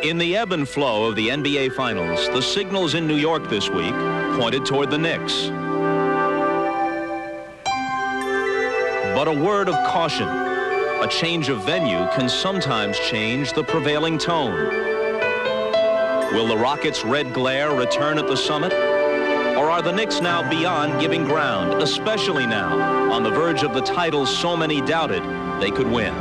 In the ebb and flow of the NBA Finals, the signals in New York this week pointed toward the Knicks. But a word of caution. A change of venue can sometimes change the prevailing tone. Will the Rockets' red glare return at the Summit? Or are the Knicks now beyond giving ground, especially now, on the verge of the title so many doubted they could win?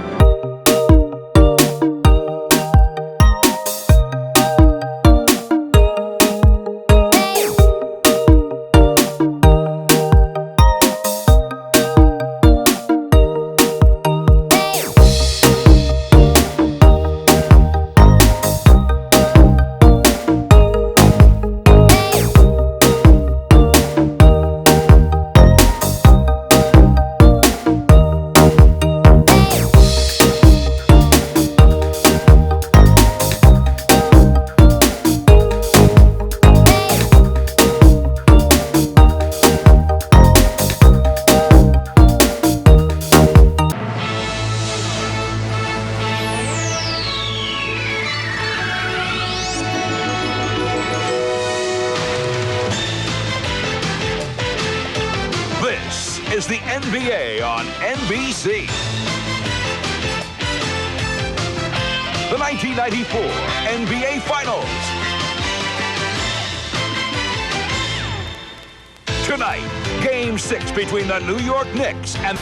Is the NBA on NBC. The 1994 NBA Finals. Tonight, Game 6 between the New York Knicks and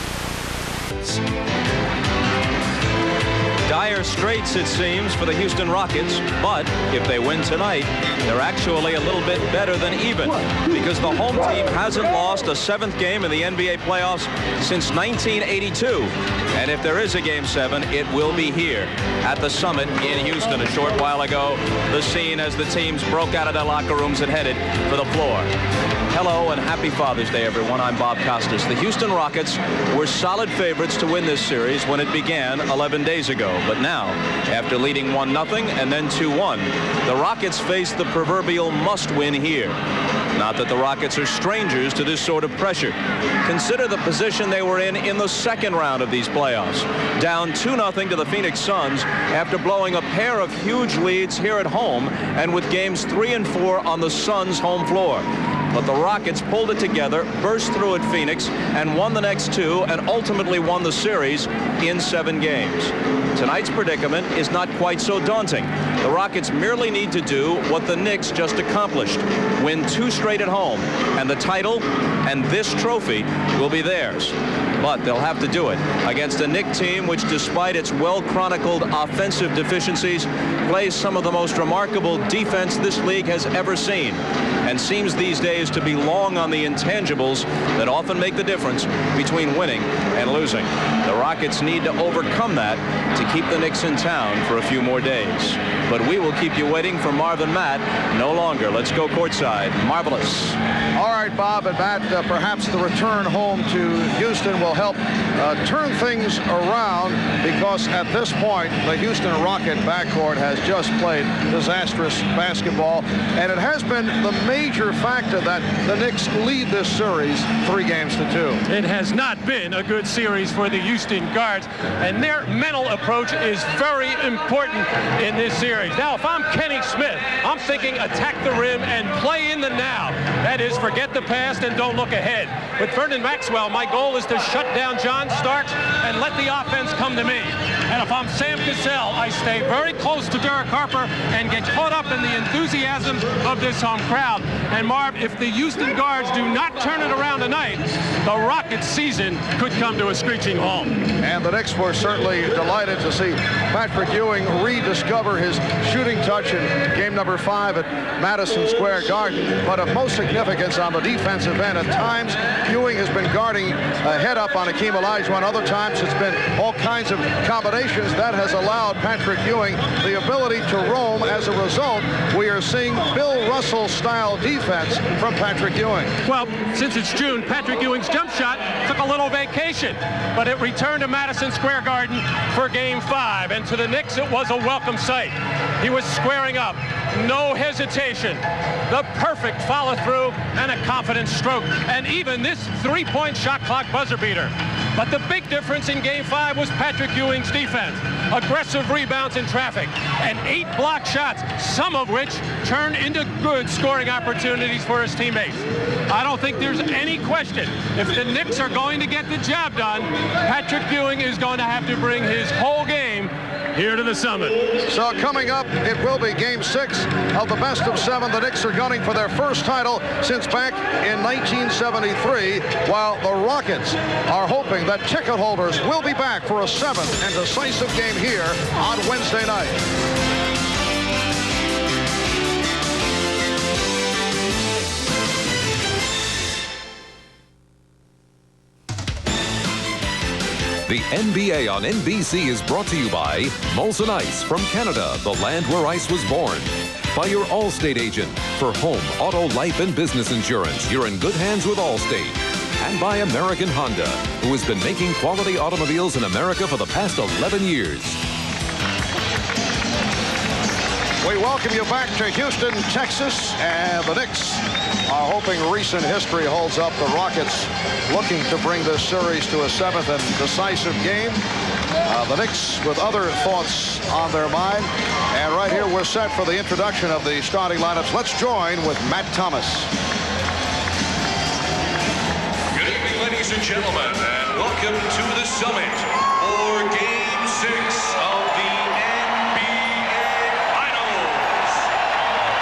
Dire straits, it seems, for the Houston Rockets, but if they win tonight, they're actually a little bit better than even, because the home team hasn't lost a seventh game in the NBA playoffs since 1982. And if there is a Game 7, it will be here at the Summit in Houston. A short while ago, the scene as the teams broke out of their locker rooms and headed for the floor. Hello and happy Father's Day, everyone. I'm Bob Costas. The Houston Rockets were solid favorites to win this series when it began 11 days ago. But now, after leading 1-0 and then 2-1, the Rockets face the proverbial must-win here. Not that the Rockets are strangers to this sort of pressure. Consider the position they were in the second round of these playoffs. Down 2-0 to the Phoenix Suns after blowing a pair of huge leads here at home and with games 3 and 4 on the Suns' home floor. But the Rockets pulled it together, burst through at Phoenix, and won the next 2, and ultimately won the series in 7 games. Tonight's predicament is not quite so daunting. The Rockets merely need to do what the Knicks just accomplished: win 2 straight at home, and the title and this trophy will be theirs. But they'll have to do it against a Knicks team which, despite its well-chronicled offensive deficiencies, plays some of the most remarkable defense this league has ever seen, and seems these days to be long on the intangibles that often make the difference between winning and losing. The Rockets need to overcome that to keep the Knicks in town for a few more days. But we will keep you waiting for Marv and Matt no longer. Let's go courtside. Marvelous. All right, Bob and Matt, perhaps the return home to Houston will help turn things around, because at this point, the Houston Rocket backcourt has just played disastrous basketball, and it has been the major factor that the Knicks lead this series 3-2. It has not been a good series for the Houston Guards, and their mental approach is very important in this series. Now, if I'm Kenny Smith, I'm thinking attack the rim and play in the now. That is, forget the past and don't look ahead. With Vernon Maxwell, my goal is to shut down John Starks and let the offense come to me. And if I'm Sam Cassell, I stay very close to Derek Harper and get caught up in the enthusiasm of this home crowd. And Marv, if the Houston Guards do not turn it around tonight, the Rockets' season could come to a screeching halt. And the Knicks were certainly delighted to see Patrick Ewing rediscover his shooting touch in game number 5 at Madison Square Garden. But of most significance on the defensive end, at times Ewing has been guarding a head up on Hakeem Olajuwon. Other times it's been all kinds of combinations that has allowed Patrick Ewing the ability to roam. As a result, we are seeing Bill Russell-style defense from Patrick Ewing. Well, since it's June, Patrick Ewing's jump shot took a little vacation, but it returned to Madison Square Garden for Game 5, and to the Knicks it was a welcome sight. He was squaring up, no hesitation, the perfect follow-through, and a confident stroke, and even this 3-point shot clock buzzer beater. But the big difference in Game 5 was Patrick Ewing's defense. Aggressive rebounds in traffic and 8 block shots, some of which turned into good scoring opportunities for his teammates. I don't think there's any question. If the Knicks are going to get the job done, Patrick Ewing is going to have to bring his whole game here to the Summit. So coming up, it will be Game 6 of the best of 7. The Knicks are gunning for their first title since back in 1973, while the Rockets are hoping that ticket holders will be back for a 7th and decisive game here on Wednesday night. The NBA on NBC is brought to you by Molson Ice from Canada, the land where ice was born. By your Allstate agent. For home, auto, life, and business insurance, you're in good hands with Allstate. And by American Honda, who has been making quality automobiles in America for the past 11 years. We welcome you back to Houston, Texas, and the Knicks are hoping recent history holds up. The Rockets looking to bring this series to a 7th and decisive game. The Knicks with other thoughts on their mind. And right here we're set for the introduction of the starting lineups. Let's join with Matt Thomas. Good evening, ladies and gentlemen, and welcome to the Summit for Game 6 of the NBA Finals.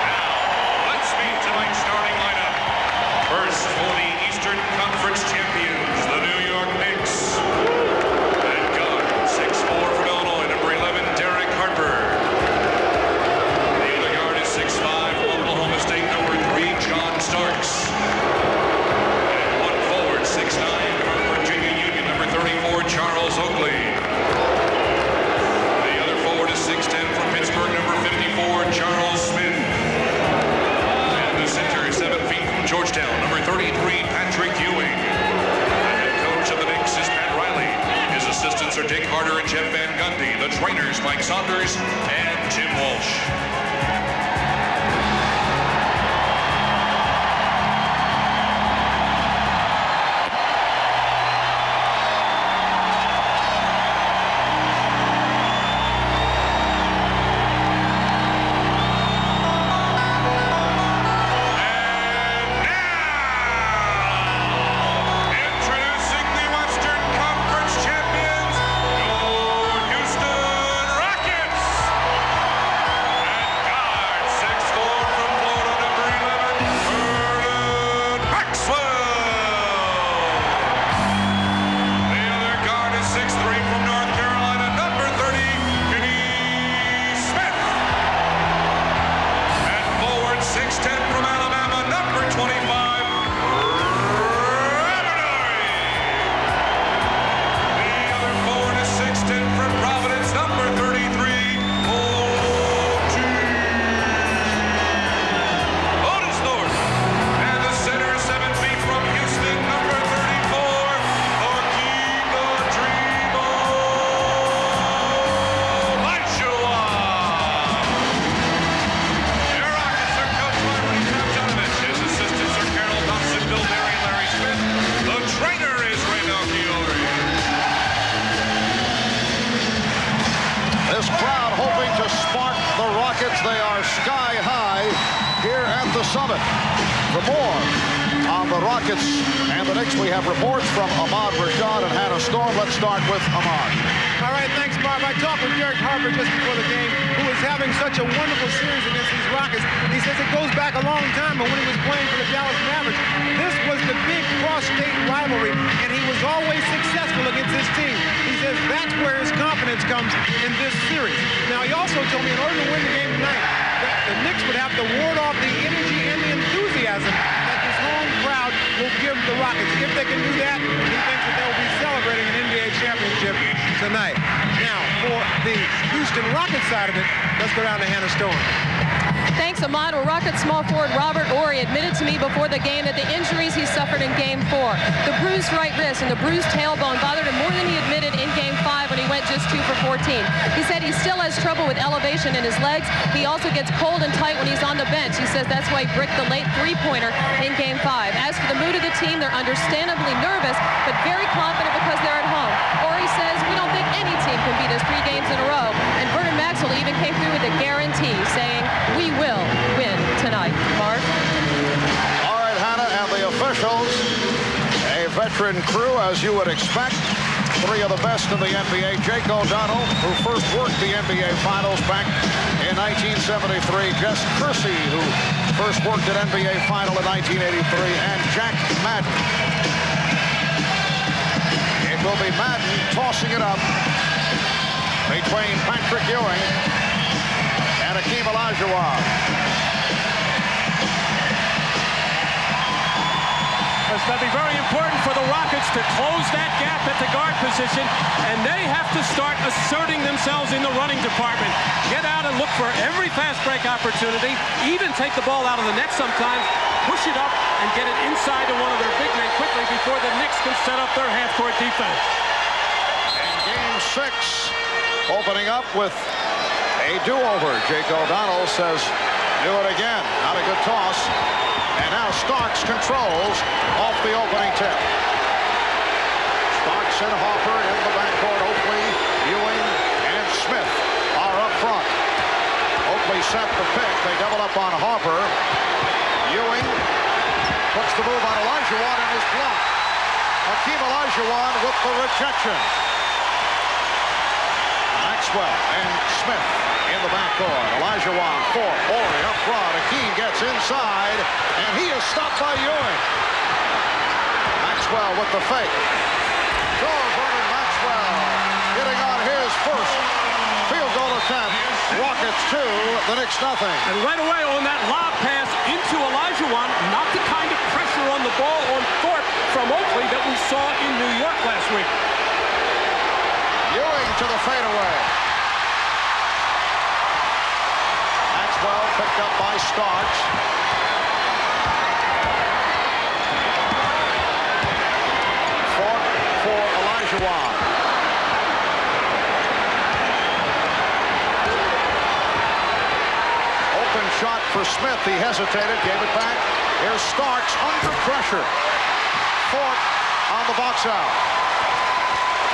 Now, let's meet tonight's starting lineup. First, for the Eastern Conference champions, the New York Knicks. At guard, 6'4" from Illinois, number 11, Derek Harper. The other guard is 6'5" from Oklahoma State, number 3, John Starks. And one forward, 6'9", from Virginia Union, number 34, Charles Oakley. The other forward is 6'10" from Pittsburgh, number 54, Charles Smith. And the center is 7 feet from Georgetown, number 33, Patrick Ewing. The head coach of the Knicks is Pat Riley. His assistants are Dick Harder and Jeff Van Gundy. The trainers, Mike Saunders and Jim Walsh. They are sky high here at the Summit. For more on the Rockets and the Knicks, we have reports from Ahmad Rashad and Hannah Storm. Let's start with Ahmad. All right, thanks, Bob. I talked with Derek Harper just before the game, who was having such a wonderful series against these Rockets. He says it goes back a long time, but when he was playing for the Dallas Mavericks, this was the big cross-state rivalry, and he was always successful against his team. He says that's where his confidence comes in this series. Now, he also told me in order to win the game tonight, that the Knicks would have to ward off the energy and the enthusiasm that this home crowd will give the Rockets. If they can do that, he thinks that they'll be celebrating an NBA championship tonight. Now, for the Houston Rockets side of it, let's go down to Hannah Storm. Thanks, Ahmad. Well, Rockets small forward Robert Horry admitted to me before the game that the injuries he suffered in Game 4, the bruised right wrist and the bruised tailbone, bothered him more than he admitted in Game 5 when he went just 2 for 14. He said he still has trouble with elevation in his legs. He also gets cold and tight when he's on the bench. He says that's why he bricked the late three-pointer in Game 5. As for the mood of the team, they're understandably nervous, but very confident because they're at home. Horry says, we don't think any team can beat us 3 games in a row. And Vernon Maxwell even came through with a guarantee, saying, we will win tonight. Mark? All right, Hannah, and the officials, a veteran crew, as you would expect. 3 of the best in the NBA. Jake O'Donnell, who first worked the NBA Finals back in 1973. Jess Kersey, who first worked at NBA Final in 1983. And Jack Madden. It will be Madden tossing it up between Patrick Ewing and Hakeem Olajuwon. It's going to be very important for the Rockets to close that gap at the guard position, and they have to start asserting themselves in the running department. Get out and look for every fast break opportunity, even take the ball out of the net sometimes, push it up, and get it inside to one of their big men quickly before the Knicks can set up their half-court defense. And Game 6 opening up with a do-over. Jake O'Donnell says, do it again. Not a good toss. And now Starks controls off the opening tip. Starks and Hopper in the backcourt. Oakley, Ewing, and Smith are up front. Oakley set the pick. They double up on Hopper. Ewing puts the move on Olajuwon and is blocked. Hakeem Olajuwon with the rejection. Maxwell and Smith in the backcourt. Olajuwon for Horry up front. Hakeem gets inside, and he is stopped by Ewing. Maxwell with the fake. Vernon Maxwell getting on his first field goal attempt. Rockets 2, the Knicks nothing. And right away on that lob pass into Olajuwon, not the kind of pressure on the ball on Thorpe from Oakley that we saw in New York last week. Ewing to the fadeaway. Maxwell picked up by Starks. For Olajuwon. Open shot for Smith. He hesitated, gave it back. Here's Starks under pressure. Fort on the box out.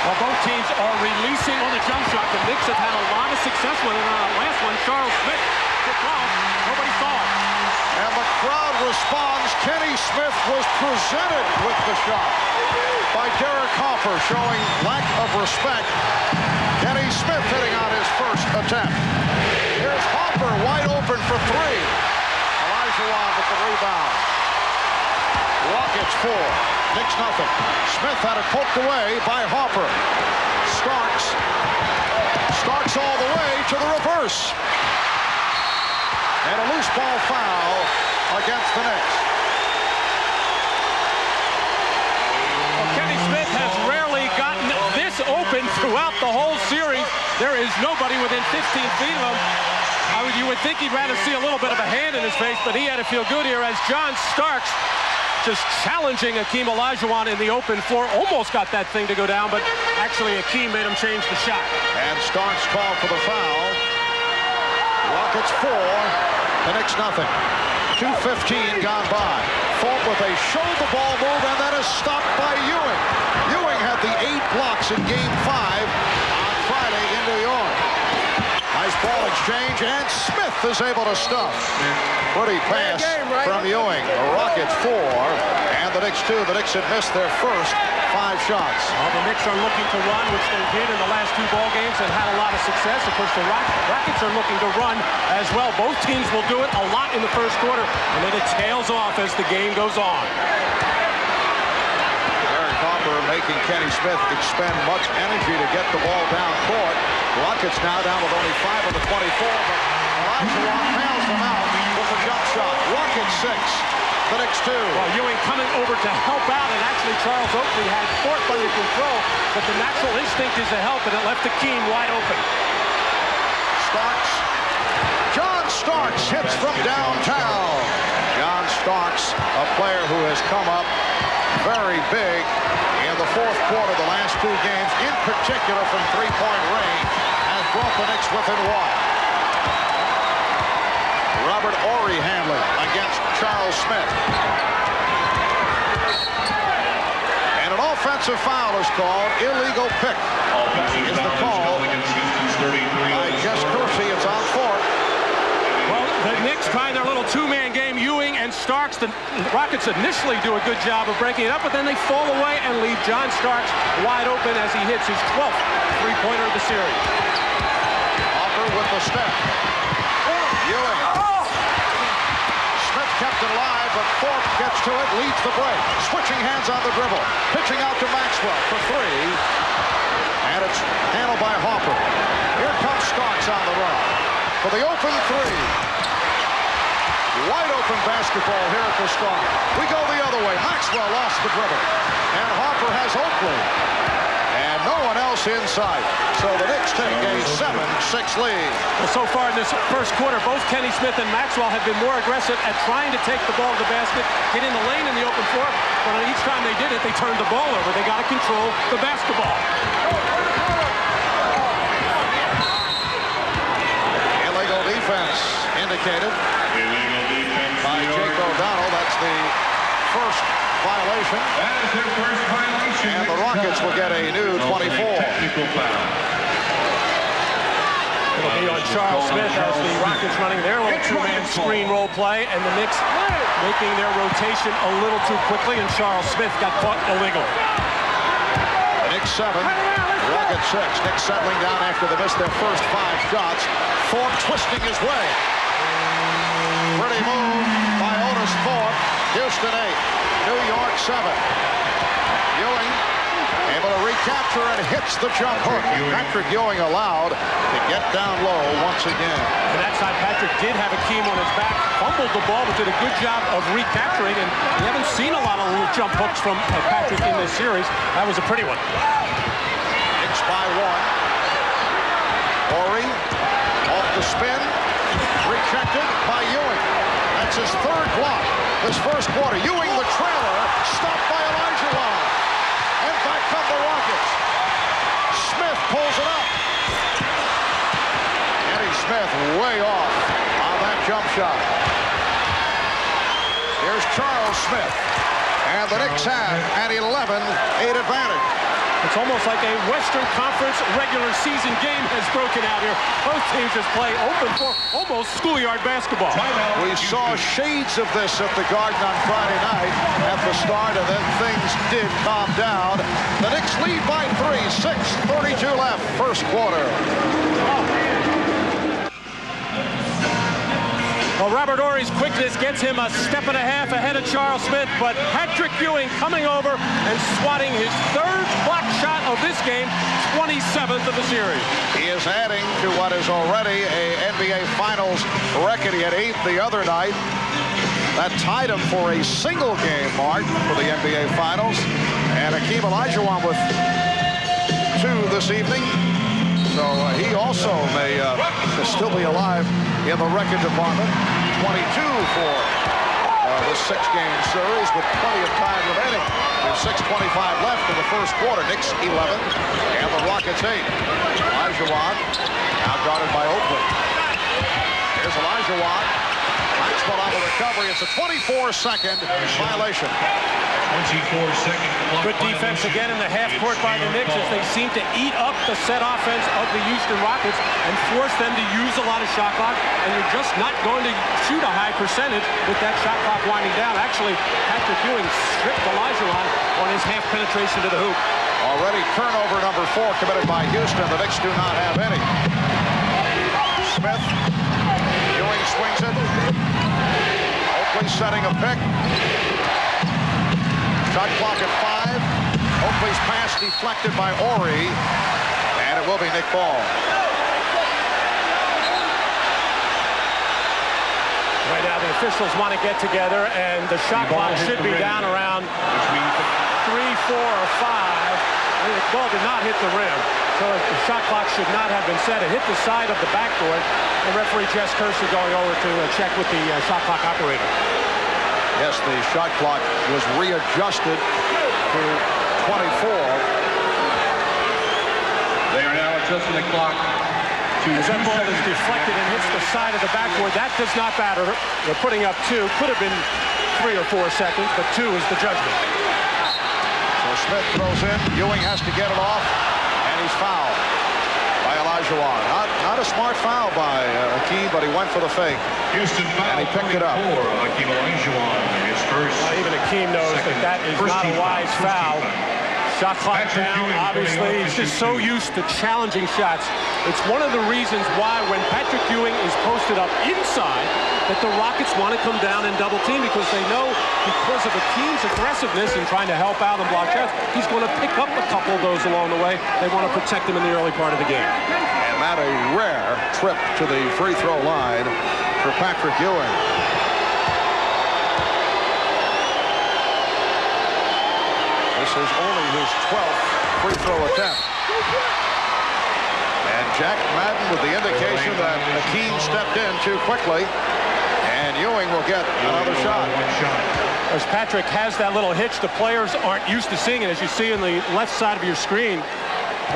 Well, both teams are releasing on the jump shot. The Knicks have had a lot of success with it on that last one. Charles Smith kicked off. Nobody saw it. And the crowd responds. Kenny Smith was presented with the shot by Derek Hopper, showing lack of respect. Kenny Smith hitting on his first attempt. Here's Hopper wide open for 3. Olajuwon with the rebound. Rockets 4. Knicks nothing. Smith had it poked away by Hopper. Starks all the way to the reverse. And a loose ball foul against the Knicks. Well, Kenny Smith has rarely gotten this open throughout the whole series. There is nobody within 15 feet of him. You would think he'd rather see a little bit of a hand in his face, but he had to feel good here as John Starks just challenging Hakeem Olajuwon in the open floor. Almost got that thing to go down, but actually Hakeem made him change the shot. And Starks called for the foul. Rockets 4, the Knicks nothing. 2:15 gone by. Thorpe with a show-the-ball move, and that is stopped by Ewing. Ewing had the 8 blocks in Game 5 on Friday in New York. Nice ball exchange, and Smith is able to stuff. Pretty pass from Ewing. The Rockets 4, and the Knicks 2. The Knicks had missed their first 5 shots. Well, the Knicks are looking to run, which they did in the last 2 ball games and had a lot of success. Of course, the Rockets are looking to run as well. Both teams will do it a lot in the first quarter, and then it tails off as the game goes on. Hopper making Kenny Smith expend much energy to get the ball down court. Rockets now down with only 5 of the 24, but Olajuwon nails them out with a jump shot. Rockets 6, the Knicks 2. Well, Ewing coming over to help out, and actually Charles Oakley had Thorpe under control, but the natural instinct is to help, and it left Hakeem wide open. John Starks hits from downtown. John Starks, a player who has come up very big in the fourth quarter, the last 2 games, in particular from three-point range, has brought the Knicks within 1. Robert Horry handling against Charles Smith. And an offensive foul is called. Illegal pick is the call by Jess Kersey. It's on Thorpe. Well, the Knicks trying their little two-man game. Ewing and Starks. The Rockets initially do a good job of breaking it up, but then they fall away and leave John Starks wide open as he hits his 12th three-pointer of the series. Hopper with the step. Ewing. Smith kept it alive, but Thorpe gets to it, leads the break. Switching hands on the dribble. Pitching out to Maxwell for 3. And it's handled by Hopper. Here comes Starks on the run for the open 3. Wide open basketball here at the start. We go the other way. Maxwell lost the dribble. And Hopper has Oakley. And no one else inside. So the Knicks take a 7-6 lead. Well, so far in this first quarter, both Kenny Smith and Maxwell have been more aggressive at trying to take the ball to the basket, get in the lane in the open floor. But each time they did it, they turned the ball over. They got to control the basketball. Illegal defense indicated by Jake O'Donnell. That's the first violation. That is their first violation. And the Rockets will get a new 24. Technical foul. It'll be on Charles Smith as the Rockets running their little two-man screen roll play, and the Knicks making their rotation a little too quickly, and Charles Smith got caught illegal. Knicks 7, Rockets 6. Knicks settling down after they missed their first 5 shots. Thorpe twisting his way. Pretty move by Otis Thorpe. Houston 8, New York 7. Ewing able to recapture and hits the jump hook. Patrick Ewing allowed to get down low once again. And that side, Patrick did have Hakeem on his back, fumbled the ball, but did a good job of recapturing. And we haven't seen a lot of little jump hooks from Patrick in this series. That was a pretty one. Knicks by 1. Horry off the spin, rejected by Ewing. That's his 3rd block this first quarter. Ewing, the trailer, stopped by Olajuwon. And back come the Rockets. Smith pulls it up. Eddie Smith way off on that jump shot. Here's Charles Smith. And the Knicks have an 11-8 advantage. It's almost like a Western Conference regular season game has broken out here. Both teams just play open for almost schoolyard basketball. We saw shades of this at the Garden on Friday night at the start, and then things did calm down. The Knicks lead by 3, 6:32 left, first quarter. Well, Robert Horry's quickness gets him a step and a half ahead of Charles Smith, but Patrick Ewing coming over and swatting his 3rd block shot of this game, 27th of the series. He is adding to what is already a NBA Finals record. He had 8 the other night. That tied him for a single game mark for the NBA Finals. And Hakeem Olajuwon with 2 this evening. So he also may still be alive in the record department. 22 for this 6-game series with plenty of time remaining. There's 6:25 left in the first quarter. Knicks 11 and the Rockets 8. Olajuwon now guarded by Oakley. Here's Olajuwon. Maxwell on the recovery. It's a 24-second violation. 24-second. Good defense again in the half court by the Knicks as they seem to eat up the set offense of the Houston Rockets and force them to use a lot of shot clock. And you're just not going to shoot a high percentage with that shot clock winding down. Actually, Patrick Ewing stripped Olajuwon on his half penetration to the hoop. Already turnover number 4 committed by Houston. The Knicks do not have any. Smith. Ewing swings it. Oakley setting a pick. Shot clock at 5. Oakley's pass deflected by Horry. And it will be Nick Ball. Right now, the officials want to get together, and the shot clock should be down around 3, 4, or 5. The ball did not hit the rim, so the shot clock should not have been set. It hit the side of the backboard. And referee Jess Kersey going over to check with the shot clock operator. Yes, the shot clock was readjusted to 24. They are now adjusting the clock to as that ball is deflected and hits the side of the backboard, that does not matter. They're putting up 2. Could have been 3 or 4 seconds, but 2 is the judgment. So Smith throws in. Ewing has to get it off, and he's fouled by Olajuwon. Not a smart foul by Hakeem, but he went for the fake. Houston foul, and he picked it up. Hakeem Olajuwon, his first. Even Hakeem knows that is not a wise foul. Shot clock down, obviously. He's just so used to challenging shots. It's one of the reasons why when Patrick Ewing is posted up inside, that the Rockets want to come down and double team, because they know because of Hakeem's aggressiveness in trying to help out and block shots, he's going to pick up a couple of those along the way. They want to protect him in the early part of the game. And that a rare trip to the free throw line for Patrick Ewing. This is only his 12th free throw attempt. And Jack Madden with the indication that Hakeem stepped in too quickly. And Ewing will get another shot. As Patrick has that little hitch, the players aren't used to seeing it. As you see on the left side of your screen,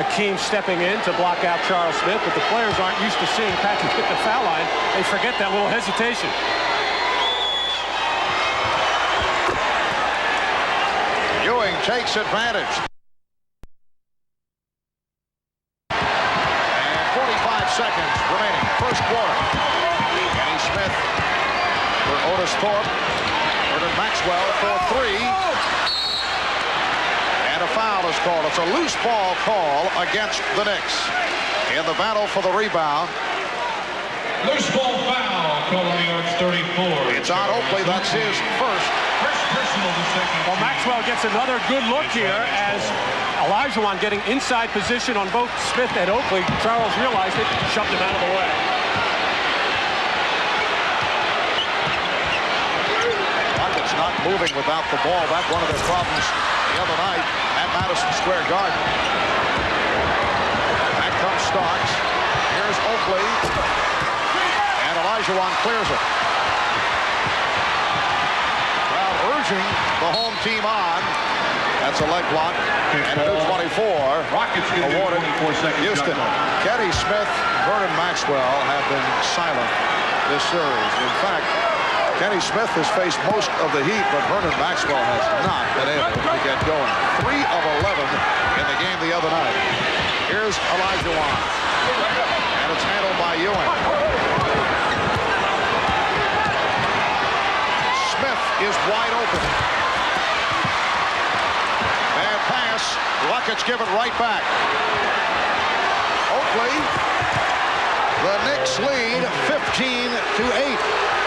Hakeem stepping in to block out Charles Smith, but the players aren't used to seeing Patrick hit the foul line. They forget that little hesitation. Ewing takes advantage. And 45 seconds remaining, first quarter. Kenny Smith for Otis Thorpe. Vernon Maxwell for 3. And a foul is called. It's a loose ball call against the Knicks in the battle for the rebound. Loose ball foul called on New York's 34. It's on Oakley. That's his first. Well, Maxwell gets another good look here as Olajuwon getting inside position on both Smith and Oakley. Charles realized it, shoved him out of the way. Rockets not moving without the ball. That's one of their problems the other night at Madison Square Garden. Back comes Starks. Here's Oakley. And Olajuwon clears it. Urging the home team on. That's a leg block. And a new 24 awarded Houston. Kenny Smith, Vernon Maxwell have been silent this series. In fact, Kenny Smith has faced most of the heat, but Vernon Maxwell has not been able to get going. 3 of 11 in the game the other night. Here's Olajuwon. And it's handled by Ewing. Is wide open. Bad pass. Rockets give it right back. Oakley. The Knicks lead 15-8.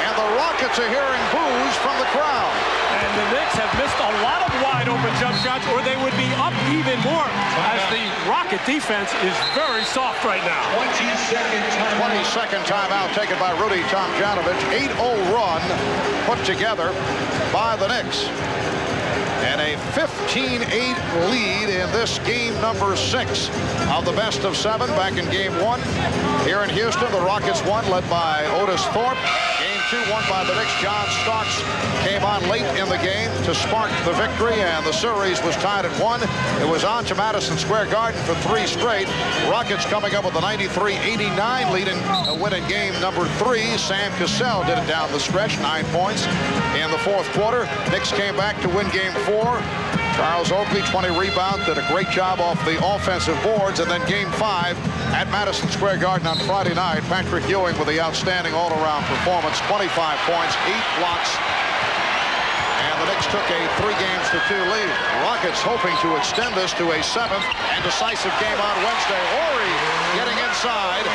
And the Rockets are hearing boos from the crowd. And the Knicks have missed a lot of wide open jump shots, or they would be up even more, as the Rocket defense is very soft right now. 22nd timeout taken by Rudy Tomjanovich. 8-0 run put together by the Knicks. And a 15-8 lead in this game number 6 of the best of 7 back in game 1. Here in Houston, the Rockets won, led by Otis Thorpe. Game 2 won by the Knicks. John Starks came on late in the game to spark the victory, and the series was tied at 1. It was on to Madison Square Garden for 3 straight. Rockets coming up with a 93-89 lead in a win in game number 3. Sam Cassell did it down the stretch, 9 points in the 4th quarter. Knicks came back to win game 4. Charles Oakley, 20 rebounds, did a great job off the offensive boards. And then game 5 at Madison Square Garden on Friday night. Patrick Ewing with the outstanding all-around performance, 25 points, 8 blocks. And the Knicks took a 3-2 lead. Rockets hoping to extend this to a 7th and decisive game on Wednesday. Horry getting inside.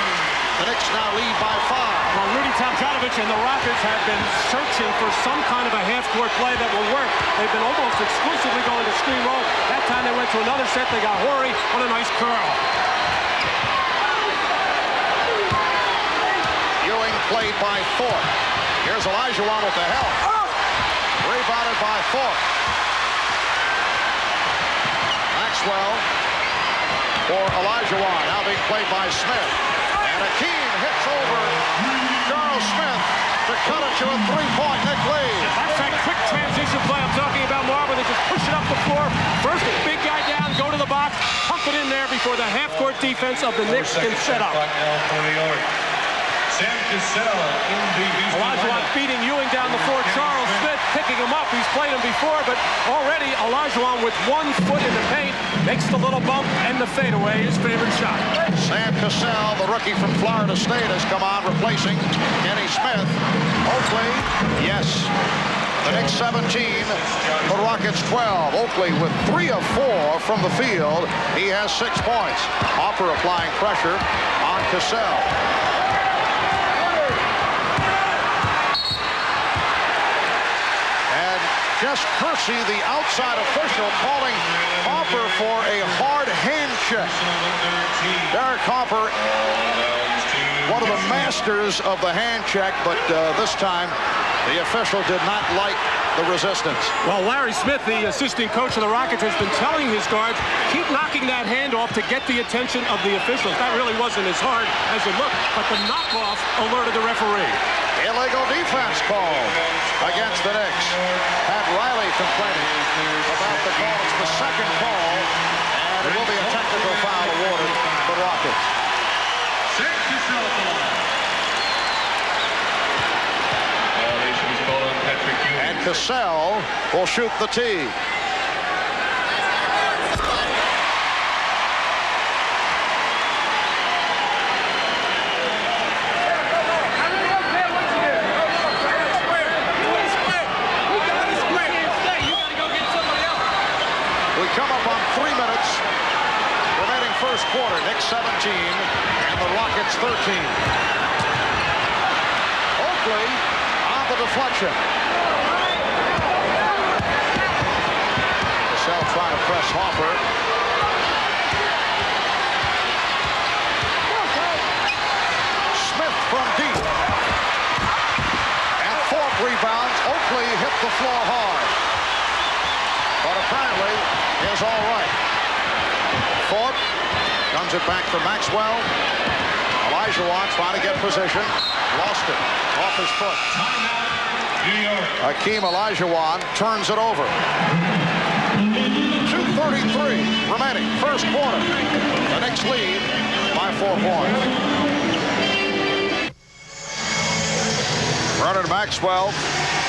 The Knicks now lead by 5. Well, Rudy Tomjanovich and the Rockets have been searching for some kind of a half-court play that will work. They've been almost exclusively going to screen roll. That time they went to another set. They got Horry on a nice curl. Ewing played by Thorpe. Here's Olajuwon with the help. Rebounded by Thorpe. Maxwell for Olajuwon. Now being played by Smith. And Hakeem hits over Charles Smith to cut it to a three-point Knick lead. That's that quick transition play I'm talking about, Marv, where they just push it up the floor. First, big guy down, go to the box, pump it in there before the half-court defense of the Knicks can set up. Sam Cassell in the Olajuwon beating Ewing down the floor. Charles Smith picking him up. He's played him before, but already Olajuwon with 1 foot in the paint makes the little bump and the fadeaway, his favorite shot. Sam Cassell, the rookie from Florida State, has come on, replacing Kenny Smith. Oakley, yes. The Knicks 17, the Rockets 12. Oakley with 3 of 4 from the field. He has 6 points. Hopper applying pressure on Cassell. Just Kersey, the outside official, calling Hopper for a hard hand check. Derek Hopper, one of the masters of the hand check, but this time the official did not like the resistance. Well, Larry Smith, the assistant coach of the Rockets, has been telling his guards, keep knocking that hand off to get the attention of the officials. That really wasn't as hard as it looked, but the knockoff alerted the referee. Illegal defense called against the Knicks. Had Riley complaining about the call. It's the second call, and it will be a technical foul awarded to the Rockets. Violation is called on Patrick Ewing. And Cassell will shoot the tee. Come up on 3 minutes remaining first quarter. Knicks 17 and the Rockets 13. Oakley on the deflection. Cassell trying to press Hopper. Smith from deep. And Thorpe rebounds. Oakley hit the floor hard. But apparently is all right. Thorpe comes it back for Maxwell. Olajuwon trying to get position. Lost it off his foot. New York. Hakeem Olajuwon turns it over. 2:33 remaining. First quarter. The Knicks lead by 4 points. Vernon Maxwell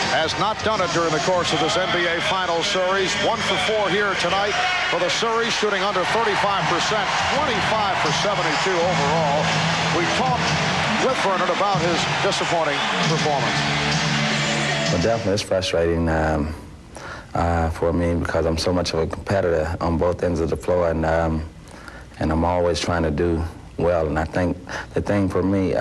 has not done it during the course of this NBA Finals series. 1 for 4 here tonight for the series, shooting under 35%, 25 for 72 overall. We talked with Vernon about his disappointing performance. Well, definitely it's frustrating for me because I'm so much of a competitor on both ends of the floor, and I'm always trying to do well. And I think the thing for me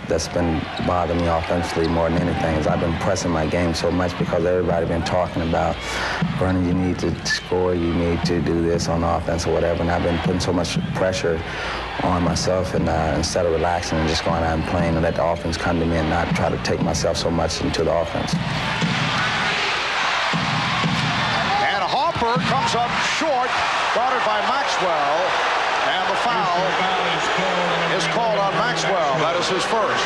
that's been bothering me offensively more than anything is I've been pressing my game so much because everybody been talking about, Vernon, you need to score, you need to do this on offense or whatever, and I've been putting so much pressure on myself, and instead of relaxing and just going out and playing and let the offense come to me and not try to take myself so much into the offense. And Hopper comes up short, guarded by Maxwell. And the foul is called on Maxwell. That is his first.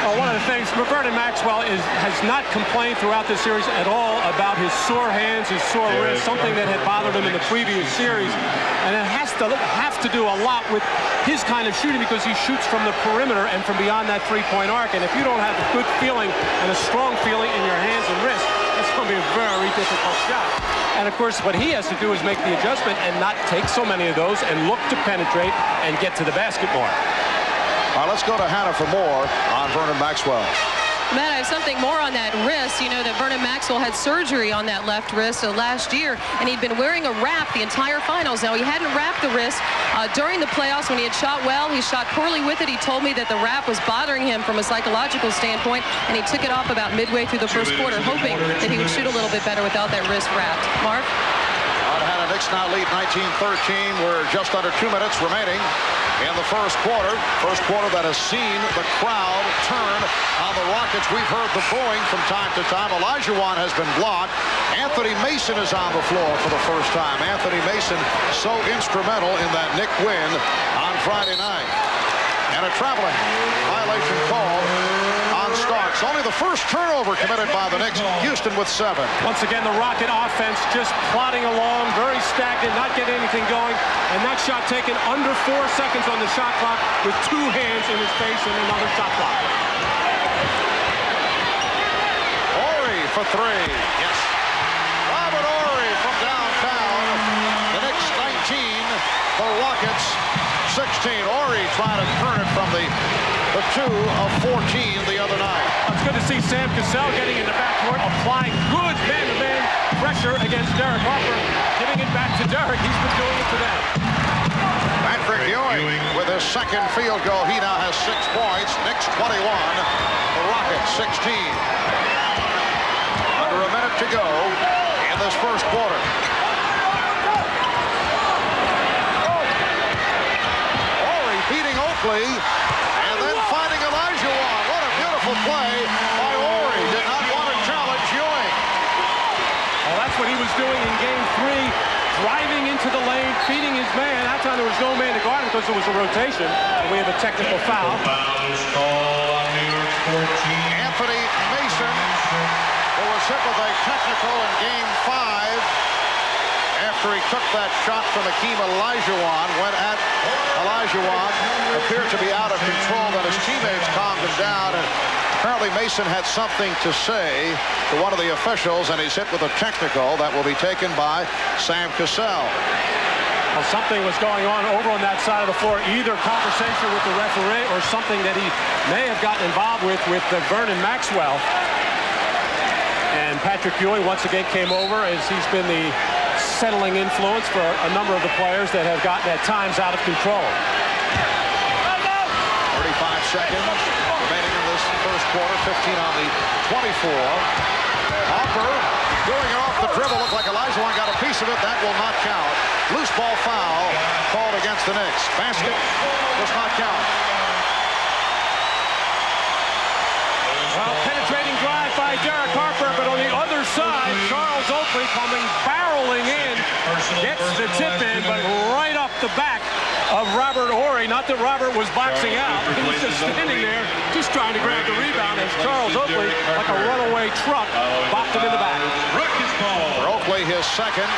Well, one of the things, Vernon Maxwell has not complained throughout this series at all about his sore hands, his sore wrists, something that had bothered him in the previous series. And it has to have to do a lot with his kind of shooting because he shoots from the perimeter and from beyond that three-point arc. And if you don't have a good feeling and a strong feeling in your hands and wrists, it's going to be a very difficult shot. And, of course, what he has to do is make the adjustment and not take so many of those and look to penetrate and get to the basket more. All right, let's go to Hannah for more on Vernon Maxwell. Matt, I have something more on that wrist. You know that Vernon Maxwell had surgery on that left wrist last year, and he'd been wearing a wrap the entire finals. Now, he hadn't wrapped the wrist during the playoffs when he had shot well. He shot poorly with it. He told me that the wrap was bothering him from a psychological standpoint, and he took it off about midway through the first quarter, hoping that he would shoot a little bit better without that wrist wrapped. Mark? Hannah Knicks now lead 19-13. We're just under 2 minutes remaining in the first quarter. First quarter that has seen the crowd turn on the Rockets. We've heard the booing from time to time. Olajuwon has been blocked. Anthony Mason is on the floor for the first time. Anthony Mason so instrumental in that Knick win on Friday night. And a traveling violation call on Starks. Only the first turnover committed by the Knicks. Houston with 7. Once again, the Rocket offense just plodding along, very stagnant, not getting anything going. And that shot taken under 4 seconds on the shot clock with 2 hands in his face and another shot clock. Horry for 3. Yes. Robert Horry from downtown. The Knicks 19, the Rockets 16. Horry trying to turn it from the 2 of 14 the other night. It's good to see Sam Cassell getting in the backcourt, applying good man-to-man pressure against Derek Harper, giving it back to Derek. He's been doing it today. Patrick Ewing with his second field goal. He now has 6 points. Knicks 21, the Rockets 16. Under a minute to go in this first quarter. Horry beating Oakley and then finding Olajuwon. What a beautiful play by Horry. Did not want to challenge Ewing. Well, that's what he was doing in game 3, driving into the lane, feeding his man. That time there was no man to guard him because there was a rotation. And we have a technical foul. Anthony Mason, who was hit with a technical in game 5 after he took that shot from Hakeem Olajuwon, went at Olajuwon, appeared to be out of control, then his teammates calmed him down, and apparently Mason had something to say to one of the officials, and he's hit with a technical that will be taken by Sam Cassell. Well, something was going on over on that side of the floor, either conversation with the referee or something that he may have gotten involved with Vernon Maxwell. And Patrick Ewing once again came over as he's been the settling influence for a number of the players that have gotten at times out of control. 35 seconds remaining in this first quarter, 15 on the 24. Harper doing it off the dribble. Looked like Olajuwon got a piece of it. That will not count. Loose ball foul called against the Knicks. Basket does not count. Well, penetrating drive by Derek Harper, but on the other side, Charles Oakley coming barreling in, gets the tip in, but right up the back of Robert Horry. Not that Robert was boxing out. He was just standing there, just trying to grab the rebound as Charles Oakley, like a runaway truck, bopped him in the back. For Oakley, his second.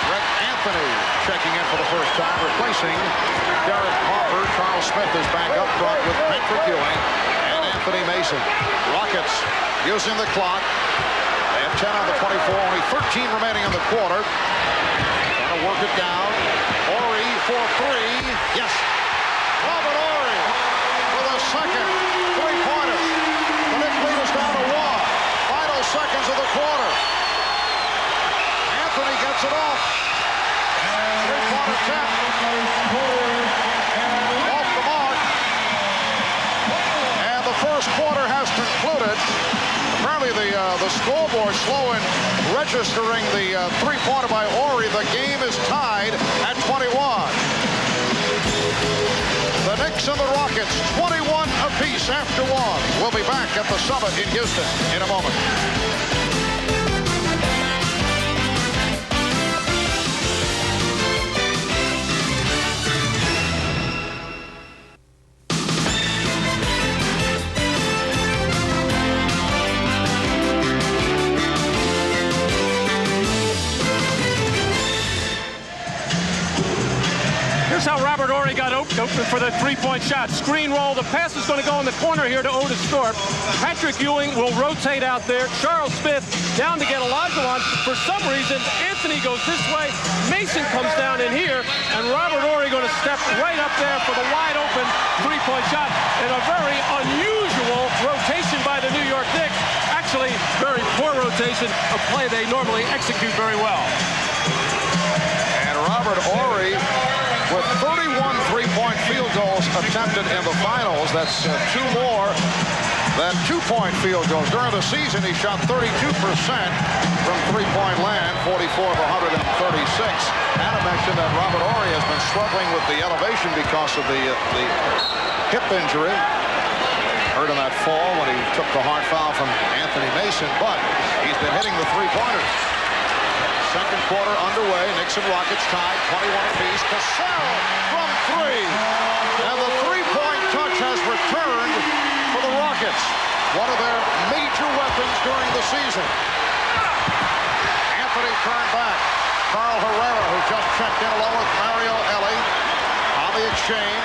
Brett Anthony checking in for the first time, replacing Derek Harper. Charles Smith is back up front with Patrick Ewing and Anthony Mason. Rockets using the clock. They have 10 on the 24, only 13 remaining in the quarter. Trying to work it down. Horry for 3. Yes. Robert Horry with a second three-pointer. The Knicks lead is down to 1. Final seconds of the quarter. Anthony gets it off. Three-point attempt. Off the mark. And the first quarter has concluded. Apparently the scoreboard slow in registering the three-pointer by Horry. The game is tied at 21. The Knicks and the Rockets, 21 apiece after 1. We'll be back at the Summit in Houston in a moment. Here's how Robert Horry got open for the three-point shot. Screen roll. The pass is going to go in the corner here to Otis Thorpe. Patrick Ewing will rotate out there. Charles Smith down to get Olajuwon. For some reason, Anthony goes this way. Mason comes down in here. And Robert Horry going to step right up there for the wide-open three-point shot. And a very unusual rotation by the New York Knicks. Actually, very poor rotation, a play they normally execute very well. And Robert Horry with 31 three-point field goals attempted in the finals. That's 2 more than two-point field goals. During the season, he shot 32% from three-point land, 44 of 136. Adam mention that Robert Horry has been struggling with the elevation because of the hip injury. Hurt in that fall when he took the hard foul from Anthony Mason, but he's been hitting the three-pointers. Second quarter underway. Knicks and Rockets tied 21 apiece. Cassell from three. And the three-point touch has returned for the Rockets. One of their major weapons during the season. Anthony turned back. Carl Herrera, who just checked in along with Mario Elie on the exchange.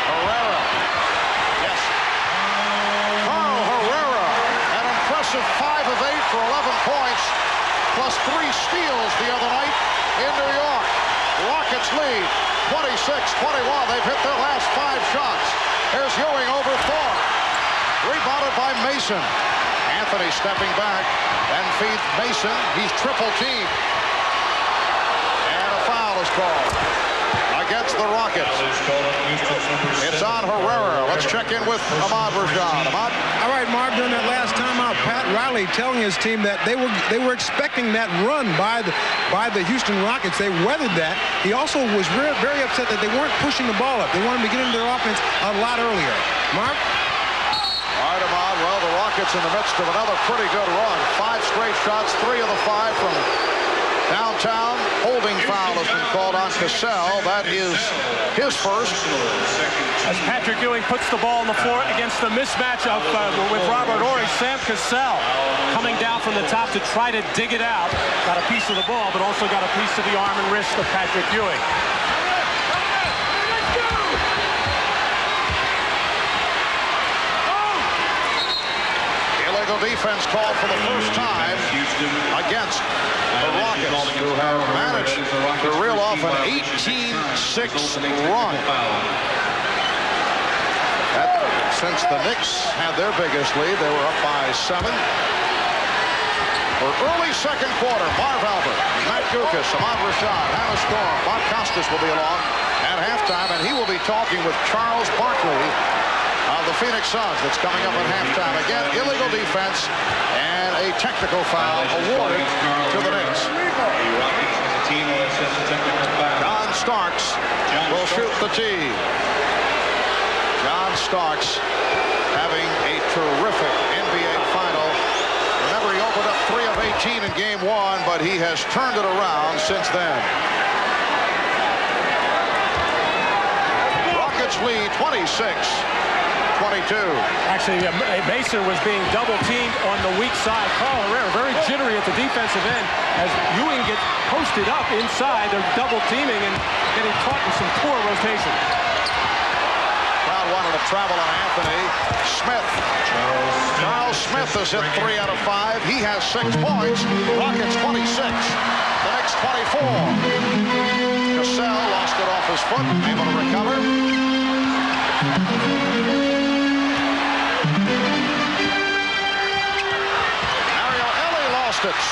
Herrera. Yes. Carl Herrera, an impressive 5 of 8 for 11 points, plus 3 steals the other night in New York. Rockets lead 26-21. They've hit their last 5 shots. Here's Ewing over Thorpe. Rebounded by Mason. Anthony stepping back and feeds Mason. He's triple teamed. And a foul is called against the Rockets. It's on Herrera. Let's check in with Ahmad Rashad. Ahmad? All right, Mark, during that last timeout, Pat Riley telling his team that they were expecting that run by the Houston Rockets. They weathered that. He also was very upset that they weren't pushing the ball up. They wanted to get into their offense a lot earlier. Mark? All right, Ahmad. Well, the Rockets in the midst of another pretty good run. 5 straight shots, 3 of the 5 from downtown. Holding foul has been called on Cassell. That is his first. As Patrick Ewing puts the ball on the floor against the mismatch of with Robert Horry, Sam Cassell coming down from the top to try to dig it out. Got a piece of the ball, but also got a piece of the arm and wrist of Patrick Ewing. Illegal defense called for the first time against the Rockets, who have managed to reel off an 18-6 run. Since the Knicks had their biggest lead, they were up by 7. For early second quarter, Marv Albert, Matt Guokas, Ahmad Rashad, Hannah Storm, Bob Costas will be along at halftime, and he will be talking with Charles Barkley of the Phoenix Suns. That's coming up at halftime. Again, illegal defense and a technical foul awarded to the Knicks. John Starks will shoot the tee. John Starks having a terrific NBA final. Remember, he opened up 3 of 18 in game 1, but he has turned it around since then. Rockets lead 26-22. Actually, Mason was being double-teamed on the weak side. Carl Herrera very jittery at the defensive end as Ewing gets posted up inside. They're double-teaming and getting caught in some poor rotation. Crowd wanted to travel on Anthony. Smith. Charles Smith has hit 3 out of 5. He has 6 points. Rockets 26. The Knicks 24. Cassell lost it off his foot. Able to recover.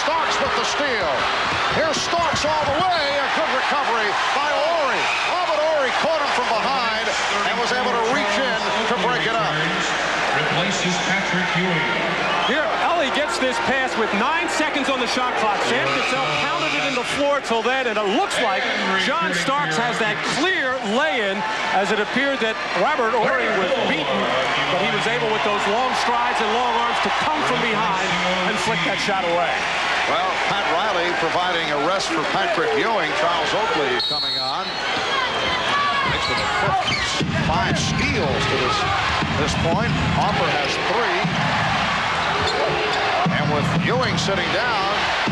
Starks with the steal. Here's Starks all the way. A good recovery by Horry. Robert Horry caught him from behind and was able to reach in to break it up. Replaces Patrick Ewing. Here, Elie gets this pass with 9 seconds on the shot clock. Sam Cassell pounded it in the floor till then, and it looks like John Starks has that clear lay-in, as it appeared that Robert Horry was beaten, but he was able with those long strides and long arms to come from behind and flick that shot away. Well, Pat Riley providing a rest for Patrick Ewing. Charles Oakley coming on. Makes with the first 5 steals to this point. Harper has 3. And with Ewing sitting down,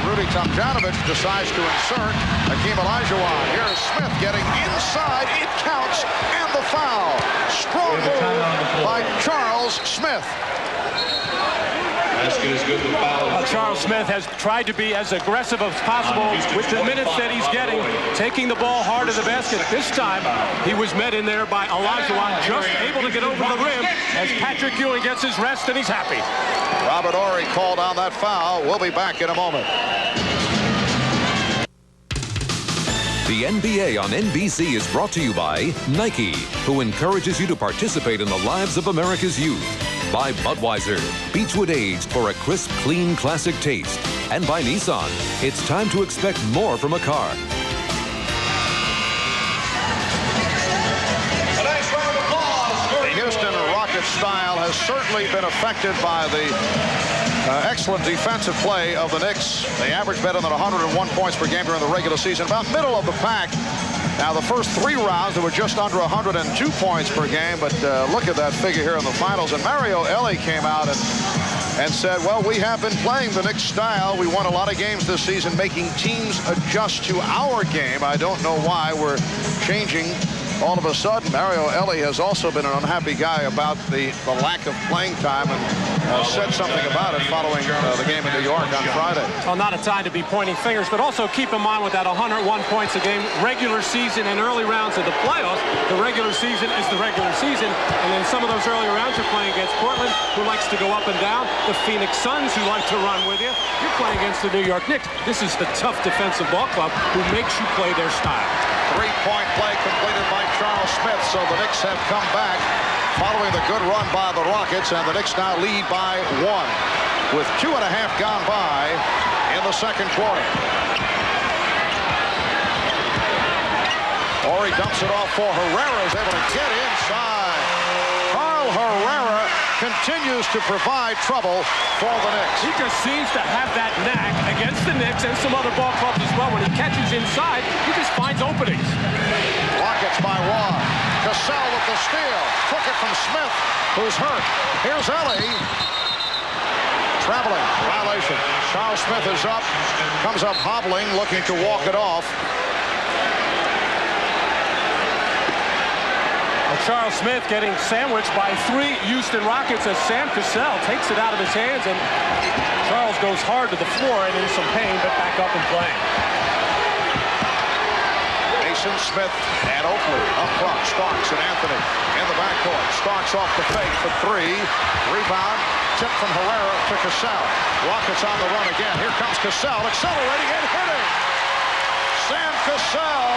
Rudy Tomjanovich decides to insert Hakeem Olajuwon. Here's Smith getting inside. It counts, and the foul. Strong move by Charles Smith. Charles Smith has tried to be as aggressive as possible with the minutes that he's getting, taking the ball hard to the basket. This time, he was met in there by Olajuwon, just able to get over the rim as Patrick Ewing gets his rest, and he's happy. Robert Horry called on that foul. We'll be back in a moment. The NBA on NBC is brought to you by Nike, who encourages you to participate in the lives of America's youth. By Budweiser, Beechwood aged for a crisp, clean, classic taste. And by Nissan, it's time to expect more from a car. The Houston Rockets style has certainly been affected by the excellent defensive play of the Knicks. They averaged better than 101 points per game during the regular season, about middle of the pack. Now, the first 3 rounds, they were just under 102 points per game, but look at that figure here in the finals. And Mario Elie came out and said, well, we have been playing the Knicks style. We won a lot of games this season, making teams adjust to our game. I don't know why we're changing all of a sudden. Mario Elie has also been an unhappy guy about the lack of playing time and said something about it following the game in New York on Friday. Well, not a time to be pointing fingers, but also keep in mind with that 101 points a game, regular season and early rounds of the playoffs, the regular season is the regular season. And then some of those early rounds you're playing against Portland, who likes to go up and down, the Phoenix Suns, who like to run with you. You're playing against the New York Knicks. This is the tough defensive ball club who makes you play their style. 3-point play completed by Charles Smith, so the Knicks have come back following the good run by the Rockets, and the Knicks now lead by 1 with 2.5 gone by in the second quarter. Horry dumps it off for Herrera, is able to get inside. Carl Herrera continues to provide trouble for the Knicks. He just seems to have that knack against the Knicks and some other ball clubs as well. When he catches inside, he just finds openings. Rockets by Waugh. Cassell with the steal. Took it from Smith, who's hurt. Here's Elie. Traveling. Violation. Charles Smith is up. Comes up hobbling, looking to walk it off. Charles Smith getting sandwiched by 3 Houston Rockets as Sam Cassell takes it out of his hands, and Charles goes hard to the floor and in some pain, but back up and playing. Mason, Smith, and Oakley up front. Starks and Anthony in the backcourt. Starks off the fake for 3. Rebound, tip from Herrera to Cassell. Rockets on the run again. Here comes Cassell, accelerating and hitting. Sam Cassell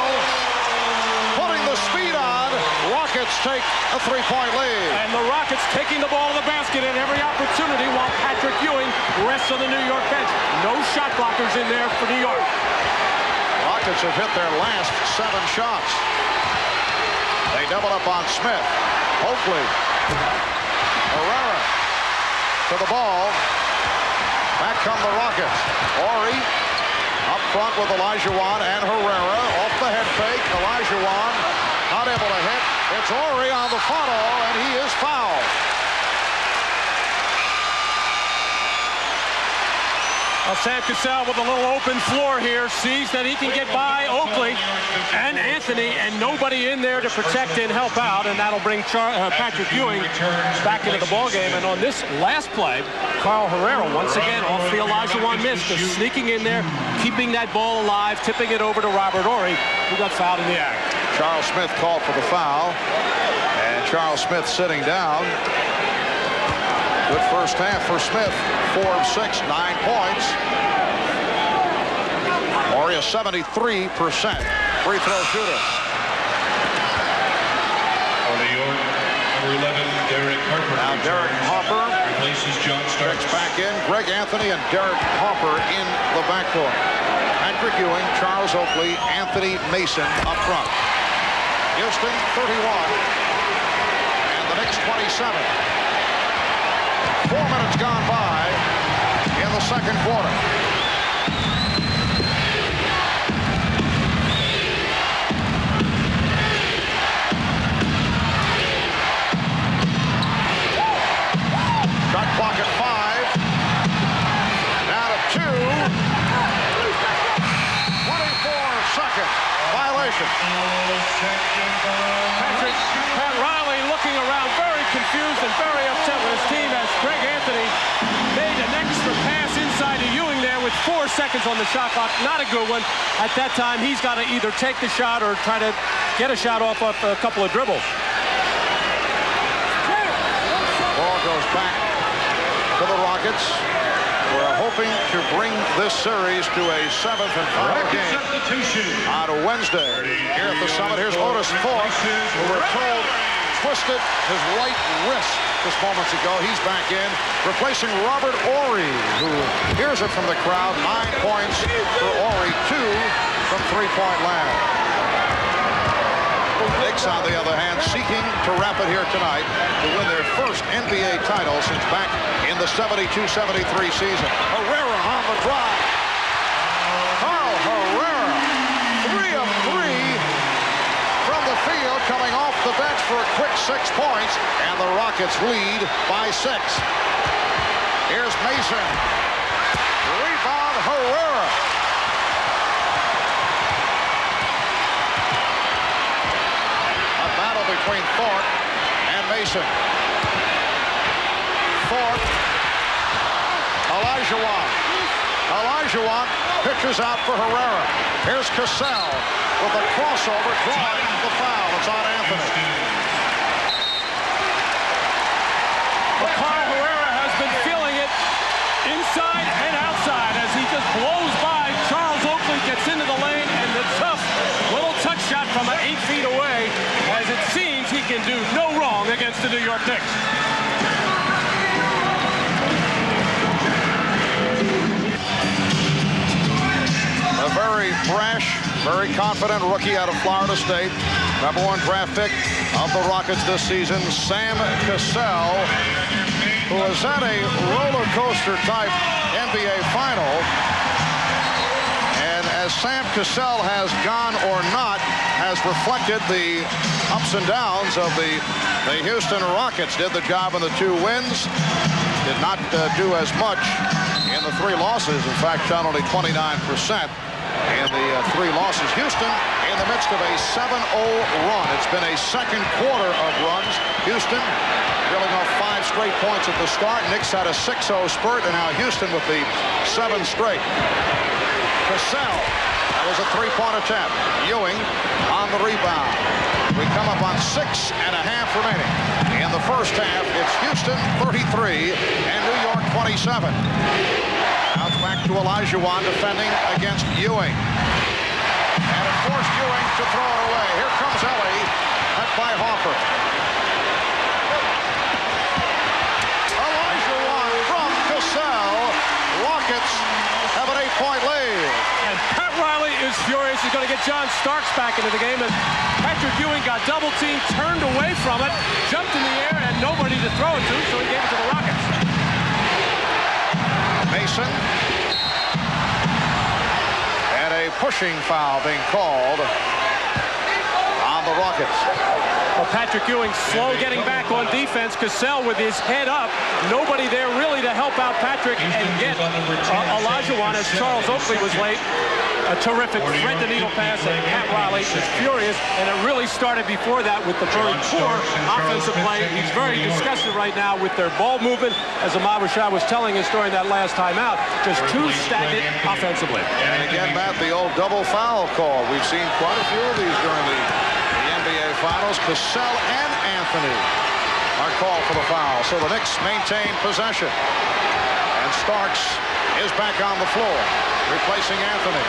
putting the speed on. Rockets take a 3-point lead. And the Rockets taking the ball to the basket at every opportunity while Patrick Ewing rests on the New York bench. No shot blockers in there for New York. Rockets have hit their last 7 shots. They double up on Smith. Oakley. Herrera to the ball. Back come the Rockets. Horry up front with Olajuwon and Herrera. Off the head fake. Olajuwon not able to hit. It's Horry on the follow, and he is fouled. Well, Sam Cassell with a little open floor here sees that he can get by Oakley and Anthony, and nobody in there to protect and help out, and that'll bring Patrick Ewing back into the ballgame. And on this last play, Carl Herrera once again off the Olajuwon miss, just sneaking in there, keeping that ball alive, tipping it over to Robert Horry, who got fouled in the act. Charles Smith called for the foul, and Charles Smith sitting down. Good first half for Smith. 4 of 6, 9 points. Horry a 73% free throw shooter. For New York, number 11, Derek Harper. Now Derek Harper replaces John Starks. back in. Greg Anthony and Derek Harper in the backcourt. Patrick Ewing, Charles Oakley, Anthony Mason up front. Houston 31 and the Knicks 27. 4 minutes gone by in the second quarter. Shot clock at 5. Down to 2. 24 seconds. Violation. Pat Riley looking around very confused and very upset with his team as Greg Anthony made an extra pass inside to Ewing there with 4 seconds on the shot clock. Not a good one. At that time, he's got to either take the shot or try to get a shot off of a couple of dribbles. Ball goes back to the Rockets. We're hoping to bring this series to a 7th and final game on a Wednesday here at the Summit. Here's Otis Thorpe, who we're told twisted his right wrist just moments ago. He's back in, replacing Robert Horry, who hears it from the crowd. 9 points for Horry, 2 from three-point land. The Knicks, on the other hand, seeking to wrap it here tonight to win their first NBA title since back in the 72-73 season. Herrera on the drive. Carl Herrera, 3 of 3 from the field, coming off the bench for a quick 6 points, and the Rockets lead by 6. Here's Mason. Rebound, Herrera. A battle between Thorpe and Mason. Thorpe. Olajuwon pitches out for Herrera. Here's Cassell with a crossover, drawing the foul. It's on Anthony. Well, Carl Herrera has been feeling it inside and outside as he just blows by. Charles Oakley gets into the lane, and the tough little touch shot from 8 feet away, as it seems he can do no wrong against the New York Knicks. A very brash, very confident rookie out of Florida State. #1 draft pick of the Rockets this season, Sam Cassell, who has had a roller coaster type NBA final. And as Sam Cassell has gone or not, has reflected the ups and downs of the Houston Rockets. Did the job in the 2 wins. Did not do as much in the 3 losses. In fact, shot only 29% in the 3 losses. Houston in the midst of a 7-0 run. It's been a second quarter of runs. Houston drilling off 5 straight points at the start. Knicks had a 6-0 spurt, and now Houston with the 7 straight. Cassell, that was a 3-point attempt. Ewing on the rebound. We come up on 6.5 remaining. In the first half, it's Houston 33 and New York 27. Now it's back to Olajuwon defending against Ewing. And it forced Ewing to throw it away. Here comes Ellie, met by Hoffer. Olajuwon from Cassell. Rockets have an 8-point lead. And Pat Riley is furious. He's going to get John Starks back into the game. And Patrick Ewing got double-teamed, turned away from it, jumped in the air, and nobody to throw it to, so he gave it to the Rockets. Mason. And a pushing foul being called on the Rockets. Well, Patrick Ewing slow getting back on defense. Cassell with his head up. Nobody there really to help out Patrick and get Olajuwon as Charles Oakley was late. A terrific thread-the-needle pass, and Pat Riley is furious, and it really started before that with the very poor offensive play. He's very disgusted right now with their ball movement, as Ahmad Rashad was telling us during that last timeout. Just too stagnant offensively. And again, Matt, the old double foul call. We've seen quite a few of these during the NBA Finals. Cassell and Anthony are called for the foul, so the Knicks maintain possession. And Starks is back on the floor, replacing Anthony.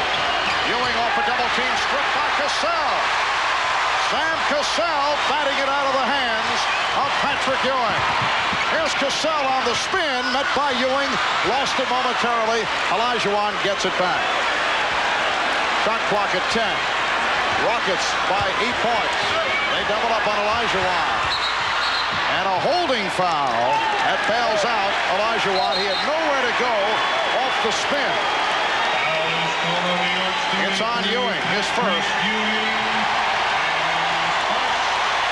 Ewing off a double team, stripped by Cassell. Sam Cassell batting it out of the hands of Patrick Ewing. Here's Cassell on the spin, met by Ewing, lost it momentarily. Olajuwon gets it back. Shot clock at 10. Rockets by 8 points. They double up on Olajuwon. And a holding foul that bails out Olajuwon. He had nowhere to go off the spin. It's on Ewing, his first.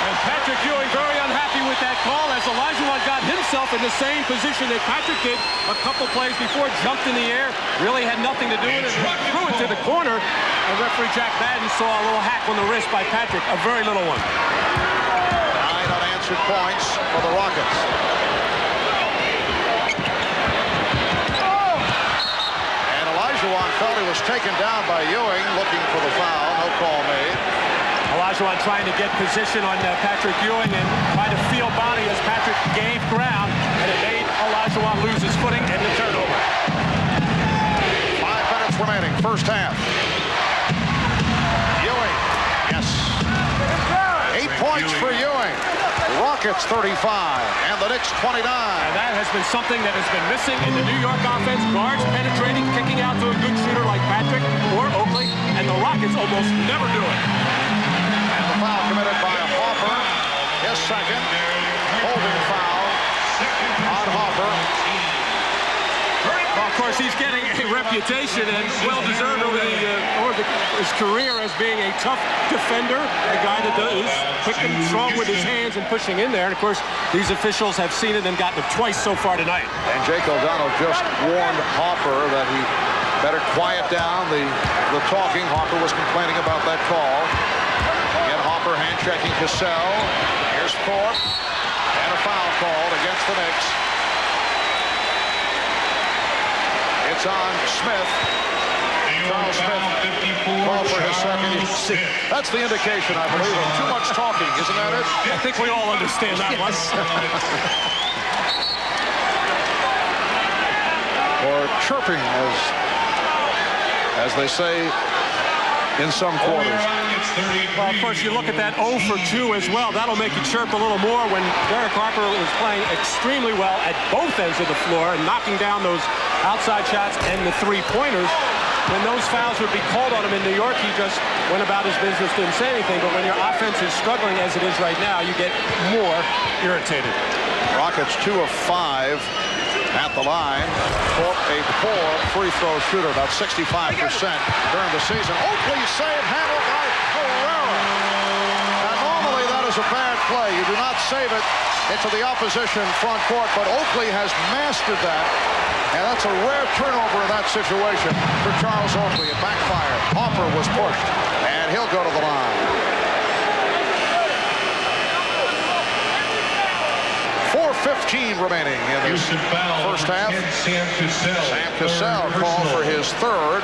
And Patrick Ewing very unhappy with that call as Olajuwon got himself in the same position that Patrick did a couple plays before, jumped in the air, really had nothing to do with it, and threw it to the corner. And referee Jack Madden saw a little hack on the wrist by Patrick, a very little one. 9 unanswered points for the Rockets. And Olajuwon felt he was taken down by Ewing, looking for the foul. No call made. Olajuwon trying to get position on Patrick Ewing and trying to feel body as Patrick gave ground, and it made Olajuwon lose his footing and the turnover. 5 minutes remaining, first half. Ewing, yes. 8 points for Ewing. Rockets 35 and the Knicks 29. And that has been something that has been missing in the New York offense. Guards penetrating, kicking out to a good shooter like Patrick or Oakley, and the Rockets almost never do it. And the foul committed by Hopper, his second, holding foul on Hopper. Well, of course, he's getting a reputation, and well-deserved over his career as being a tough defender, a guy that is quick and strong with his hands and pushing in there. And, of course, these officials have seen it and gotten it twice so far tonight. And Jake O'Donnell just warned Hopper that he better quiet down the talking. Hopper was complaining about that call. Again, Hopper hand-checking Cassell. Here's Thorpe. And a foul called against the Knicks. It's on Smith. Charles Smith called for his second. That's the indication, I believe, of too much talking, isn't that it? I think we all understand that one. Or chirping, as they say in some quarters. Well, of course, you look at that 0 for 2 as well. That'll make you chirp a little more when Derek Harper was playing extremely well at both ends of the floor and knocking down those outside shots and the three-pointers. When those fouls would be called on him in New York, he just went about his business, didn't say anything. But when your offense is struggling as it is right now, you get more irritated. Rockets 2 of 5 at the line. Thorpe, a poor free throw shooter, about 65% during the season. Oakley save handled by Herrera. And normally that is a bad play. You do not save it into the opposition front court, but Oakley has mastered that. And that's a rare turnover in that situation for Charles Oakley. It backfired. Hopper was pushed, and he'll go to the line. 4:15 remaining in this first half. Sam Cassell called for his third.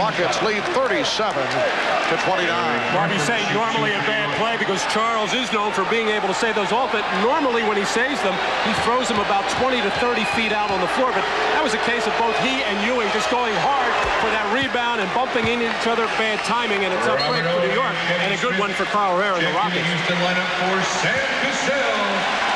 Rockets lead 37-29. Barbie saying normally a bad play because Charles is known for being able to save those off, but normally when he saves them, he throws them about 20 to 30 feet out on the floor. But that was a case of both he and Ewing just going hard for that rebound and bumping into each other. Bad timing, and it's up quick for New York, and a good one for Kyle Herrera and the Rockets. Houston lineup for Sam Cassell.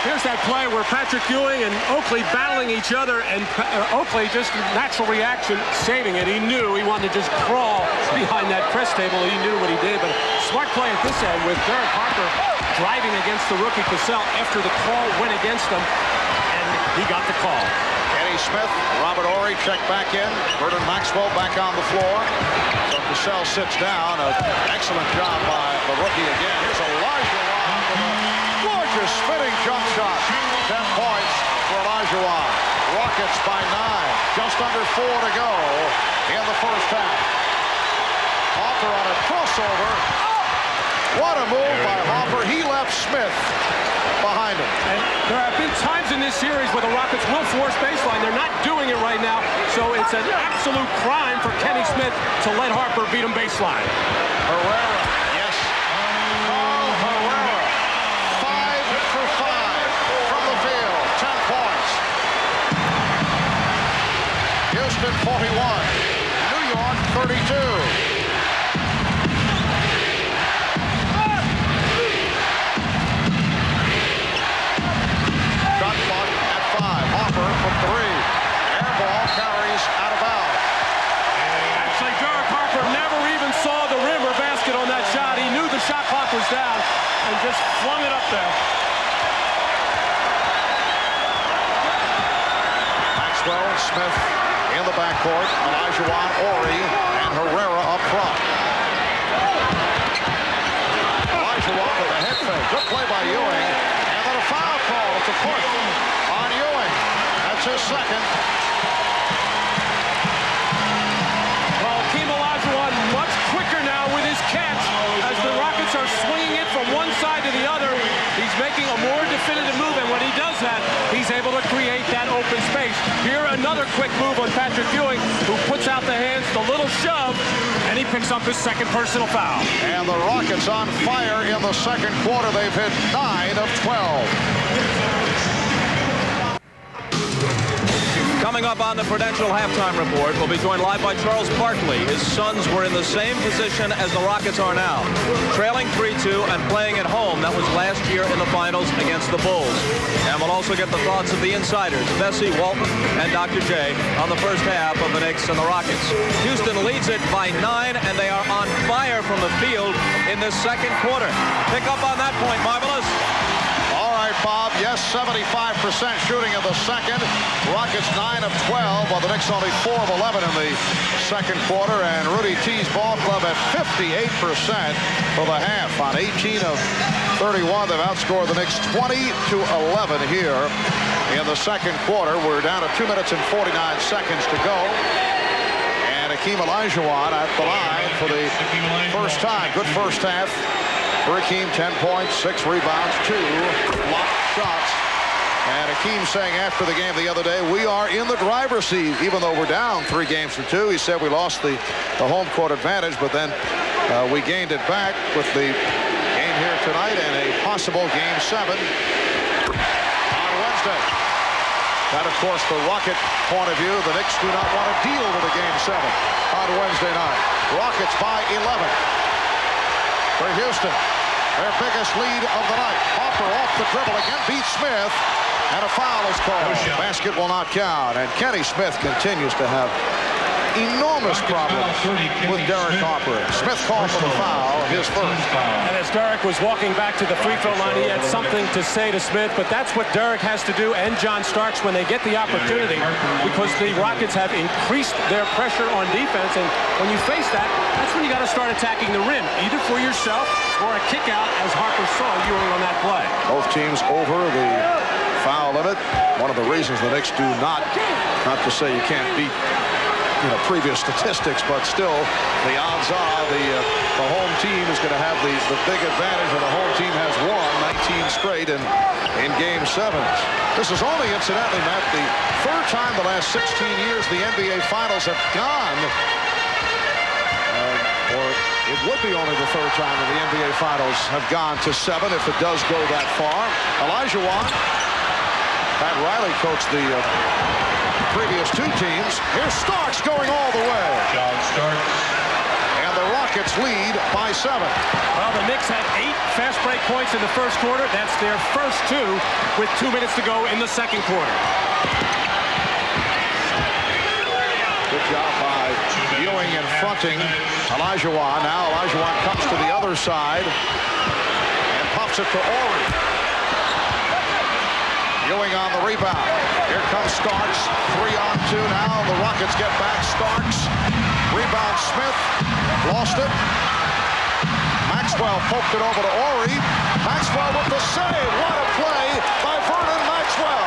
Here's that play where Patrick Ewing and Oakley battling each other, and Oakley just natural reaction, saving it. He knew he wanted to just crawl behind that press table. He knew what he did, but smart play at this end with Derek Harper driving against the rookie Cassell after the call went against him, and he got the call. Kenny Smith, Robert Horry checked back in. Vernon Maxwell back on the floor. So Cassell sits down. An excellent job by the rookie again. Here's Olajuwon with a gorgeous spinning jump shot. 10 points for Olajuwon. Rockets by 9. Just under 4 to go in the first half. Hopper on a crossover. What a move by Hopper. He left Smith behind him. And there have been times in this series where the Rockets will force baseline. They're not doing it right now, so it's an absolute crime for Kenny Smith to let Harper beat him baseline. Herrera, yes. Carl Herrera, 5 for 5 from the field, 10 points. Houston 41, New York 32. From 3. Air ball carries out of bounds. Actually, Derek Harper never even saw the rim or basket on that shot. He knew the shot clock was down and just flung it up there. Maxwell, Smith in the backcourt. Olajuwon, Horry, and Herrera up front. Olajuwon with a head fake. Good play by Ewing. And then a foul call. It's a push on Ewing. That's his second. Well, Hakeem Olajuwon much quicker now with his catch as the Rockets are swinging it from one side to the other. He's making a more definitive move, and when he does that, he's able to create that open space. Here, another quick move on Patrick Ewing, who puts out the hands, the little shove, and he picks up his second personal foul. And the Rockets on fire in the second quarter. They've hit 9 of 12. Coming up on the Prudential Halftime Report, we'll be joined live by Charles Barkley. His Suns were in the same position as the Rockets are now, trailing 3-2 and playing at home. That was last year in the finals against the Bulls. And we'll also get the thoughts of the insiders, Bessie, Walton, and Dr. J, on the first half of the Knicks and the Rockets. Houston leads it by 9, and they are on fire from the field in this second quarter. Pick up on that point, Marvelous. All right, Bob. Yes, 75% shooting in the second. Rockets 9 of 12, while the Knicks only 4 of 11 in the second quarter. And Rudy T's ball club at 58% for the half. On 18 of 31, they've outscored the Knicks 20-11 here in the second quarter. We're down to 2 minutes and 49 seconds to go. And Hakeem Olajuwon at the line for the first time. Good first half. Hakeem, 10 points, 6 rebounds, 2 blocked shots. And Hakeem saying after the game the other day, we are in the driver's seat, even though we're down 3 games to 2. He said we lost the home court advantage, but then we gained it back with the game here tonight and a possible Game 7 on Wednesday. That, of course, the Rocket point of view. The Knicks do not want to deal with a Game 7 on Wednesday night. Rockets by 11 for Houston. Their biggest lead of the night. Hopper off the dribble again, beats Smith, and a foul is called. Basket will not count, and Kenny Smith continues to have enormous problems with Derek Hopper. Smith called for the foul, his first. And as Derek was walking back to the free throw line, he had something to say to Smith, but that's what Derek has to do, and John Starks, when they get the opportunity, because the Rockets have increased their pressure on defense, and when you face that, that's when you got to start attacking the rim, either for yourself or a kick out, as Harper saw Ewing on that play. Both teams over the foul limit. One of the reasons the Knicks do not to say you can't beat previous statistics, but still the odds are the home team is going to have the big advantage, and the home team has won 19 straight in Game 7s. This is only, incidentally, Matt, the third time the last 16 years the NBA Finals have gone, or it would be only the third time that the NBA Finals have gone to 7 if it does go that far. Olajuwon, Pat Riley coached the previous 2 teams. Here's Starks going all the way. John Starks. And the Rockets lead by 7. Well, the Knicks had 8 fast break points in the first quarter. That's their first 2 with 2 minutes to go in the second quarter. Good job by Ewing in fronting Olajuwon. Now Olajuwon comes to the other side and pops it to Ewing. Ewing on the rebound. Here comes Starks. 3-on-2 now. The Rockets get back. Starks. Rebound Smith. Lost it. Maxwell poked it over to Horry. Maxwell with the save. What a play by Vernon Maxwell.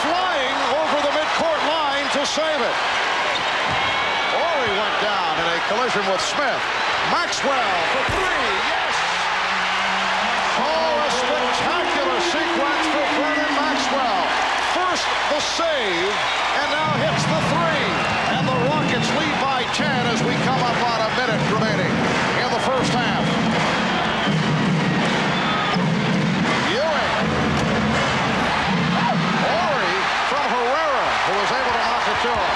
Flying over the midcourt line to save it. Horry went down in a collision with Smith. Maxwell for 3. Yes! Oh, a spectacular sequence for Vernon Maxwell. First the save, and now hits the 3. And the Rockets lead by 10 as we come up on a minute remaining in the first half. Ewing. Horry from Herrera, who was able to knock it to him.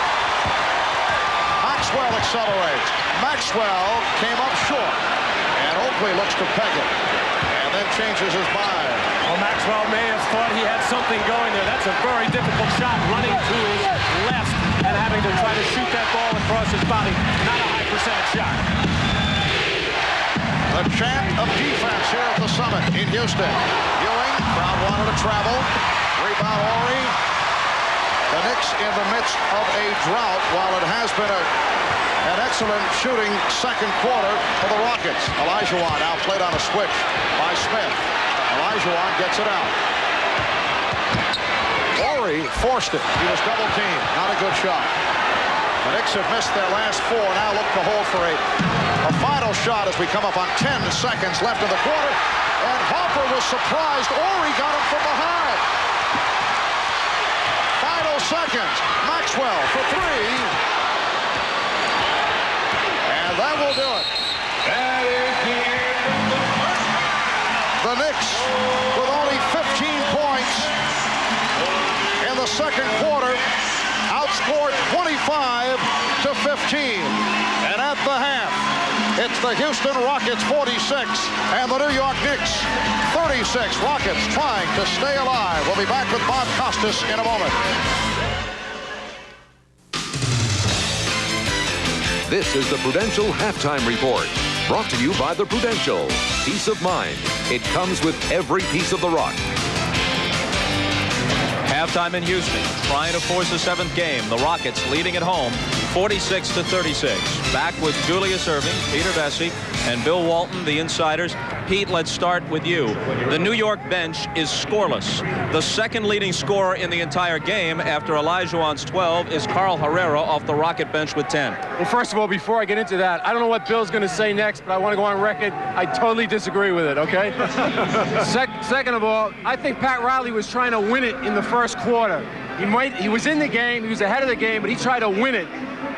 Maxwell accelerates. Maxwell came up short, and Oakley looks to peg it, and then changes his mind. Well, Maxwell may have thought he had something going there. That's a very difficult shot, running to his left and having to try to shoot that ball across his body. Not a high percentage shot. The chant of defense here at the Summit in Houston. Ewing, crowd wanted to travel. Rebound Horry. The Knicks in the midst of a drought, while it has been an excellent shooting second quarter for the Rockets. Olajuwon now played on a switch by Smith. Olajuwon gets it out. Horry forced it. He was double teamed. Not a good shot. The Knicks have missed their last 4. Now look to hold for a final shot as we come up on 10 seconds left in the quarter. And Hopper was surprised. Horry got him from behind. Final seconds. Maxwell for 3. And that will do it. That is the end of the first half. The Knicks with only 15 points in the second quarter outscored 25-15. And at the half, it's the Houston Rockets 46 and the New York Knicks 36. Rockets trying to stay alive. We'll be back with Bob Costas in a moment. This is the Prudential Halftime Report, brought to you by the Prudential. Peace of mind. It comes with every piece of the rock. Halftime in Houston, trying to force a 7th game. The Rockets leading at home, 46-36. Back with Julius Erving, Peter Vesey, and Bill Walton, the insiders. Pete, let's start with you. The New York bench is scoreless. The second leading scorer in the entire game after Olajuwon's 12 is Carl Herrera off the Rocket bench with 10. Well, first of all, before I get into that, I don't know what Bill's going to say next, but I want to go on record. I totally disagree with it, okay? Second of all, I think Pat Riley was trying to win it in the first quarter. He was in the game, he was ahead of the game, but he tried to win it.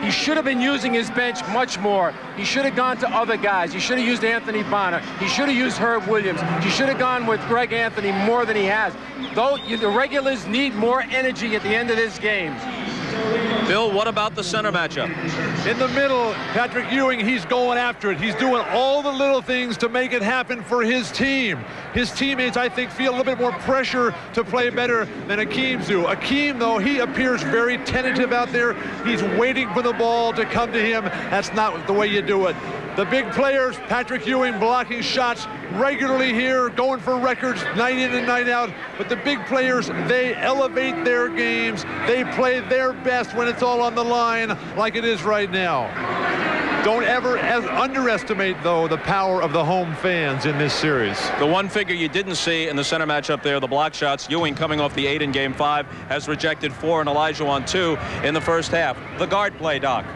He should have been using his bench much more. He should have gone to other guys. He should have used Anthony Bonner. He should have used Herb Williams. He should have gone with Greg Anthony more than he has. Though the regulars need more energy at the end of this game. Bill, what about the center matchup? In the middle, Patrick Ewing, he's going after it. He's doing all the little things to make it happen for his team. His teammates, I think, feel a little bit more pressure to play better than Hakeem's do. Hakeem, though, he appears very tentative out there. He's waiting for the ball to come to him. That's not the way you do it. The big players, Patrick Ewing blocking shots regularly here, going for records night in and night out. But the big players, they elevate their games. They play their best when it's all on the line like it is right now. Don't ever underestimate, though, the power of the home fans in this series. The one figure you didn't see in the center matchup there, the block shots, Ewing coming off the 8 in Game 5, has rejected 4 and Olajuwon 2 in the first half. The guard play, Doc.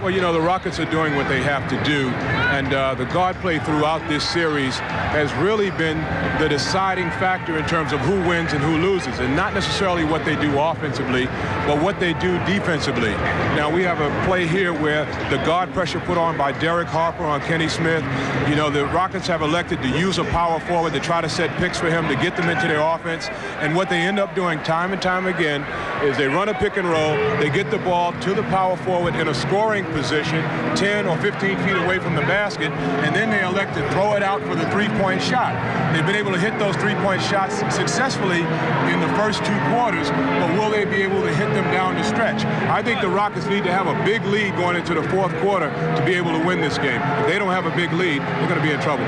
Well, you know, the Rockets are doing what they have to do, and the guard play throughout this series has really been the deciding factor in terms of who wins and who loses, and not necessarily what they do offensively, but what they do defensively. Now, we have a play here where the guard pressure put on by Derek Harper on Kenny Smith. You know, the Rockets have elected to use a power forward to try to set picks for him to get them into their offense, and what they end up doing time and time again is they run a pick and roll, they get the ball to the power forward in a scoring position 10 or 15 feet away from the basket, and then they elect to throw it out for the three-point shot. They've been able to hit those three-point shots successfully in the first 2 quarters, but will they be able to hit them down the stretch? I think the Rockets need to have a big lead going into the 4th quarter to be able to win this game. If they don't have a big lead, they're going to be in trouble.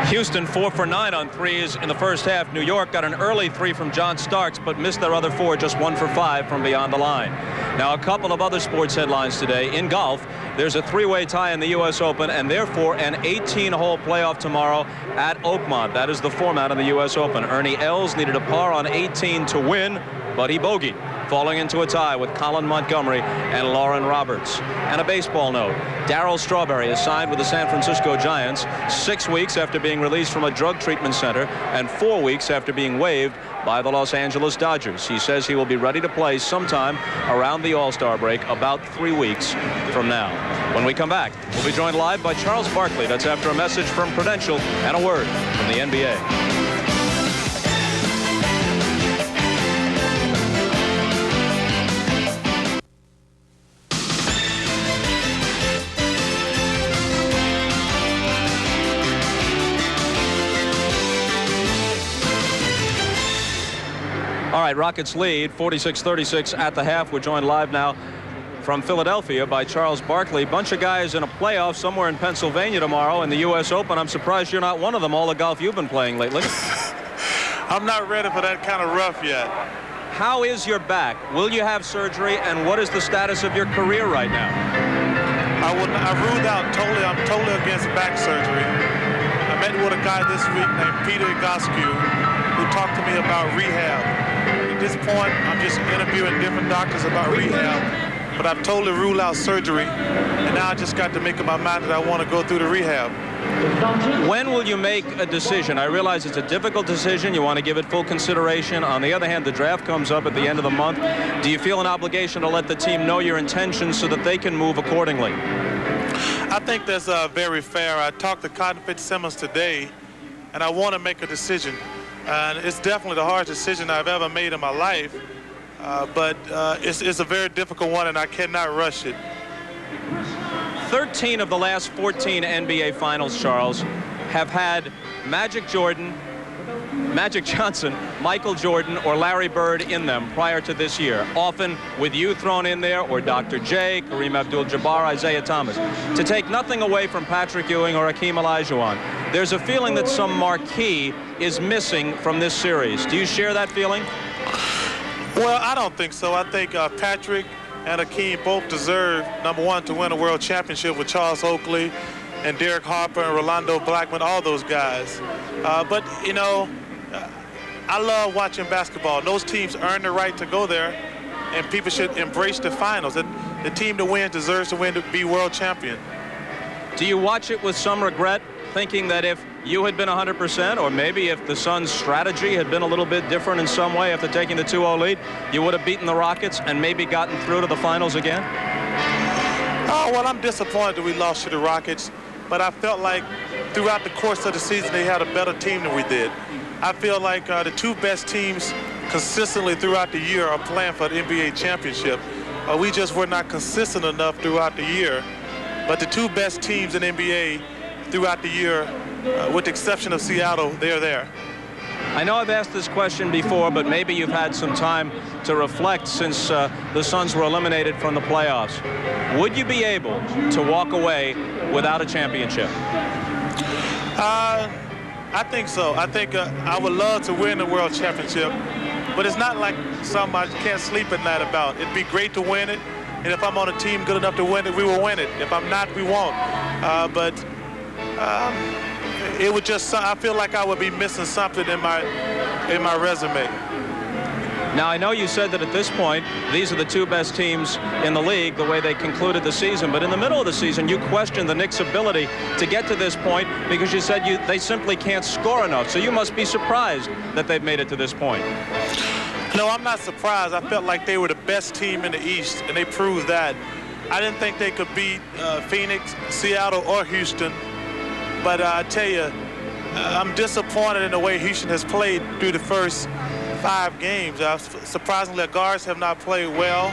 Houston 4 for 9 on threes in the first half. New York got an early 3 from John Starks, but missed their other 4, just 1 for 5 from beyond the line. Now, a couple of other sports headlines today. In golf, there's a 3-way tie in the U.S. Open, and therefore an 18-hole playoff tomorrow at Oakmont. That is the format of the U.S. Open. Ernie Els needed a par on 18 to win, but he bogeyed, falling into a tie with Colin Montgomery and Lauren Roberts. And a baseball note, Darryl Strawberry is signed with the San Francisco Giants 6 weeks after being released from a drug treatment center and 4 weeks after being waived by the Los Angeles Dodgers. He says he will be ready to play sometime around the All-Star break, about 3 weeks from now. When we come back, we'll be joined live by Charles Barkley. That's after a message from Prudential and a word from the NBA. All right, Rockets lead 46-36 at the half. We're joined live now from Philadelphia by Charles Barkley. Bunch of guys in a playoff somewhere in Pennsylvania tomorrow in the U.S. Open. I'm surprised you're not one of them, all the golf you've been playing lately. I'm not ready for that kind of rough yet. How is your back? Will you have surgery, and what is the status of your career right now? I ruled out totally. I'm totally against back surgery. I met with a guy this week named Peter Egoscu who talked to me about rehab. At this point, I'm just interviewing different doctors about rehab, but I've totally ruled out surgery, and now I just got to make up my mind that I want to go through the rehab. When will you make a decision? I realize it's a difficult decision. You want to give it full consideration. On the other hand, the draft comes up at the end of the month. Do you feel an obligation to let the team know your intentions so that they can move accordingly? I think that's very fair. I talked to Cotton Fitzsimmons today, and I want to make a decision. And it's definitely the hardest decision I've ever made in my life. but it's a very difficult one, and I cannot rush it. 13 of the last 14 NBA Finals, Charles, have had Magic Johnson, Michael Jordan, or Larry Bird in them prior to this year, often with you thrown in there, or Dr. J, Kareem Abdul-Jabbar, Isaiah Thomas. To take nothing away from Patrick Ewing or Hakeem Olajuwon, there's a feeling that some marquee is missing from this series. Do you share that feeling? Well, I don't think so. I think Patrick and Hakeem both deserve, number one, to win a world championship with Charles Oakley and Derek Harper and Rolando Blackman, all those guys. But, you know, I love watching basketball. Those teams earn the right to go there, and people should embrace the finals. The team to win deserves to win to be world champion. Do you watch it with some regret, thinking that if you had been 100%, or maybe if the Suns' strategy had been a little bit different in some way after taking the 2-0 lead, you would have beaten the Rockets and maybe gotten through to the finals again? Oh, well, I'm disappointed that we lost to the Rockets, but I felt like throughout the course of the season they had a better team than we did. I feel like the two best teams consistently throughout the year are playing for the NBA championship. We just were not consistent enough throughout the year. But the two best teams in NBA throughout the year, with the exception of Seattle, they're there. I know I've asked this question before, but maybe you've had some time to reflect since the Suns were eliminated from the playoffs. Would you be able to walk away without a championship? I think so. I think I would love to win the world championship, but it's not like something I can't sleep at night about. It'd be great to win it, and if I'm on a team good enough to win it, we will win it. If I'm not, we won't. It would just, I feel like I would be missing something in my resume. Now, I know you said that at this point, these are the two best teams in the league, the way they concluded the season. But in the middle of the season, you questioned the Knicks' ability to get to this point because you said they simply can't score enough. So you must be surprised that they've made it to this point. No, I'm not surprised. I felt like they were the best team in the East, and they proved that. I didn't think they could beat Phoenix, Seattle, or Houston. But I tell you, I'm disappointed in the way Houston has played through the first 5 games. Surprisingly, the guards have not played well.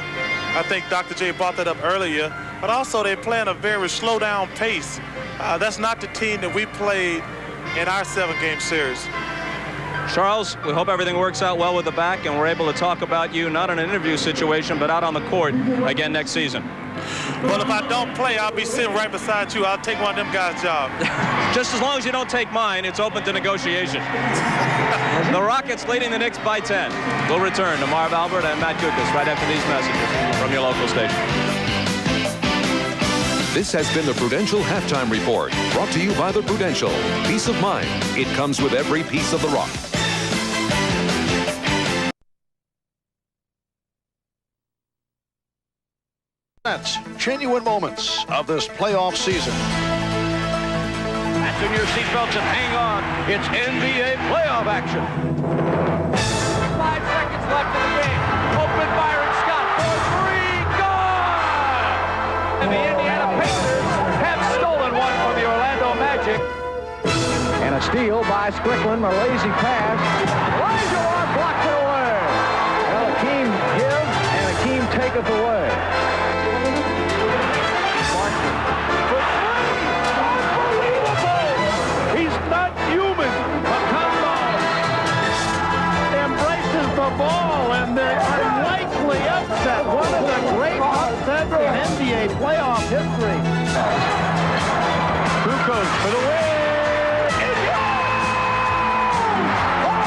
I think Dr. J brought that up earlier. But also, they're playing a very slow-down pace. That's not the team that we played in our 7-game series. Charles, we hope everything works out well with the back, and we're able to talk about you, not in an interview situation, but out on the court again next season. Well, if I don't play, I'll be sitting right beside you. I'll take one of them guys' jobs. Just as long as you don't take mine, it's open to negotiation. The Rockets leading the Knicks by 10. We'll return to Marv Albert and Matt Kukas right after these messages from your local station. This has been the Prudential Halftime Report, brought to you by the Prudential. Peace of mind. It comes with every piece of the rock. Genuine moments of this playoff season. Fasten your seatbelts and hang on. It's NBA playoff action. 5 seconds left in the game. Open Byron Scott for 3. Gone! And the Indiana Pacers have stolen one from the Orlando Magic. And a steal by Strickland. A lazy pass. Olajuwon blocked it away. Well, Hakeem gives and Hakeem taketh away. The ball, and they are likely upset. One of the great upsets in NBA playoff history. Kukoc for the win. It's yours! Oh,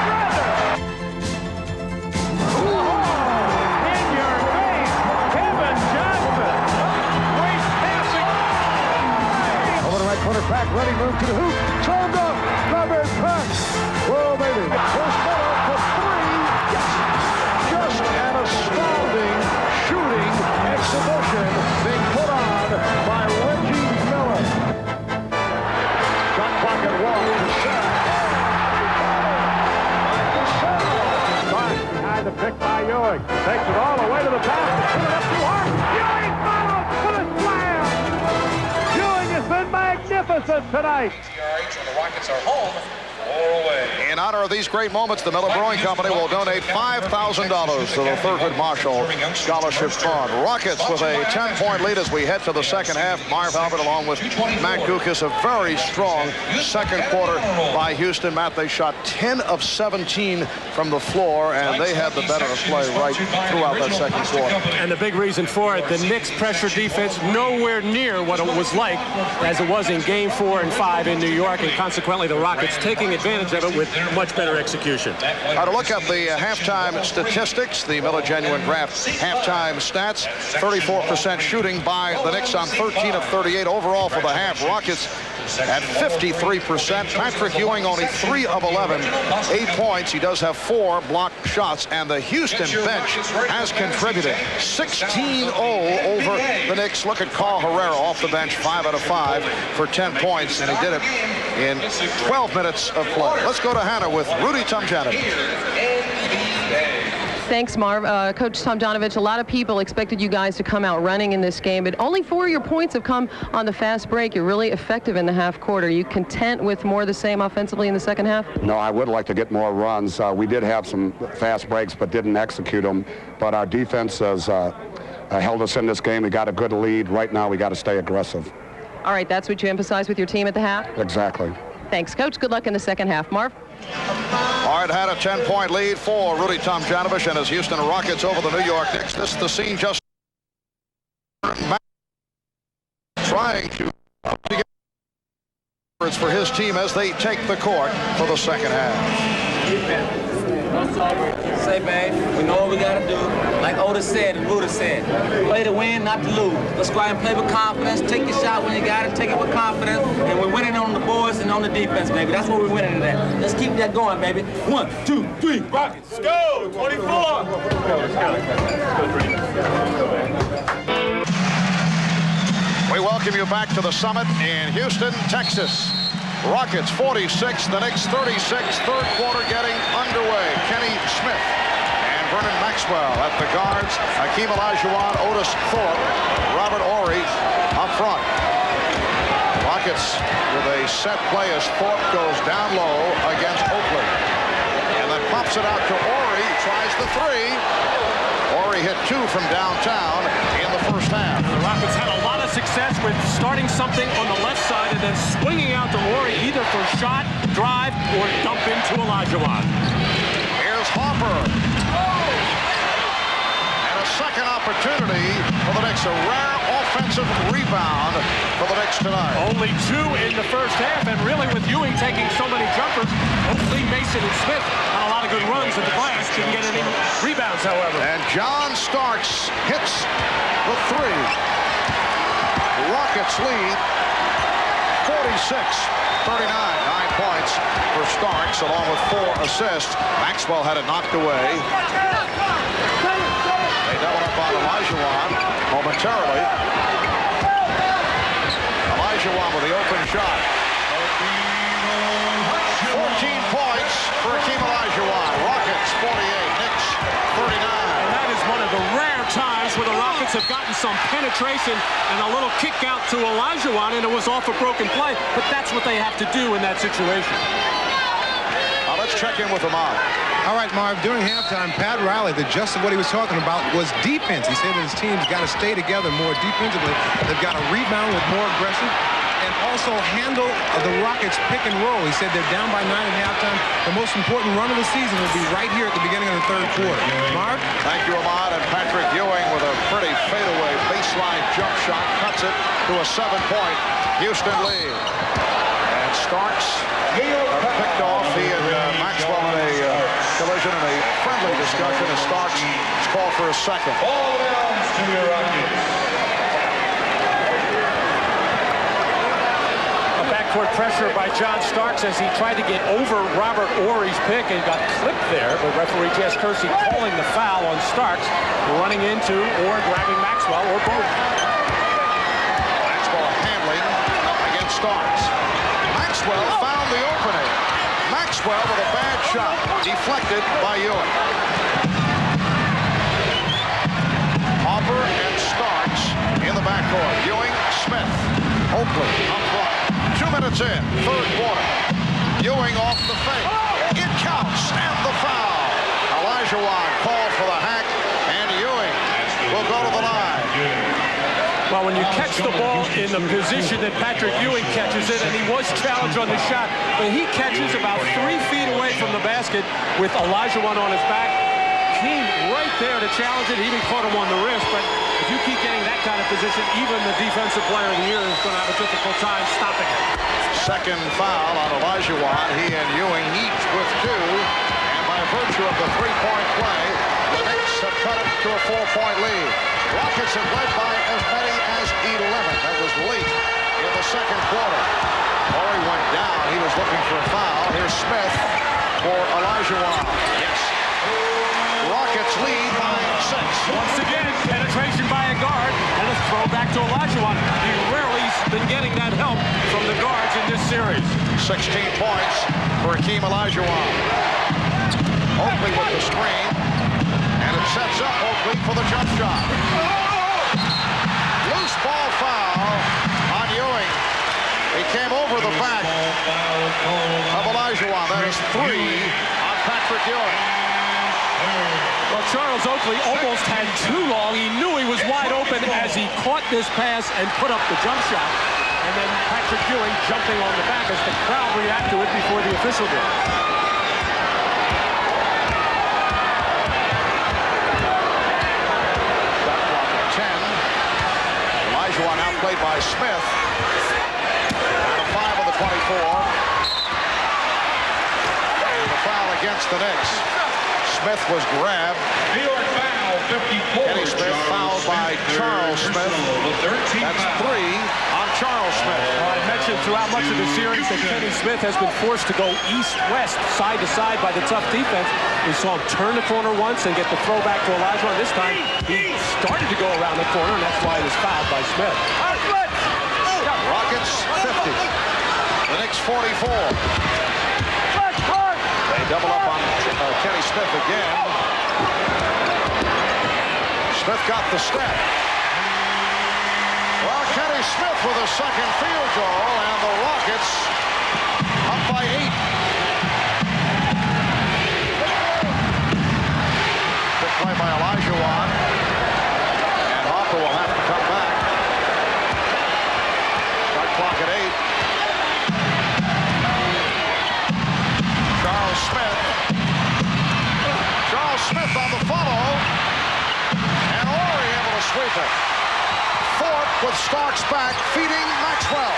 brother! Oh, in your face, Kevin Johnson. Great passing. Over the right corner, back, ready, move to the hoop. Turned up, rubber punch. Whoa, baby. First ball for 3. Just an astounding shooting exhibition being put on by Reggie Miller. Shot clock at 1 to set. Behind the pick by Ewing. Takes it all the way to the basket. Put it up too hard. Ewing follows for the slam. Ewing has been magnificent tonight. TRH when the Rockets are home or away. And In honor of these great moments, the Miller Brewing Company will donate $5,000 to the Thurgood Marshall Scholarship Fund. Rockets with a 10-point lead as we head to the second half. Marv Albert along with Matt Gukas. A very strong second quarter by Houston. Matt, they shot 10 of 17 from the floor, and they had the better of play right throughout that second quarter. And the big reason for it, the Knicks pressure defense nowhere near what it was like as it was in Game 4 and 5 in New York, and consequently the Rockets taking advantage of it with much better execution. Now to look at the halftime statistics, the Miller Genuine Draft halftime stats, 34% shooting by the Knicks on 13 of 38 overall for the half. Rockets at 53%. Patrick Ewing only 3 of 11, 8 points. He does have 4 blocked shots, and the Houston bench has contributed 16-0 over the Knicks. Look at Carl Herrera off the bench, 5 out of 5 for 10 points, and he did it in 12 minutes of play. Let's go to Hannah with Rudy Tomjanovich. Thanks, Marv. Coach Tomjanovich, a lot of people expected you guys to come out running in this game, but only 4 of your points have come on the fast break. You're really effective in the half quarter. Are you content with more of the same offensively in the second half? No, I would like to get more runs. We did have some fast breaks, but didn't execute them. But our defense has held us in this game. We got a good lead. Right now, we got to stay aggressive. All right, that's what you emphasize with your team at the half? Exactly. Thanks, Coach. Good luck in the second half. Marv? All right, had a 10-point lead for Rudy Tomjanovich and his Houston Rockets over the New York Knicks. This is the scene just trying to get for his team as they take the court for the second half. Say, man, we know what we got to do. Like Otis said and Buddha said, play to win, not to lose. Let's go out and play with confidence. Take your shot when you got it. Take it with confidence. And we're winning on the boards and on the defense, baby. That's what we're winning in that. Let's keep that going, baby. 1, 2, 3, Rockets. Let's go. 24. We welcome you back to the summit in Houston, Texas. Rockets 46, the Knicks 36. Third quarter getting underway. Kenny Smith and Vernon Maxwell at the guards. Hakeem Olajuwon, Otis Thorpe, Robert Horry up front. Rockets with a set play as Thorpe goes down low against Oakley. And then pops it out to Horry. Tries the 3. Horry hit 2 from downtown in the first half. The Rockets had a lot of success with starting something on the left side and then swinging out to Horry either for shot, drive, or dump into Olajuwon. Here's Harper. And a second opportunity for the Knicks. A rare offensive rebound for the Knicks tonight. Only 2 in the first half, and really with Ewing taking so many jumpers, hopefully Mason and Smith on a lot of good runs at the glass. Didn't get any rebounds, however. And John Starks hits the 3. Rockets lead 46-39. 9 points for Starks along with 4 assists. Maxwell had it knocked away. They double up on Olajuwon momentarily. Olajuwon with the open shot. 14 points for Hakeem Olajuwon. Rockets 48, Knicks 39. And that is one of the rare times where the Rockets have gotten some penetration and a little kick out to Olajuwon, and it was off a broken play. But that's what they have to do in that situation. Now let's check in with Ahmad. All right, Marv, during halftime, Pat Riley, the gist of what he was talking about was defense. He said that his team's got to stay together more defensively. They've got to rebound with more aggressive and also handle the Rockets pick and roll. He said they're down by 9 at halftime. The most important run of the season will be right here at the beginning of the third quarter. Marv? Thank you, Ahmad. And Patrick Ewing with a pretty fadeaway baseline jump shot cuts it to a 7-point Houston lead. And Starks picked off. He and Maxwell in a collision in a friendly discussion as Starks is called for a second. Ball downs to your Rockets. Backcourt pressure by John Starks as he tried to get over Robert Horry's pick and got clipped there, but referee Jess Kersey calling the foul on Starks, running into or grabbing Maxwell or both. Maxwell handling against Starks. Maxwell found the opening. Maxwell with a bad shot, deflected by Ewing. Harper and Starks in the backcourt. Ewing, Smith, Oakley up front. 2 minutes in, third quarter. Ewing off the fake. It counts, and the foul. Olajuwon called for the hack, and Ewing will go to the line. Well, when you catch the ball in the position that Patrick Ewing catches it, and he was challenged on the shot, but he catches about 3 feet away from the basket with Olajuwon on his back. Hakeem right there to challenge it. He even caught him on the wrist, but if you keep getting that kind of position, even the defensive player of the year is going to have a difficult time stopping it. Second foul on Olajuwon. He and Ewing each with 2, and by virtue of the three-point play, the Knicks have cut it to a 4-point lead. Rockets have led by as many as 11. That was late in the second quarter. Horry went down. He was looking for a foul. Here's Smith for Olajuwon. Yes. Rockets lead by 6. Once again, penetration by a guard and a throw back to Olajuwon. He rarely has been getting that help from the guards in this series. 16 points for Hakeem Olajuwon. Oakley with the screen. And it sets up Oakley for the jump shot. Loose ball foul on Ewing. He came over the back of Olajuwon. That is 3 on Patrick Ewing. Well, Charles Oakley almost had too long. He knew he was wide open as he caught this pass and put up the jump shot. And then Patrick Ewing jumping on the back as the crowd reacted to it before the official did. Olajuwon outplayed by Smith. Out of 5 of the 24. And the foul against the Knicks. Smith was grabbed. New York foul, 54. Kenny Smith fouled by Charles Smith. That's 3 on Charles Smith. Well, I mentioned throughout much of the series that Kenny Smith has been forced to go east-west, side to side by the tough defense. We saw him turn the corner once and get the throwback to Olajuwon. This time, he started to go around the corner, and that's why he was fouled by Smith. Rockets 50. The Knicks 44. They double up on Kenny Smith again. Smith got the step. Well, Kenny Smith with a second field goal, and the Rockets up by 8. Good play by Olajuwon. And Hopper will have to come back. Shot clock at 8. Charles Smith on the follow. And Horry able to sweep it. Thorpe with Starks back, feeding Maxwell.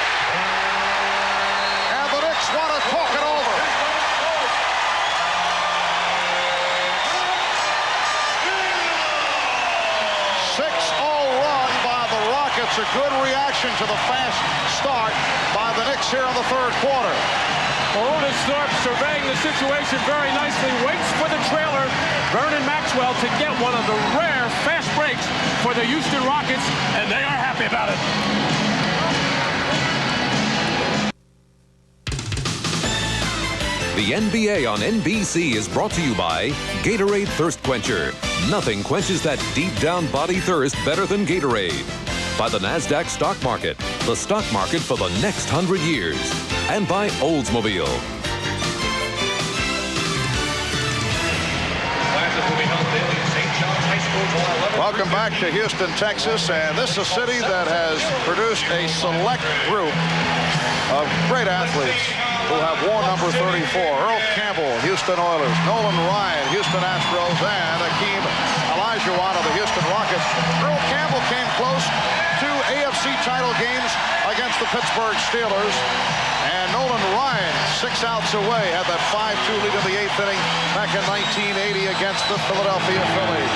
And the Knicks want to talk it over. Run by the Rockets. A good reaction to the fast start by the Knicks here in the third quarter. Otis Thorpe surveying the situation very nicely, waits for the trailer, Vernon Maxwell, to get one of the rare fast breaks for the Houston Rockets, and they are happy about it. The NBA on NBC is brought to you by Gatorade Thirst Quencher. Nothing quenches that deep down body thirst better than Gatorade. By the NASDAQ Stock Market, the stock market for the next 100 years. And by Oldsmobile. Welcome back to Houston, Texas, and this is a city that has produced a select group of great athletes who have worn number 34. Earl Campbell, Houston Oilers. Nolan Ryan, Houston Astros. And Hakeem Olajuwon of the Houston Rockets. Earl Campbell came close to AFC title games against the Pittsburgh Steelers. And Nolan Ryan, 6 outs away, had that 5-2 lead in the 8th inning back in 1980 against the Philadelphia Phillies.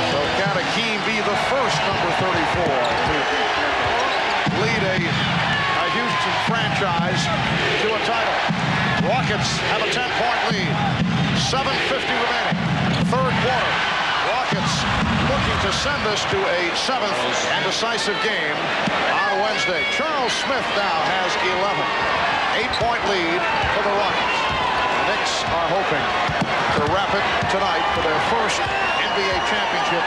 So can Hakeem be the first number 34 to lead a Houston franchise to a title? Rockets have a 10-point lead. 7:50 remaining. Third quarter. Rockets looking to send this to a 7th and decisive game on Wednesday. Charles Smith now has 11. 8-point lead for the Rockets. The Knicks are hoping to wrap it tonight for their first NBA championship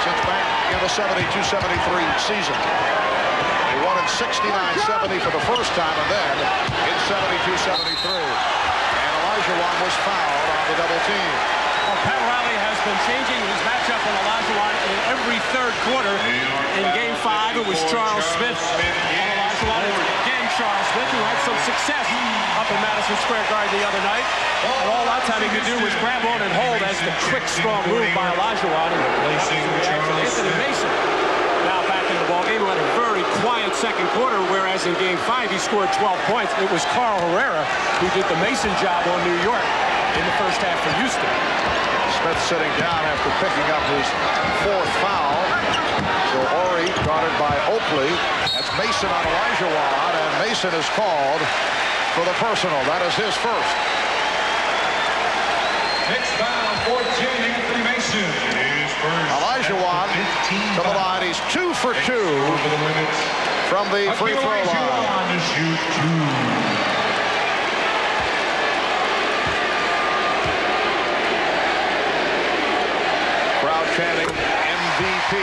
since back in the 72-73 season. They won in 69-70 for the first time, and then in 72-73. And Olajuwon will is fouled on the double team. Well, Pat Riley has been changing his matchup on Olajuwon in every third quarter. In Game 5, it was Charles Smith on Olajuwon. Again, Charles Smith, who had some success up in Madison Square Garden the other night. And all that time he could do was grab on and hold as the quick, strong move by Olajuwon. Anthony Mason now back in the ballgame, who had a very quiet second quarter, whereas in Game 5 he scored 12 points. It was Carl Herrera who did the Mason job on New York in the first half for Houston. Smith sitting down after picking up his fourth foul. So Ori guarded by Oakley. That's Mason on Olajuwon, and Mason is called for the personal. That is his first. Next foul, 14, Anthony Mason. His first. Olajuwon to the line. He's 2 for 2 from the free throw line. Crowd chanting MVP.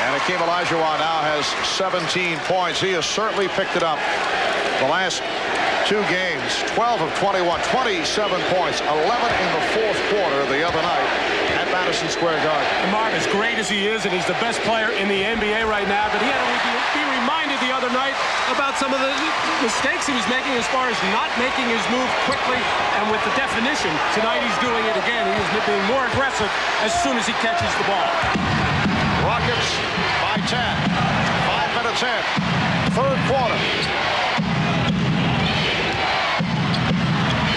And Hakeem Olajuwon now has 17 points. He has certainly picked it up the last 2 games. 12 of 21, 27 points, 11 in the fourth quarter the other night at Madison Square Garden. And Mark, as great as he is, and he's the best player in the NBA right now, but he had to be reminded the other night about some of the mistakes he was making as far as not making his move quickly and with the definition. Tonight he's doing it again. He is being more aggressive as soon as he catches the ball. Rockets by 10. 5 minutes in. Third quarter.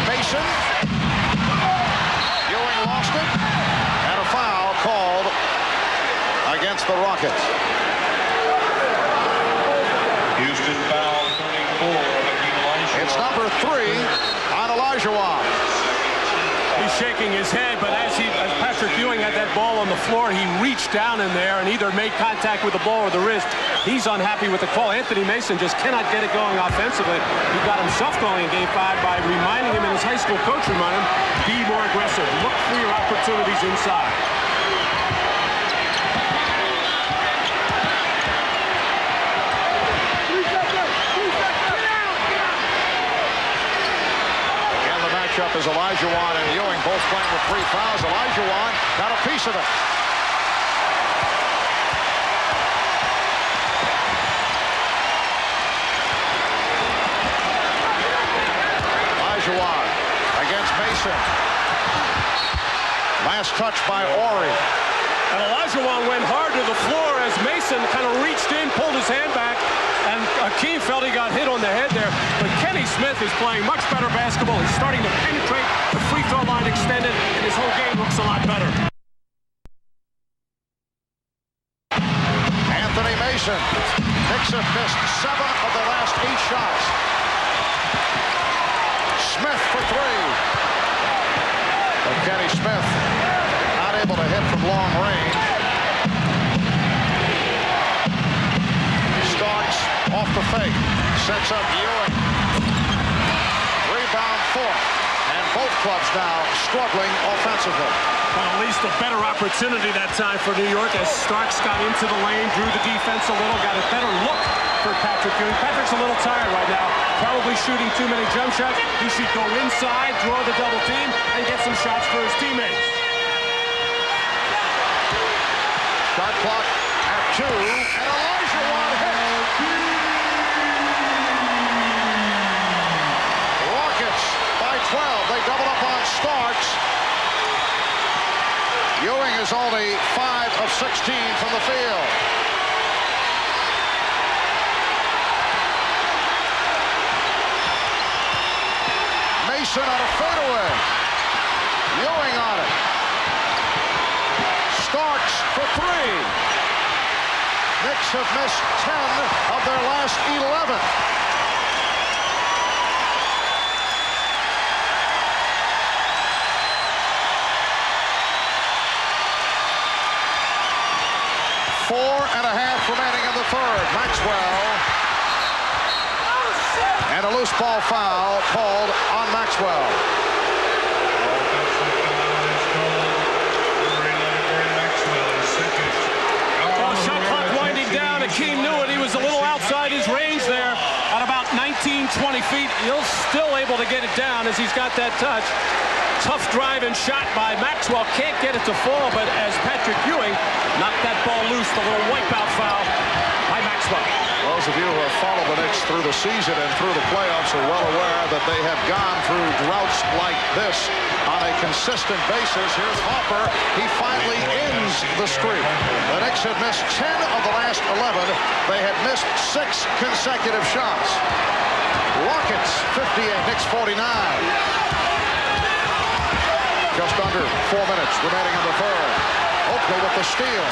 Mason. Ewing lost it. And a foul called against the Rockets. Houston foul 34. It's number 3 on Olajuwon. He's shaking his head, but as Patrick Ewing had that ball on the floor, he reached down in there and either made contact with the ball or the wrist. He's unhappy with the call. Anthony Mason just cannot get it going offensively. He got himself going in Game 5 by reminding him, and his high school coach reminded him, be more aggressive. Look for your opportunities inside. Up is Olajuwon and Ewing both playing with 3 fouls. Olajuwon got a piece of it. Olajuwon against Mason. Last touch by Ori. And Olajuwon went hard to the floor as Mason kind of reached in, pulled his hand back, and Hakeem felt he got hit on the head there. But Kenny Smith is playing much better basketball. He's starting to penetrate the free throw line extended, and his whole game looks a lot better. Anthony Mason. Knicks have missed 7 of the last 8 shots. Smith for 3. But Kenny Smith not able to hit from long range. Starks off the fake. Sets up Ewing. Rebound fourth. And both clubs now struggling offensively. Well, at least a better opportunity that time for New York as Starks got into the lane, drew the defense a little, got a better look for Patrick Ewing. Patrick's a little tired right now, probably shooting too many jump shots. He should go inside, draw the double team, and get some shots for his teammates. Shot clock at 2, and Olajuwon hits. Rockets by 12. They double up on Starks. Ewing is only 5 of 16 from the field. Mason on a fadeaway. Ewing on it. Starks for 3. Knicks have missed 10 of their last 11. Four and a half remaining in the third. Maxwell. And a loose ball foul called on Maxwell. Well, shot clock winding down. Hakeem knew it. He was a little outside his range there at about 19 20 feet. He'll still able to get it down as he's got that touch. Tough drive and shot by Maxwell. Can't get it to fall, but as Patrick Ewing knocked that ball loose, the little wipeout foul by Maxwell. Those of you who have followed the Knicks through the season and through the playoffs are well aware that they have gone through droughts like this on a consistent basis. Here's Hopper. He finally ends the streak. The Knicks had missed 10 of the last 11. They had missed 6 consecutive shots. Rockets 58, Knicks 49. Just under 4 minutes remaining in the third. Oakley with the steal.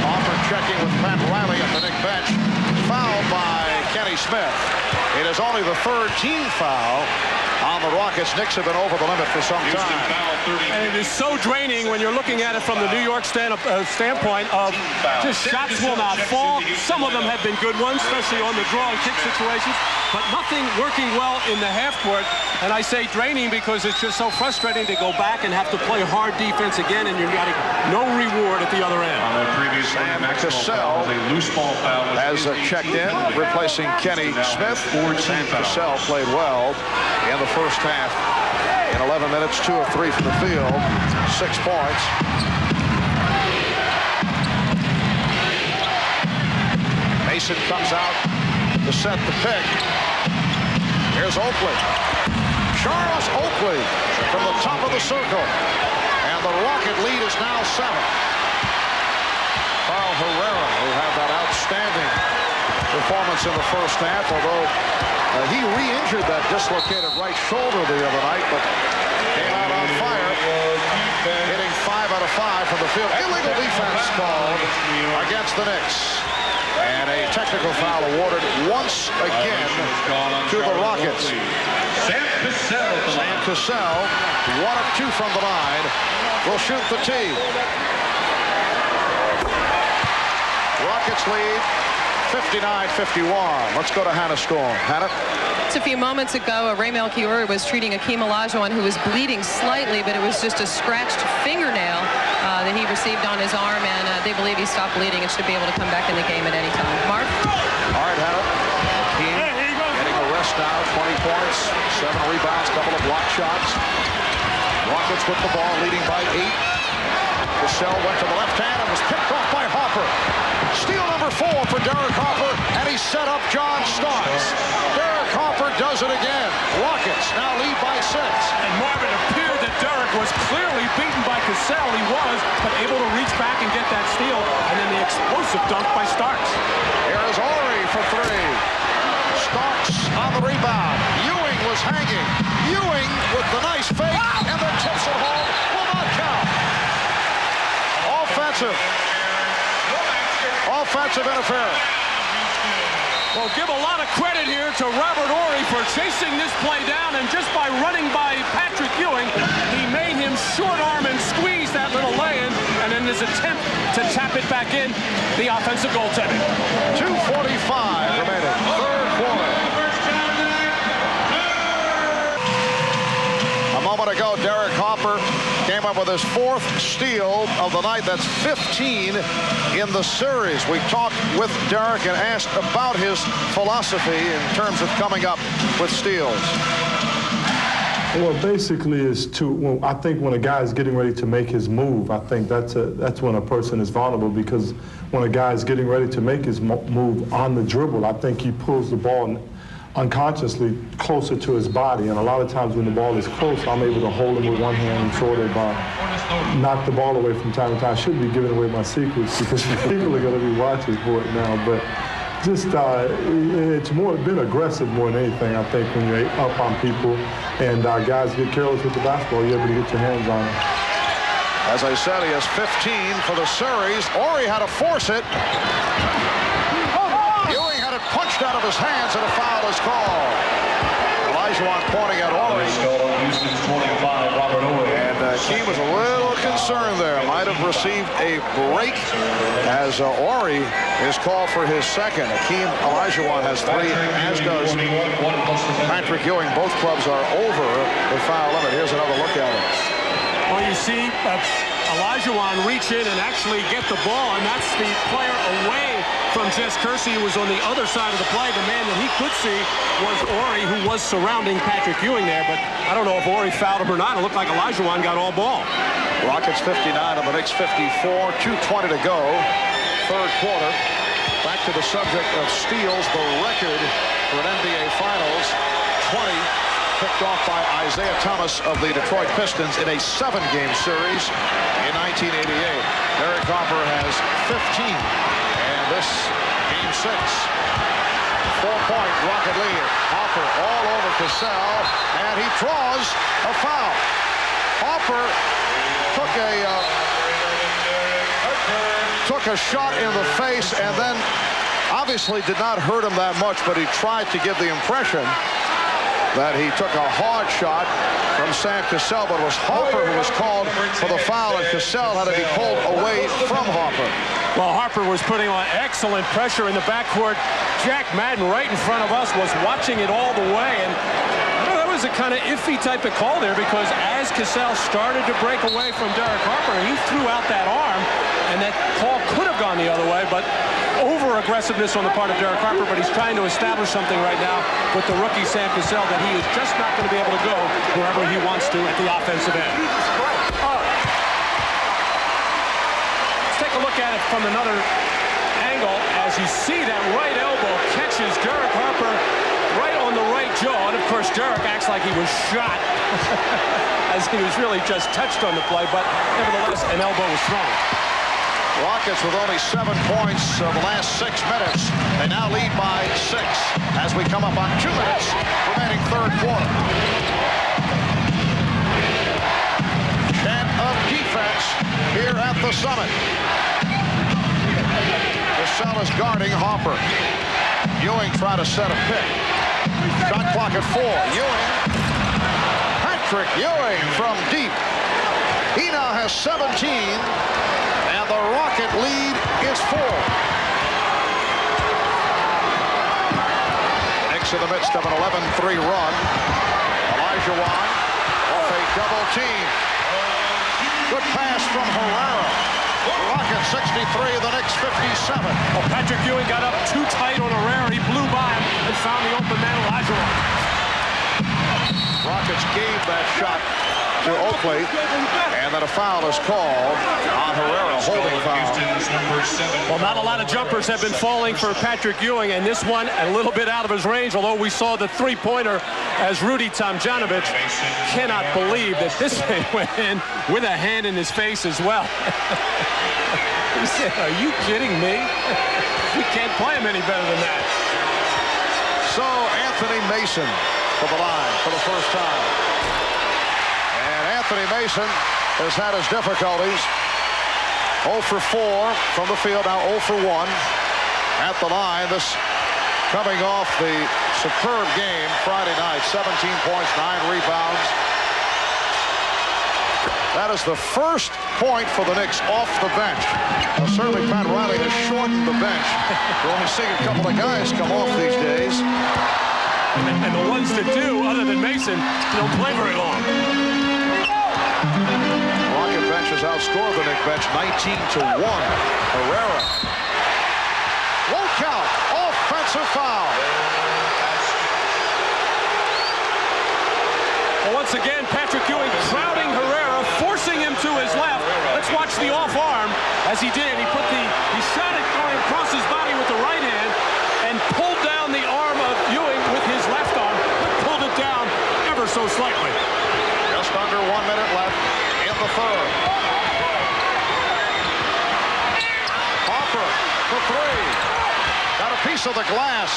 Hopper checking with Pat Riley at the Knicks bench. Fouled by Kenny Smith. It is only the third team foul on the Rockets. Knicks have been over the limit for some time. And it is so draining when you're looking at it from the New York standpoint of just shots will not fall. Some of them have been good ones, especially on the draw and kick situations, but nothing working well in the half court. And I say draining because it's just so frustrating to go back and have to play hard defense again, and you're getting no reward at the other end. On the previous Sam Cassell a loose ball foul has checked in, replacing Kenny Smith. Sam Cassell played well in the first half. In 11 minutes, 2 of 3 from the field, 6 points. Mason comes out to set the pick. Here's Oakley. Charles Oakley from the top of the circle. And the Rocket lead is now 7. Carl Herrera, who had that outstanding performance in the first half, although he re-injured that dislocated right shoulder the other night, but came out on fire, hitting 5 out of 5 from the field. Illegal defense called against the Knicks. And a technical foul awarded once again to the Rockets. Sam Cassell, 1 of 2 from the line, will shoot the tee. Rockets lead 59-51. Let's go to Hannah Storm. Hannah? Just a few moments ago, Ray Melchiori was treating Hakeem Olajuwon, who was bleeding slightly, but it was just a scratched fingernail that he received on his arm, and they believe he stopped bleeding and should be able to come back in the game at any time. Mark? All right, Hannah. Hakeem getting a rest now, 20 points, 7 rebounds, couple of block shots. Rockets with the ball, leading by 8. Cassell went to the left hand and was picked off by Hopper. Steal number 4 for Derek Hopper, and he set up John Starks. Derek Hopper does it again. Rockets now lead by 6. And Marvin, appeared that Derek was clearly beaten by Cassell. He was, but able to reach back and get that steal, and then the explosive dunk by Starks. Here is Horry for 3. Starks on the rebound. Ewing was hanging. Ewing with the nice fake, and the tips it home will not count. Offensive interference. Well, give a lot of credit here to Robert Horry for chasing this play down, and just by running by Patrick Ewing, he made him short arm and squeeze that little lay-in, and in his attempt to tap it back in, the offensive goaltending. 2:45 remaining, third quarter. A moment ago, Derek Hopper came up with his 4th steal of the night. That's 15 in the series. We talked with Derek and asked about his philosophy in terms of coming up with steals. Well, basically is I think when a guy is getting ready to make his move, I think that's when a person is vulnerable, because when a guy is getting ready to make his move on the dribble, I think he pulls the ball unconsciously closer to his body, and a lot of times when the ball is close, I'm able to hold him with one hand and sort of knock the ball away from time to time. I shouldn't be giving away my secrets because people are going to be watching for it now, but just it's been aggressive more than anything. I think when you're up on people and guys get careless with the basketball, you're able to get your hands on it. As I said, he has 15 for the series. Horry had to force it. Ewing had it punched out of his hands, and a foul is called. Olajuwon pointing at Horry. Houston's 25, Robert Horry. And Hakeem was a little concerned there. Might have received a break as Horry is called for his second. Hakeem Olajuwon has 3, as does Patrick Ewing. Both clubs are over the foul limit. Here's another look at it. Well, you see, Olajuwon reach in and actually get the ball, and that's the player away from Jess Kersey, who was on the other side of the play. The man that he could see was Ori, who was surrounding Patrick Ewing there, but I don't know if Ori fouled him or not. It looked like Olajuwon got all ball. Rockets 59 and the Knicks 54, 2:20 to go, third quarter. Back to the subject of steals, the record for an NBA Finals, 20, picked off by Isaiah Thomas of the Detroit Pistons in a 7-game series in 1988. Derek Harper has 15, and this game 6. 4-point Rocket lead. Harper all over Cassell, and he draws a foul. Harper took a shot in the face and then obviously did not hurt him that much, but he tried to give the impression that he took a hard shot from Sam Cassell, but it was Harper who was called for the foul, and Cassell had to be pulled away from Harper. Well, Harper was putting on excellent pressure in the backcourt. Jack Madden right in front of us was watching it all the way, and that was a kind of iffy type of call there, because as Cassell started to break away from Derek Harper, he threw out that arm, and that call could have gone the other way, but over-aggressiveness on the part of Derek Harper, but he's trying to establish something right now with the rookie Sam Cassell that he is just not going to be able to go wherever he wants to at the offensive end. Let's take a look at it from another angle as you see that right elbow catches Derek Harper right on the right jaw, and of course Derek acts like he was shot as he was really just touched on the play, but nevertheless an elbow was thrown. Rockets with only 7 points of the last 6 minutes. They now lead by 6 as we come up on 2 minutes remaining third quarter. Chant of defense here at the Summit. Cassell is guarding Harper. Ewing trying to set a pick. Shot clock at 4. Ewing. Patrick Ewing from deep. He now has 17. And the Rocket lead is 4. Knicks in the midst of an 11-3 run. Olajuwon off a double team. Good pass from Herrera. Rockets 63, the Knicks 57. Well, Patrick Ewing got up too tight on Herrera. He blew by him and found the open man, Olajuwon. Rockets gave that shot to Oakley, and then a foul is called on Herrera, holding foul. Well, not a lot of jumpers have been falling for Patrick Ewing, and this one a little bit out of his range, although we saw the three-pointer as Rudy Tomjanovich. Cannot believe that this man went in with a hand in his face as well. He said, are you kidding me? We can't play him any better than that. So Anthony Mason for the line for the first time. Anthony Mason has had his difficulties. 0 for 4 from the field, now 0 for 1 at the line. This coming off the superb game Friday night. 17 points, 9 rebounds. That is the first point for the Knicks off the bench. Now, certainly Pat Riley has shortened the bench. We're only seeing a couple of guys come off these days. And the ones that do, other than Mason, don't play very long. Rocket bench has outscored the Knicks bench 19-1. Herrera. Won't count. Offensive foul. Well, once again, Patrick Ewing crowding Herrera, forcing him to his left. Let's watch the off arm as he did. He shot it going across his body with the right hand and pulled down the arm of Ewing with his left arm, but pulled it down ever so slightly. Just under 1 minute left in the third. Harper for 3. Got a piece of the glass.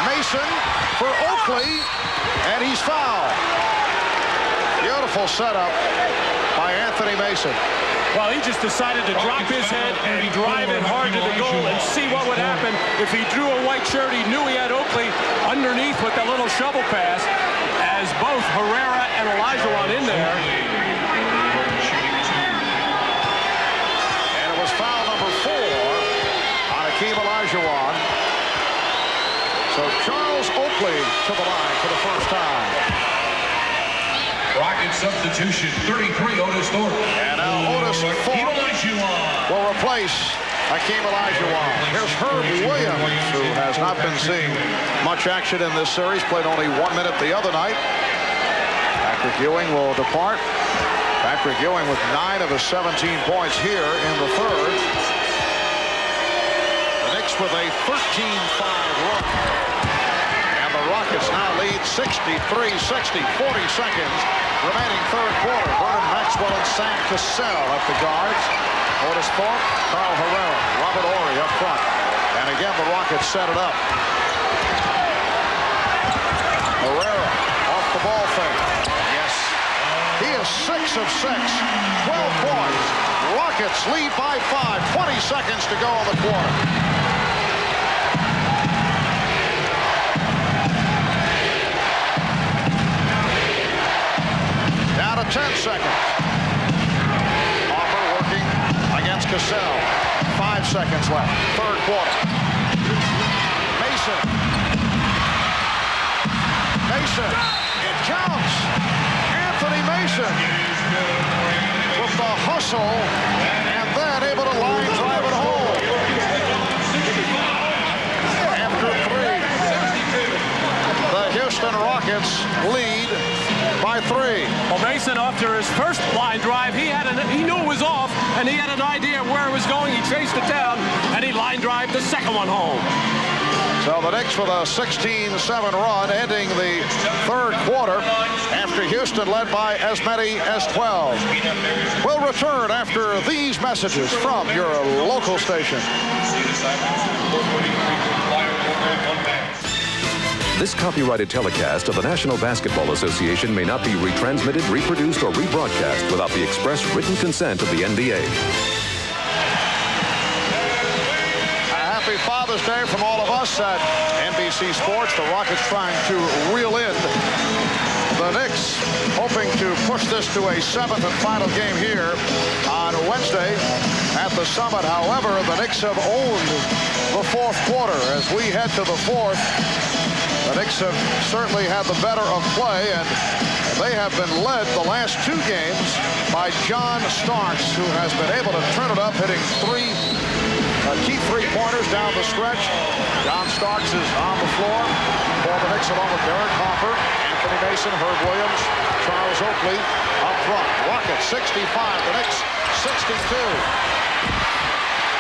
Mason for Oakley, and he's fouled. Beautiful setup by Anthony Mason. Well, he just decided to drop his head and drive it hard to the goal and see what would happen. If he drew a white shirt, he knew he had Oakley underneath with that little shovel pass, as both Herrera and Olajuwon in there. And it was foul number 4 on Hakeem Olajuwon. So Charles Oakley to the line for the first time. Rocket substitution, 33, Otis Thorpe. And now Otis Thorpe will replace Hakeem Olajuwon. Here's Herb Williams, who has not been seeing much action in this series. Played only 1 minute the other night. Patrick Ewing will depart. Patrick Ewing with 9 of his 17 points here in the third. The Knicks with a 13-5 run. And the Rockets now lead 63-60, 40 seconds remaining third quarter. Vernon Maxwell and Sam Cassell at the guards. Otis Thorpe, Carl Herrera, Robert Horry up front. And again, the Rockets set it up. Herrera off the ball fake. Yes. He is 6 of 6, 12 points. Rockets lead by 5, 20 seconds to go in the quarter. Down to 10 seconds. Hopper working against Cassell. 5 seconds left. Third quarter. Mason. It counts. Anthony Mason with the hustle and then able to line drive it home. After 3, the Houston Rockets lead by 3. Well, Mason, after his first line drive, he knew it was off, and he had an idea of where it was going. He chased it down, and he line drived the second one home. So the Knicks with a 16-7 run, ending the third quarter after Houston led by as many as 12. We'll return after these messages from your local station. This copyrighted telecast of the National Basketball Association may not be retransmitted, reproduced, or rebroadcast without the express written consent of the NBA. Happy Father's Day from all of us at NBC Sports. The Rockets trying to reel in the Knicks, hoping to push this to a 7th and final game here on Wednesday at the Summit. However, the Knicks have owned the fourth quarter. As we head to the fourth, the Knicks have certainly had the better of play, and they have been led the last 2 games by John Starks, who has been able to turn it up, hitting 3 key 3-pointers down the stretch. John Starks is on the floor for the Knicks along with Derek Hopper, Anthony Mason, Herb Williams, Charles Oakley up front. Rockets 65, the Knicks 62.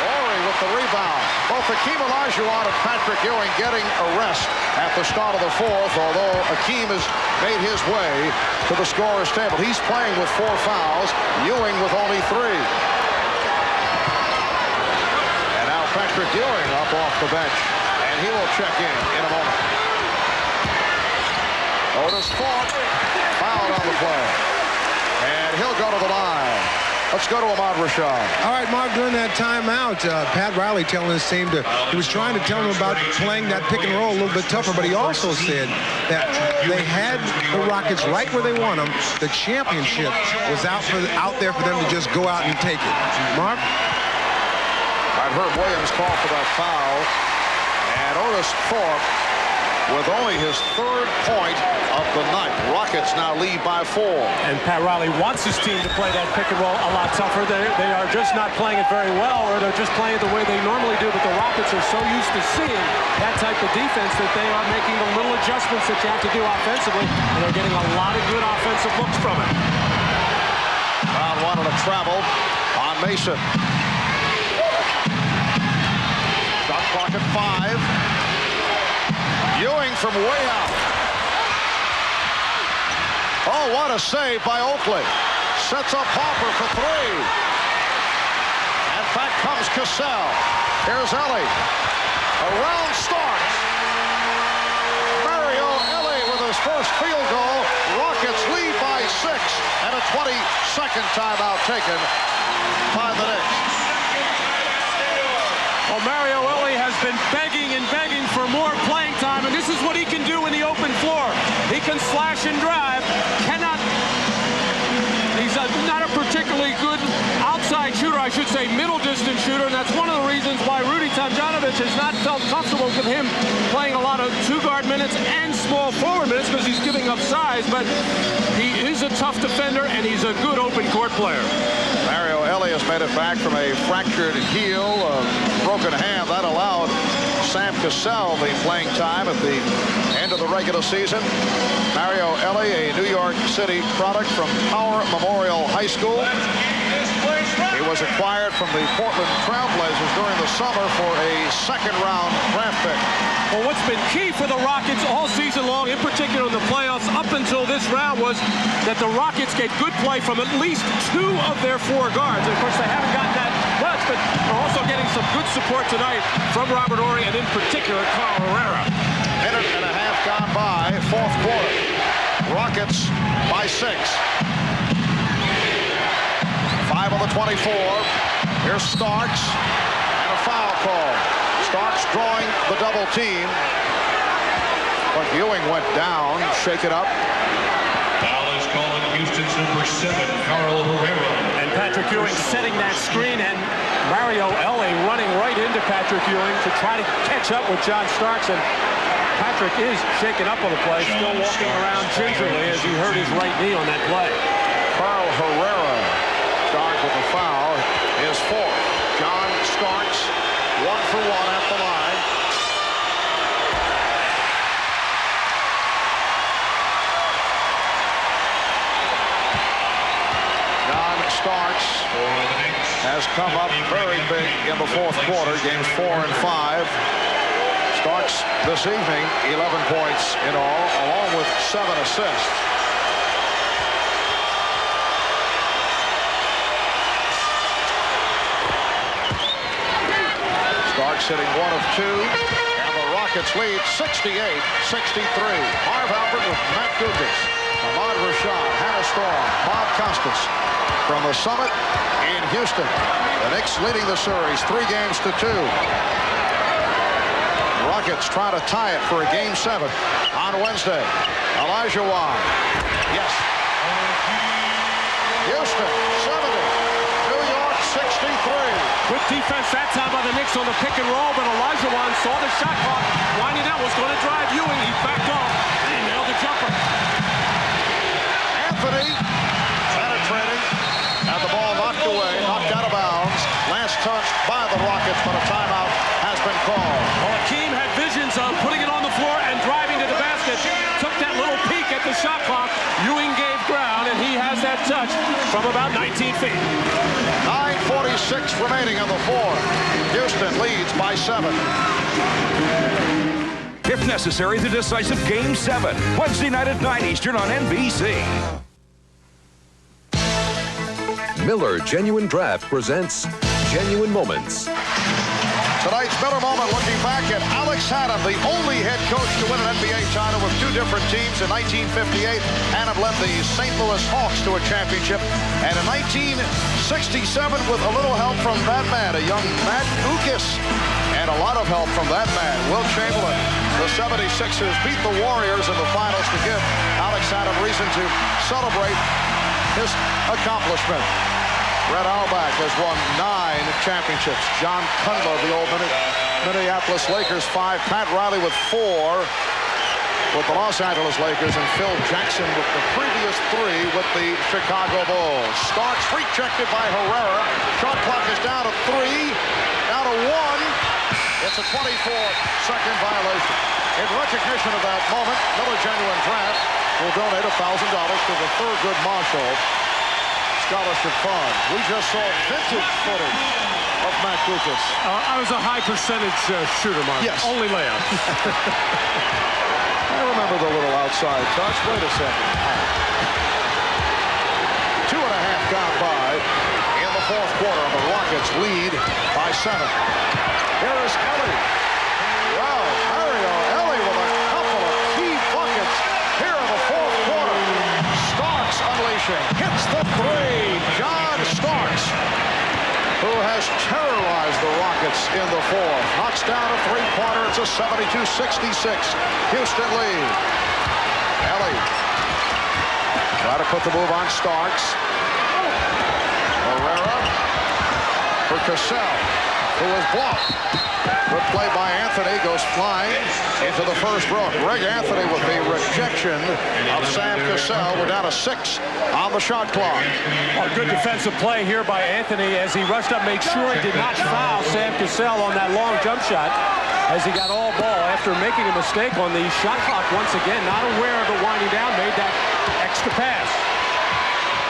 Horry with the rebound. Both Hakeem Olajuwon and Patrick Ewing getting a rest at the start of the fourth, although Hakeem has made his way to the scorer's table. He's playing with 4 fouls, Ewing with only 3. Patrick Ewing up off the bench, and he will check in a moment. Otis Thorpe fouled on the play, and he'll go to the line. Let's go to Ahmad Rashad. All right, Mark, during that timeout, Pat Riley telling his team he was trying to tell them about playing that pick and roll a little bit tougher, but he also said that they had the Rockets right where they want them. The championship was out there for them to just go out and take it. Mark? I've heard Williams call for that foul, and Otis Thorpe with only his 3rd point of the night. Rockets now lead by 4. And Pat Riley wants his team to play that pick and roll a lot tougher. They are just not playing it very well, or they're just playing it the way they normally do, but the Rockets are so used to seeing that type of defense that they are making the little adjustments that you have to do offensively, and they're getting a lot of good offensive looks from it. Brown wanted to travel on Mason. Shot clock at 5. Ewing from way out. Oh, what a save by Oakley. Sets up Hopper for 3. And back comes Cassell. Here's Ellie. Around Starks. Mario Ellie with his first field goal. Rockets lead by 6. And a 20-second timeout taken by the Knicks. Well, Mario Ellie has been begging and begging for more playing time, and this is what he can do in the open floor. He can slash and drive. He's not a particularly good outside outside shooter, I should say middle distance shooter, and that's one of the reasons why Rudy Tomjanovich has not felt comfortable with him playing a lot of two-guard minutes and small forward minutes because he's giving up size, but he is a tough defender, and he's a good open court player. Mario Elie has made it back from a fractured heel, a broken hand. That allowed Sam Cassell the playing time at the end of the regular season. Mario Elie, a New York City product from Power Memorial High School. He was acquired from the Portland Trailblazers during the summer for a second-round draft pick. Well, what's been key for the Rockets all season long, in particular in the playoffs up until this round, was that the Rockets get good play from at least two of their four guards. And of course, they haven't gotten that much, but they're also getting some good support tonight from Robert Horry and in particular Carl Herrera. Minute and a half gone by, fourth quarter. Rockets by 6. 5 on the 24. Here's Starks and a foul call. Starks drawing the double team. But Ewing went down. Shake it up. Foul is called on Houston's number 7, Carl Herrera. And Patrick Ewing setting that screen, and Mario Elie running right into Patrick Ewing to try to catch up with John Starks. And Patrick is shaken up on the play, still walking around gingerly as he hurt his right knee on that play. Carl Herrera charged with a foul. His fourth. John Starks, 1 for 1 at the line. John Starks has come up very big in the fourth quarter, games 4 and 5. Starks this evening, 11 points in all, along with 7 assists. Starks hitting 1 of 2, and the Rockets lead 68-63. Harv Albert with Matt Gugas, Ahmad Rashad, Hannah Storm, Bob Costas from the Summit in Houston. The Knicks leading the series 3-2. Rockets try to tie it for a Game 7 on Wednesday. Olajuwon. Yes. Houston 70. New York 63. Good defense that time by the Knicks on the pick and roll, but Olajuwon saw the shot clock winding out, was going to drive Ewing. He backed off and he nailed the jumper. Anthony penetrating, and the ball knocked away, knocked out of bounds. Last touched by the Rockets, but a timeout has been called. Well, Hakeem had visions of putting it on the floor and driving to the basket. Took that little peek at the shot clock. Ewing gave ground, and he has that touch from about 19 feet. 9:46 remaining in the fourth. Houston leads by 7. If necessary, the decisive Game 7. Wednesday night at 9 Eastern on NBC. Miller Genuine Draft presents Genuine Moments. Tonight's Miller Moment looking back at Alex Haddon, the only head coach to win an NBA title with 2 different teams. In 1958, Haddon led the St. Louis Hawks to a championship. And in 1967, with a little help from that man, a young Matt Gugas, and a lot of help from that man, Wilt Chamberlain, the 76ers beat the Warriors in the finals to give Alex Haddon reason to celebrate his accomplishment. Red Auerbach has won 9 championships. John Kundler, the old Minneapolis Lakers, 5. Pat Riley with 4 with the Los Angeles Lakers, and Phil Jackson with the previous 3 with the Chicago Bulls. Starks rejected by Herrera. Shot clock is down to 3, down to 1. It's a 24-second violation. In recognition of that moment, Miller Genuine Draft will donate $1,000 to the Thurgood Marshall Scholarship Fund. We just saw vintage footage of Matt Gugas. I was a high percentage shooter, Mark. Yes. Only layup. I remember the little outside touch. Wait a second. 2.5 gone by in the fourth quarter. The Rockets lead by 7. Here is Elie. Wow, Mario Elie with a couple of key buckets here in the fourth quarter. Starks unleashing. Hits the 3. John Starks, who has terrorized the Rockets in the fourth. Knocks down a 3-pointer. It's a 72-66 Houston lead. Elie try to put the move on Starks. Herrera for Cassell, who is blocked. Good play by Anthony, goes flying into the first row. Greg Anthony with the rejection of Sam Cassell. We're down to 6 on the shot clock. Oh, good defensive play here by Anthony as he rushed up, made sure he did not foul Sam Cassell on that long jump shot as he got all ball after making a mistake on the shot clock once again. Not aware of it winding down, made that extra pass.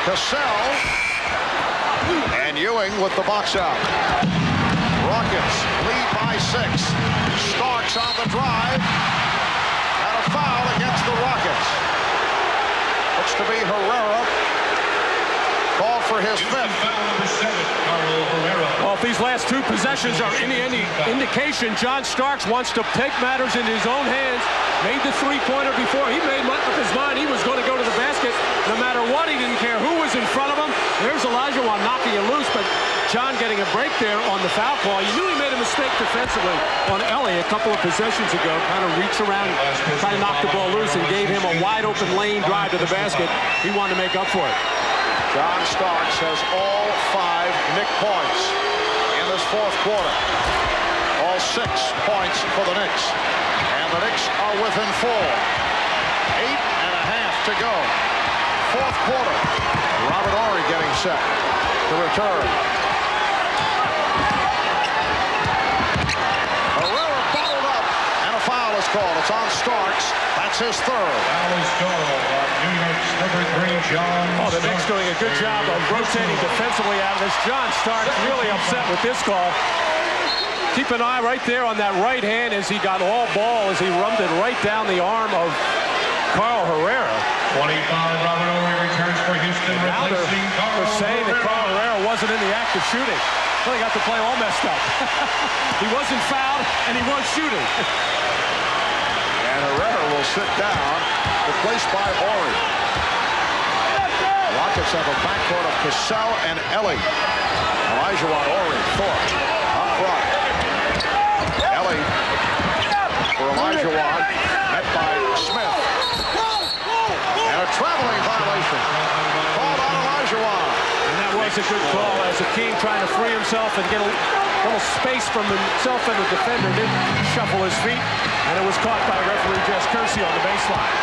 Cassell and Ewing with the box out. Rockets lead by 6. Starks on the drive. And a foul against the Rockets. Looks to be Herrera. Called for his 5th. Well, if these last 2 possessions are any indication, John Starks wants to take matters into his own hands. Made the three-pointer before. He made up his mind he was going to go to the basket no matter what. He didn't care who was in front of him. There's Olajuwon knocking it loose, but John getting a break there on the foul call. You knew he made a mistake defensively on Ellie a couple of possessions ago. Kind of reached around, trying to knock the ball loose, and gave him a wide-open lane drive to the basket. He wanted to make up for it. John Starks has all 5 Knick points in this 4th quarter. All 6 points for the Knicks. And the Knicks are within 4. 8.5 to go. 4th quarter. Robert Horry getting set to return. Herrera bottled up, and a foul is called. It's on Starks. That's his 3rd. Foul is called on New York's number 3, John Oh, the Knicks doing a good job of rotating defensively out of this. John Starks really upset with this call. Keep an eye right there on that right hand as he got all ball as he rummed it right down the arm of Carl Herrera. 25, Robert Horry returns for Houston. Now they're saying that Carl Herrera wasn't in the act of shooting. Well, he got the play all messed up. He wasn't fouled, and he was shooting. And Herrera will sit down, replaced by Horry. Rockets have a backcourt of Cassell and Ellie. Olajuwon, Horry, Thorpe up front. Ellie for Olajuwon, met by Smith. And a traveling violation called on Olajuwon. And that was a good call as Hakeem trying to free himself and get a little space from himself and the defender. Didn't shuffle his feet, and it was caught by referee Jess Kersey on the baseline.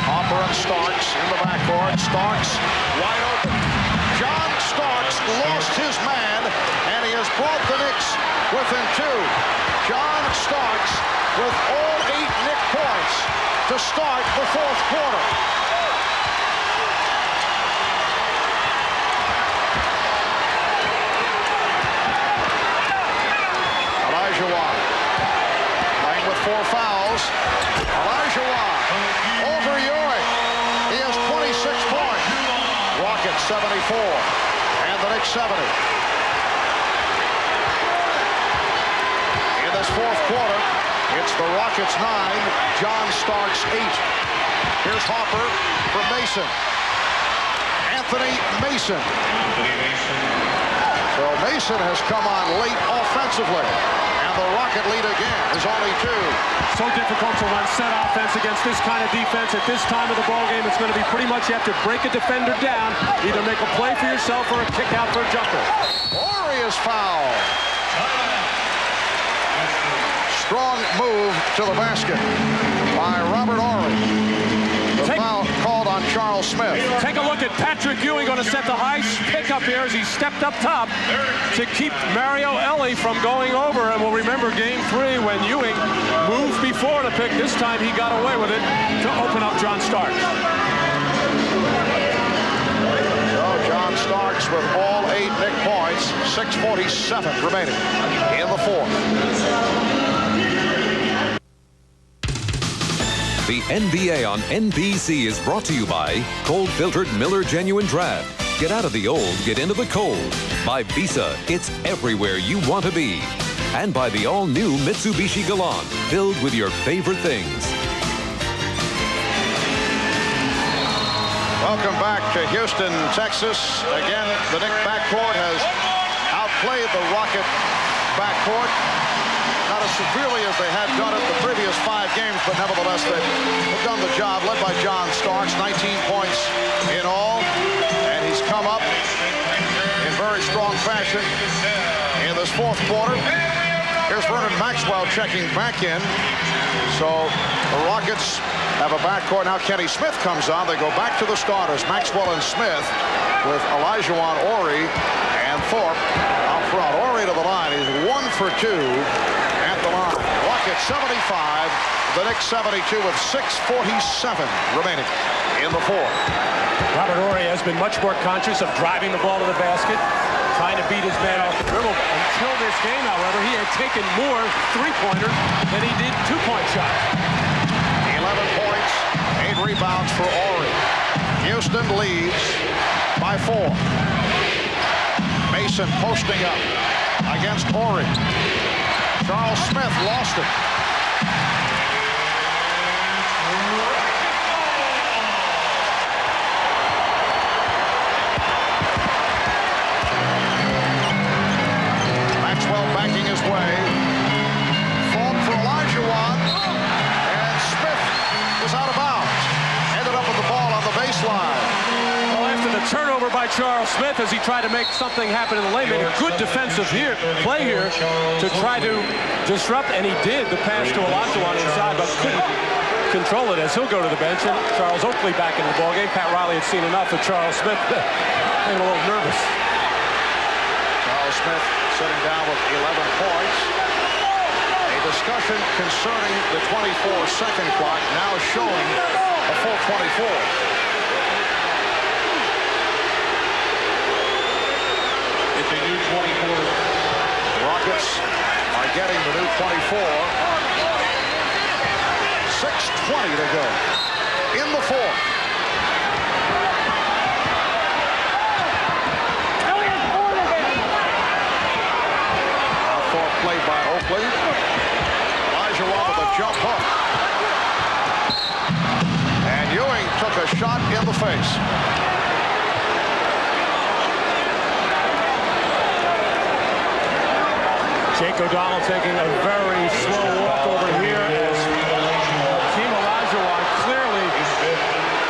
Hopper and Starks in the backcourt. Starks wide open. John Starks lost his man, and he has brought the Knicks within 2. John Starks with all 8 Knick points to start the 4th quarter. Olajuwon playing with 4 fouls. Olajuwon over Ewing. He has 26 points. Rockets 74 and the Knicks 70. In this 4th quarter, it's the Rockets 9, John Starks 8. Here's Hopper for Mason. Anthony Mason. So Mason has come on late offensively. And the Rocket lead again is only 2. So difficult to run set offense against this kind of defense. At this time of the ballgame, it's going to be pretty much you have to break a defender down, either make a play for yourself or a kick out for a jumper. Horry is fouled. Strong move to the basket by Robert Horry. The foul called on Charles Smith. Take a look at Patrick Ewing going to set the high pickup here as he stepped up top to keep Mario Ellie from going over. And we'll remember game 3 when Ewing moved before the pick. This time he got away with it to open up John Starks. So John Starks with all 8 Knick points. 6:47 remaining in the 4th. The NBA on NBC is brought to you by cold-filtered Miller Genuine Draft. Get out of the old, get into the cold. By Visa, it's everywhere you want to be. And by the all-new Mitsubishi Galant, filled with your favorite things. Welcome back to Houston, Texas. Again, the Knick backcourt has outplayed the Rocket backcourt. Not as severely as they had done it the previous 5 games, but nevertheless, they've done the job, led by John Starks, 19 points in all. And Knicks come up in very strong fashion in this fourth quarter. Here's Vernon Maxwell checking back in. So the Rockets have a backcourt. Now Kenny Smith comes on. They go back to the starters, Maxwell and Smith, with Olajuwon, Ori, and Thorpe out front. Ori to the line. He's 1 for 2 at the line. Rockets 75, the Knicks 72 with 6:47 remaining in the fourth. Robert Ori has been much more conscious of driving the ball to the basket, trying to beat his man off the dribble. Until this game, however, he had taken more three-pointers than he did two-point shots. 11 points, 8 rebounds for Ori. Houston leads by 4. Mason posting up against Ori. Charles Smith lost it. Maxwell backing his way. Thorpe for Olajuwon. And Smith was out of bounds. Ended up with the ball on the baseline. Well, after the turnover by Charles Smith as he tried to make something happen in the lane, made a good defensive play here to try to disrupt, and he did. The pass to Olajuwon inside, but couldn't control it as he'll go to the bench. And Charles Oakley back in the ballgame. Pat Riley had seen enough of Charles Smith getting a little nervous. Charles Smith sitting down with 11 points. A discussion concerning the 24-second clock now showing a full 24. It's a new 24. The Rockets are getting the new 24. 6:20 to go in the fourth. Played by Oakley. Olajuwon with a jump hook. And Ewing took a shot in the face. Jake O'Donnell taking a very slow walk over here as Hakeem Olajuwon clearly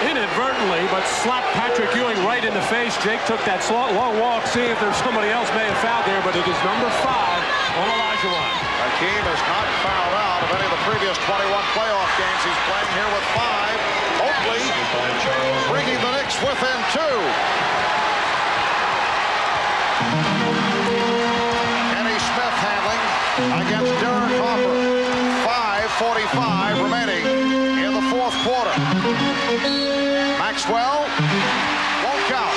inadvertently but slapped Patrick Ewing right in the face. Jake took that long walk, seeing if there's somebody else may have fouled there, but it is number 5 on Olajuwon. Hakeem has not fouled out of any of the previous 21 playoff games. He's playing here with 5. Oakley bringing the Knicks within 2. Kenny Smith handling against Derek Hopper. 5:45 remaining in the fourth quarter. Maxwell won't count.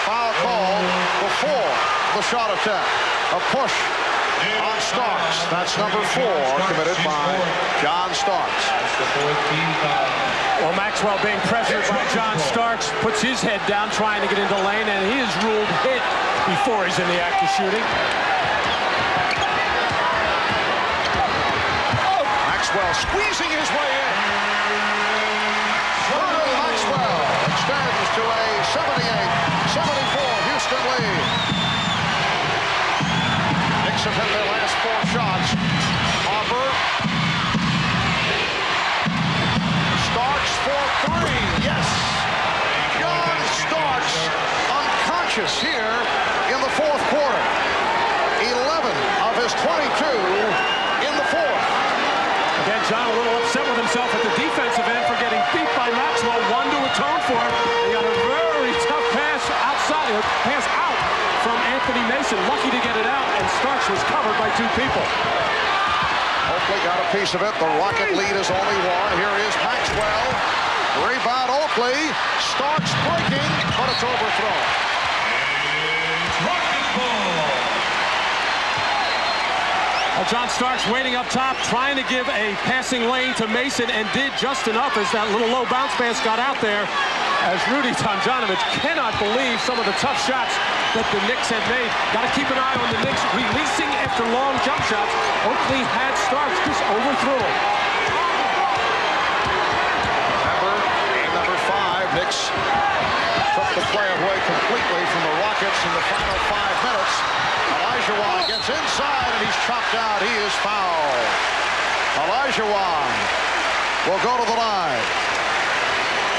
Foul call before the shot attempt. A push on Starks. That's number 4 committed by John Starks. Well, Maxwell being pressured by John Starks puts his head down trying to get into lane, and he is ruled hit before he's in the act of shooting. Maxwell squeezing his way in. Maxwell extends to a 78-74 Houston lead. Knicks have hit their last 4 shots. Harper. Starks for 3. Yes. John Starks unconscious here in the fourth quarter. 11 of his 22 in the fourth. Again, John a little upset with himself at the defensive end for getting beat by Maxwell. 1 to atone for him. He got a very tough pass outside, pass out from Anthony Mason. Lucky to get it out, and Starks was covered by 2 people. Oakley got a piece of it. The Rocket lead is only 1. Here is Maxwell. Rebound Oakley. Starks breaking, but it's overthrown. Rocket ball. John Starks waiting up top, trying to give a passing lane to Mason, and did just enough as that little low bounce pass got out there. As Rudy Tomjanovich cannot believe some of the tough shots that the Knicks have made. Got to keep an eye on the Knicks releasing after long jump shots. Oakley had Starks, just overthrew him. Remember, game number 5, Knicks took the play away completely from the Rockets in the final 5 minutes. Olajuwon gets inside and he's chopped out. He is fouled. Olajuwon will go to the line.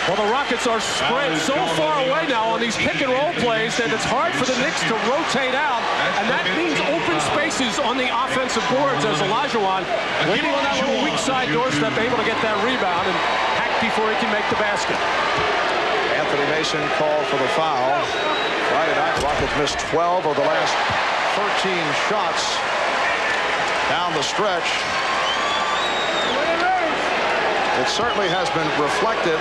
Well, the Rockets are spread so far away now on these pick and roll plays that it's hard for the Knicks to rotate out, and that means open spaces on the offensive boards as Olajuwon waiting on that little weak side doorstep, able to get that rebound and hack before he can make the basket. Anthony Mason called for the foul. Friday night, Rockets missed 12 of the last 13 shots down the stretch. It certainly has been reflected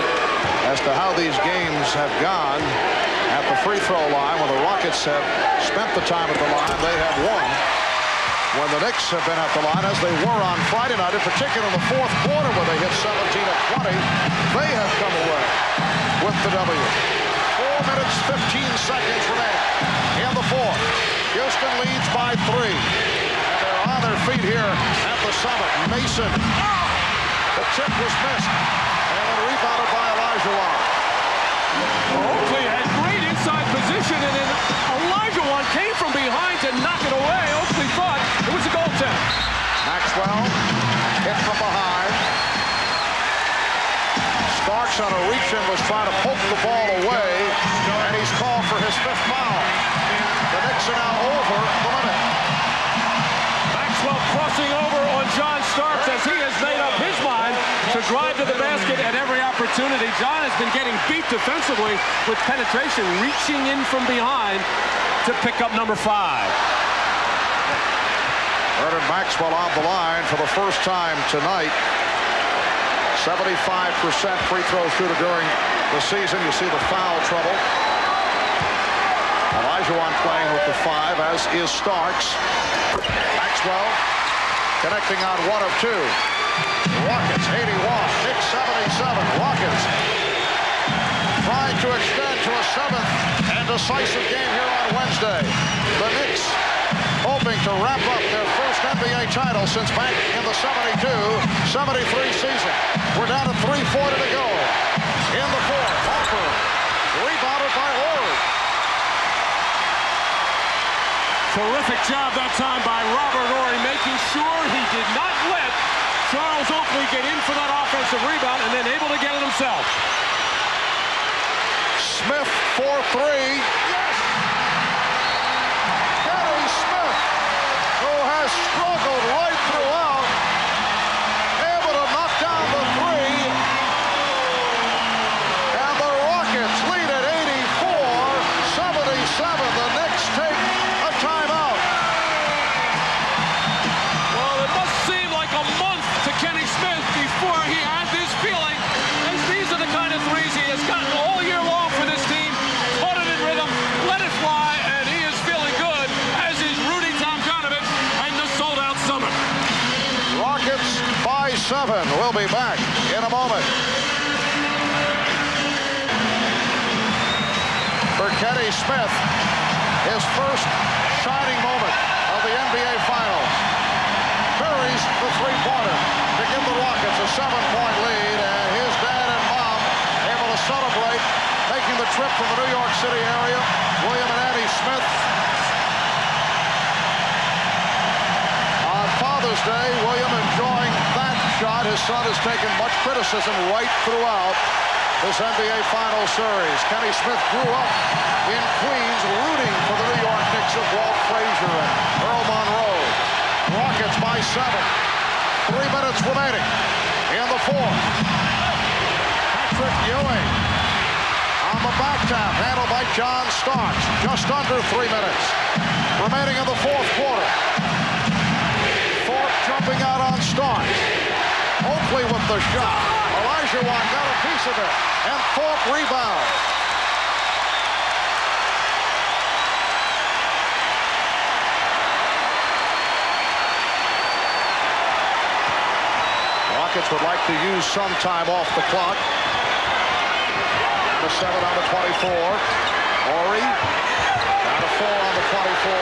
as to how these games have gone at the free throw line. When the Rockets have spent the time at the line, they have won. When the Knicks have been at the line, as they were on Friday night, in particular in the fourth quarter where they hit 17 of 20, they have come away with the W. 4 minutes, 15 seconds remaining in the fourth. Houston leads by 3. And they're on their feet here at the Summit. Mason. The tip was missed. And then rebounded by Olajuwon. Oakley had great inside position, and then Olajuwon came from behind to knock it away. Oakley thought it was a goaltender. Maxwell hit from behind. Starks on a reach-in was trying to poke the ball away, and he's called for his 5th foul. The Knicks are now over the limit. Maxwell crossing over on John Starks as he has made up his mind to drive to the basket at every opportunity. John has been getting beat defensively with penetration, reaching in from behind to pick up number 5. Vernon Maxwell on the line for the first time tonight. 75% free throw shooter during the season. You see the foul trouble. Olajuwon playing with the 5, as is Starks. Maxwell connecting on 1 of 2. Rockets 81, Knicks 77. Rockets trying to extend to a 7th and decisive game here on Wednesday. The Knicks hoping to wrap up their first NBA title since back in the 72-73 season. We're down to 3:40 to go in the fourth. Harper rebounded by Horry. Terrific job that time by Robert Horry, making sure he did not let Charles Oakley get in for that offensive rebound and then able to get it himself. Smith for 3. Yes! Kenny Smith, who has struggled right throughout, able to knock down the 3. And the Rockets lead at 84-77. The Knicks take a timeout. Well, it must seem like a month to Kenny Smith before he had this feeling, as these are the kind of threes he has gotten all year long for this team. Caught it in rhythm, let it fly, and he is feeling good, as is Rudy Tomjanovich and the sold-out Summit. Rockets by 7. We'll be back in a moment. For Kenny Smith, his first shining moment of the NBA Finals. Buries the 3-pointer to give the Rockets a 7-point lead, and his dad and mom able to celebrate, making the trip from the New York City area. William and Annie Smith. On Father's Day, William enjoying that shot. His son has taken much criticism right throughout this NBA Finals series. Kenny Smith grew up in Queens rooting for the New York Knicks of Walt Frazier and Earl Monroe. Rockets by 7. 3 minutes remaining in the fourth. Patrick Ewing on the back tap, handled by John Starks. Just under 3 minutes remaining in the fourth quarter. Thorpe jumping out on Starks. Oakley with the shot. Olajuwon got a piece of it, and Thorpe rebounds. Rockets would like to use some time off the clock. The 7 on the 24. Horry down to 4 on the 24.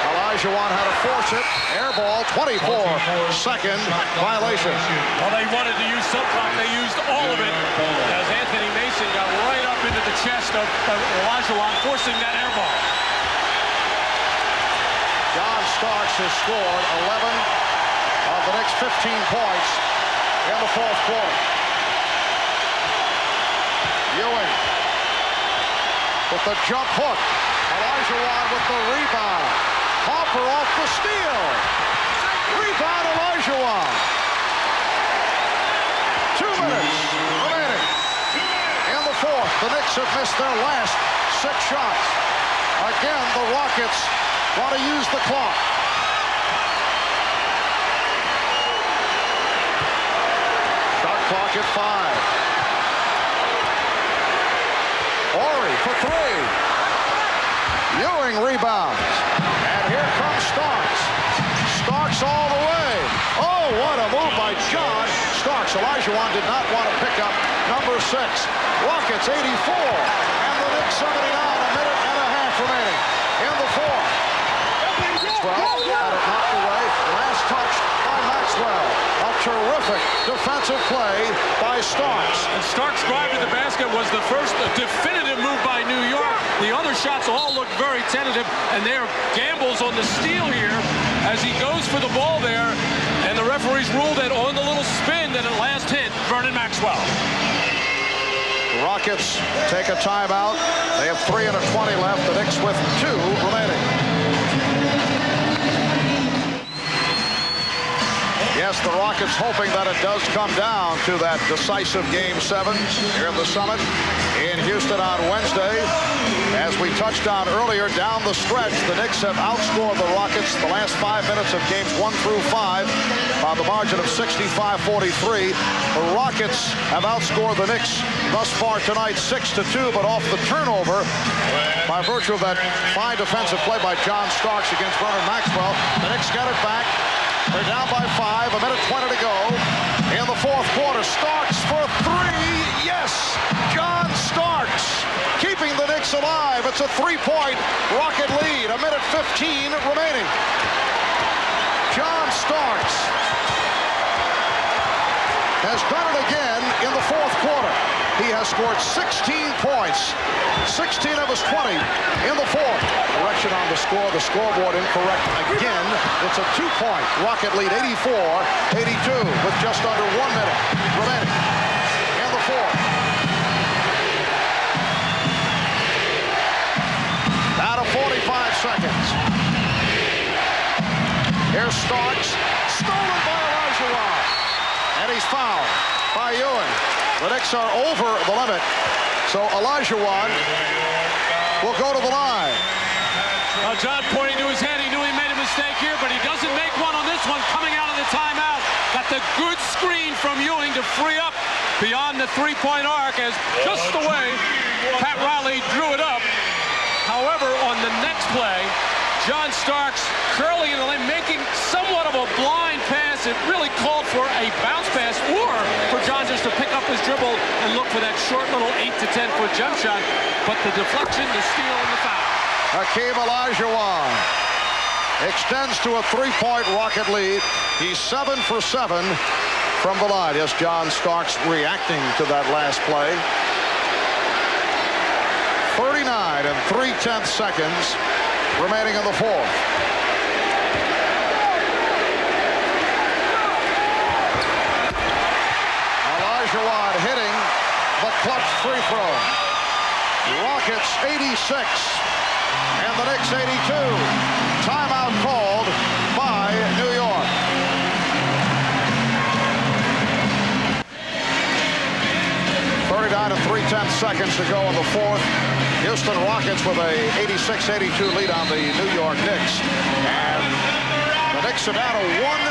Olajuwon had to force it. Air ball, 24-second violation. Well, they wanted to use some clock. They used all of it as Anthony Mason got right up into the chest of Olajuwon, forcing that air ball. John Starks has scored 11 of the next 15 points in the fourth quarter. with the jump hook. Olajuwon with the rebound. Harper off the steal. Rebound Olajuwon. 2 minutes remaining in the fourth. The Knicks have missed their last 6 shots. Again, the Rockets want to use the clock. Shot clock at 5. Horry for 3. Ewing rebounds. And here comes Starks. Starks all the way. Oh, what a move by John Starks. Olajuwon did not want to pick up number 6. Rockets 84. And the Knicks 79. A minute and a half remaining in the fourth. Maxwell had it knocked away. Last touch by Maxwell. A terrific defensive play by Starks. And Starks' drive to the basket was the first definitive move by New York. The other shots all look very tentative, and there are gambles on the steal here as he goes for the ball there. And the referees ruled that on the little spin that at last hit Vernon Maxwell. The Rockets take a timeout. They have 3 and a 20 left. The Knicks with 2 remaining. Yes, the Rockets hoping that it does come down to that decisive Game 7 here at the Summit in Houston on Wednesday. As we touched on earlier, down the stretch, the Knicks have outscored the Rockets the last 5 minutes of Games 1 through 5 by the margin of 65-43. The Rockets have outscored the Knicks thus far tonight 6-2, but off the turnover by virtue of that fine defensive play by John Starks against Vernon Maxwell. The Knicks get it back. They're down by 5, a minute 20 to go in the fourth quarter. Starks for 3, yes! John Starks keeping the Knicks alive. It's a 3-point Rocket lead, a minute 15 remaining. John Starks has done it again in the fourth quarter. He has scored 16 points, 16 of his 20 in the fourth. Correction on the score, the scoreboard incorrect again. It's a 2-point Rocket lead, 84-82, with just under 1 minute remaining in the fourth. Down to 45 seconds. Here's Starks, stolen by Olajuwon, and he's fouled by Ewing. The Knicks are over the limit, so Olajuwon will go to the line. John pointing to his head. He knew he made a mistake here, but he doesn't make one on this one. Coming out of the timeout. Got the good screen from Ewing to free up beyond the 3-point arc as just the way Pat Riley drew it up. However, on the next play, John Starks curling in the lane, making somewhat of a blind pass. It really called for a bounce pass or for John just to pick up his dribble and look for that short little 8 to 10 foot jump shot. But the deflection, the steal, and the foul. Hakeem Olajuwon extends to a 3-point Rocket lead. He's 7 for 7 from the line. Yes, John Starks reacting to that last play. 39 and 3/10 seconds remaining in the fourth. Olajuwon hitting the clutch free throw. Rockets 86 and the Knicks 82. Timeout called by New York. And 3/10 seconds to go in the fourth. Houston Rockets with a 86-82 lead on the New York Knicks. And the Knicks are down to 1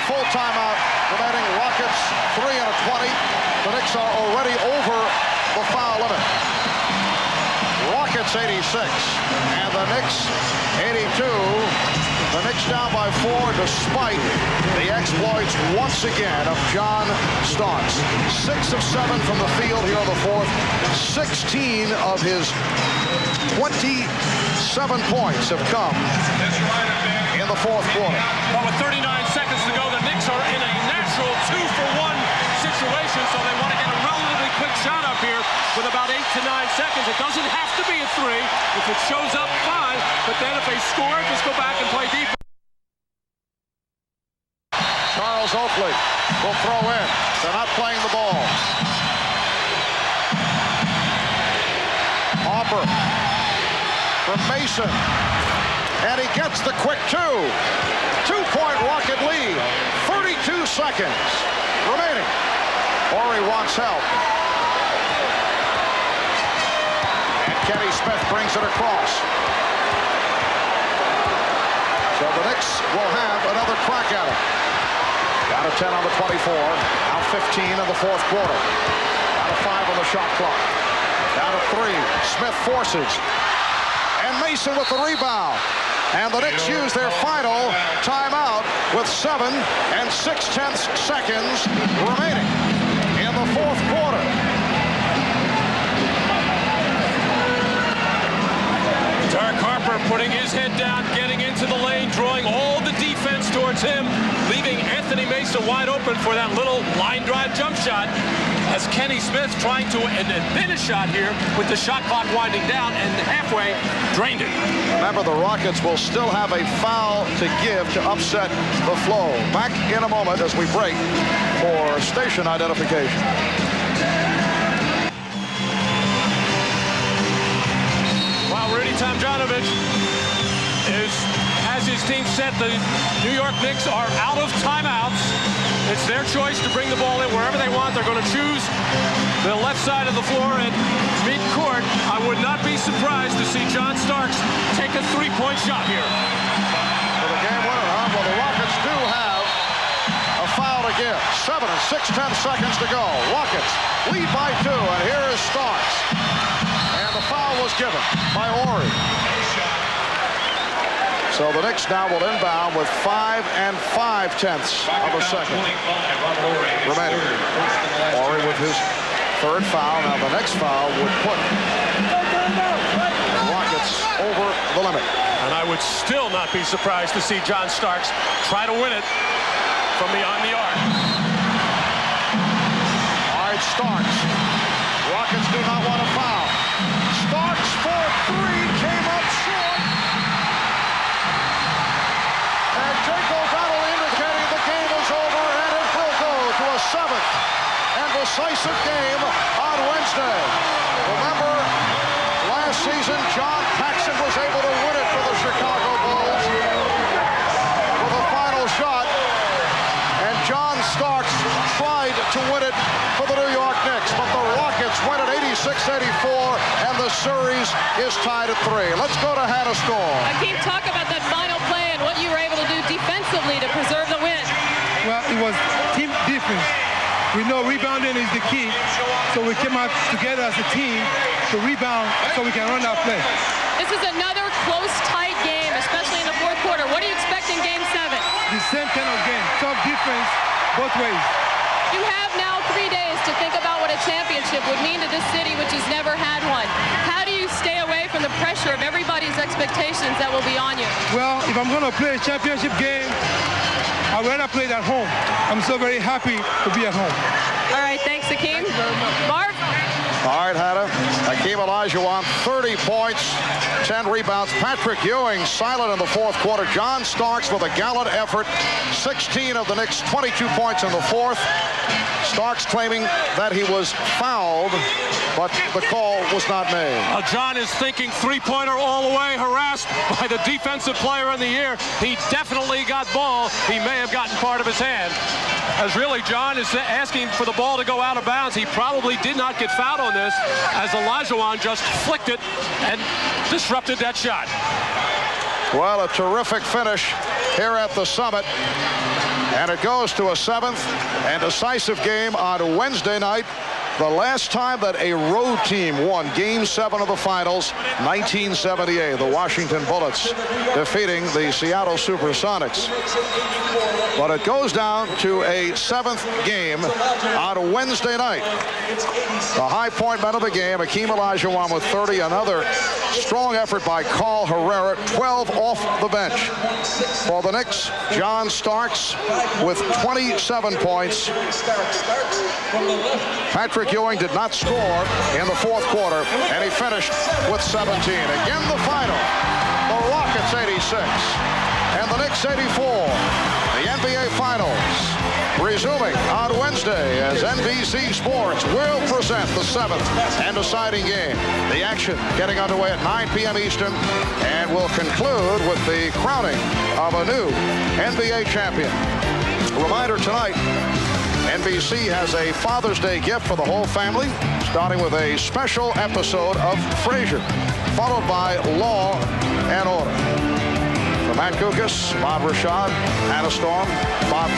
full timeout remaining. Rockets 3 and a 20. The Knicks are already over the foul limit. Rockets 86 and the Knicks 82. The Knicks down by 4 despite the exploits once again of John Starks. 6 of 7 from the field here in the fourth. 16 of his 27 points have come in the fourth quarter. Well, with 39 seconds to go, the Knicks are in a natural 2-for-1 situation, so they want to get a relatively quick shot up here with about 8 to 9 seconds. It doesn't have to be a 3. If it shows up, fine. But then if they score, just go back and play defense. Charles Oakley will throw in. They're not playing the ball. Harper from Mason. And he gets the quick two. 2-point Rocket lead. 32 seconds remaining. Horry wants help. And Kenny Smith brings it across. So the Knicks will have another crack at it. Down to 10 on the 24. Now 15 in the fourth quarter. Down to 5 on the shot clock. Down to 3. Smith forces. And Mason with the rebound. And the Knicks use their final timeout with 7 6/10 seconds remaining in the fourth quarter. Dark Harper putting his head down, getting into the lane, drawing all the defense towards him, leaving Anthony Mason wide open for that little line drive jump shot. As Kenny Smith trying to invent a shot here with the shot clock winding down and halfway drained it. Remember, the Rockets will still have a foul to give to upset the flow. Back in a moment as we break for station identification. While Rudy Tomjanovich has his team set, the New York Knicks are out of timeouts. It's their choice to bring the ball in wherever they want. They're going to choose the left side of the floor at mid-court. I would not be surprised to see John Starks take a three-point shot here. For the game winner, huh? Well, the Rockets do have a foul to give. 7 6/10 seconds to go. Rockets lead by 2, and here is Starks. And the foul was given by Horry. So the Knicks now will inbound with 5 5/10 of a second remaining. Horry with his third foul. Now the next foul would put the Rockets over the limit. And I would still not be surprised to see John Starks try to win it from beyond the arc. All right, Starks. Rockets do not want a foul. Starks for 3, came up short. And Jake O'Donnell indicating the game is over, and it will go to a 7th and decisive game on Wednesday. Remember, last season, John Paxson was able to win it for the Chicago Bulls with a final shot, and John Starks tried to win it for the New York Knicks, but the Rockets win it 86-84, and the series is tied at 3. Let's go to Hannah Storm. Hakeem, talk about that final play and what you were able to do defensively to preserve the win. Well, it was team defense. We know rebounding is the key, so we came out together as a team to rebound so we can run that play. This is another close, tight game, especially in the fourth quarter. What do you expect in Game 7? The same kind of game, tough defense both ways. You have now 3 days to think about what a championship would mean to this city, which has never had one. How do you stay away from the pressure of everybody's expectations that will be on you? Well, if I'm going to play a championship game, I'd rather play it at home. I'm so very happy to be at home. All right, thanks, Hakeem. Marv? All right, Hannah. Hakeem Olajuwon, 30 points, 10 rebounds. Patrick Ewing silent in the fourth quarter. John Starks with a gallant effort. 16 of the Knicks, 22 points in the fourth. Starks claiming that he was fouled, but the call was not made. John is thinking three-pointer all the way, harassed by the defensive player in the air. He definitely got ball. He may have gotten part of his hand. As really, John is asking for the ball to go out of bounds. He probably did not get fouled on this, as Olajuwon just flicked it and disrupted that shot. Well, a terrific finish here at the Summit. And it goes to a 7th and decisive game on Wednesday night. The last time that a road team won Game 7 of the Finals, 1978, the Washington Bullets defeating the Seattle Supersonics. But it goes down to a 7th game on Wednesday night. The high point man of the game, Hakeem Olajuwon with 30. Another strong effort by Carl Herrera, 12 off the bench. For the Knicks, John Starks with 27 points. Patrick Ewing did not score in the fourth quarter, and he finished with 17. Again, the final. The Rockets 86 and the Knicks 84. The NBA Finals resuming on Wednesday as NBC Sports will present the 7th and deciding game. The action getting underway at 9 p.m. Eastern and will conclude with the crowning of a new NBA champion. A reminder tonight, NBC has a Father's Day gift for the whole family, starting with a special episode of Frasier, followed by Law and Order. For Matt Kukas, Bob Rashad, Anna Storm, Bob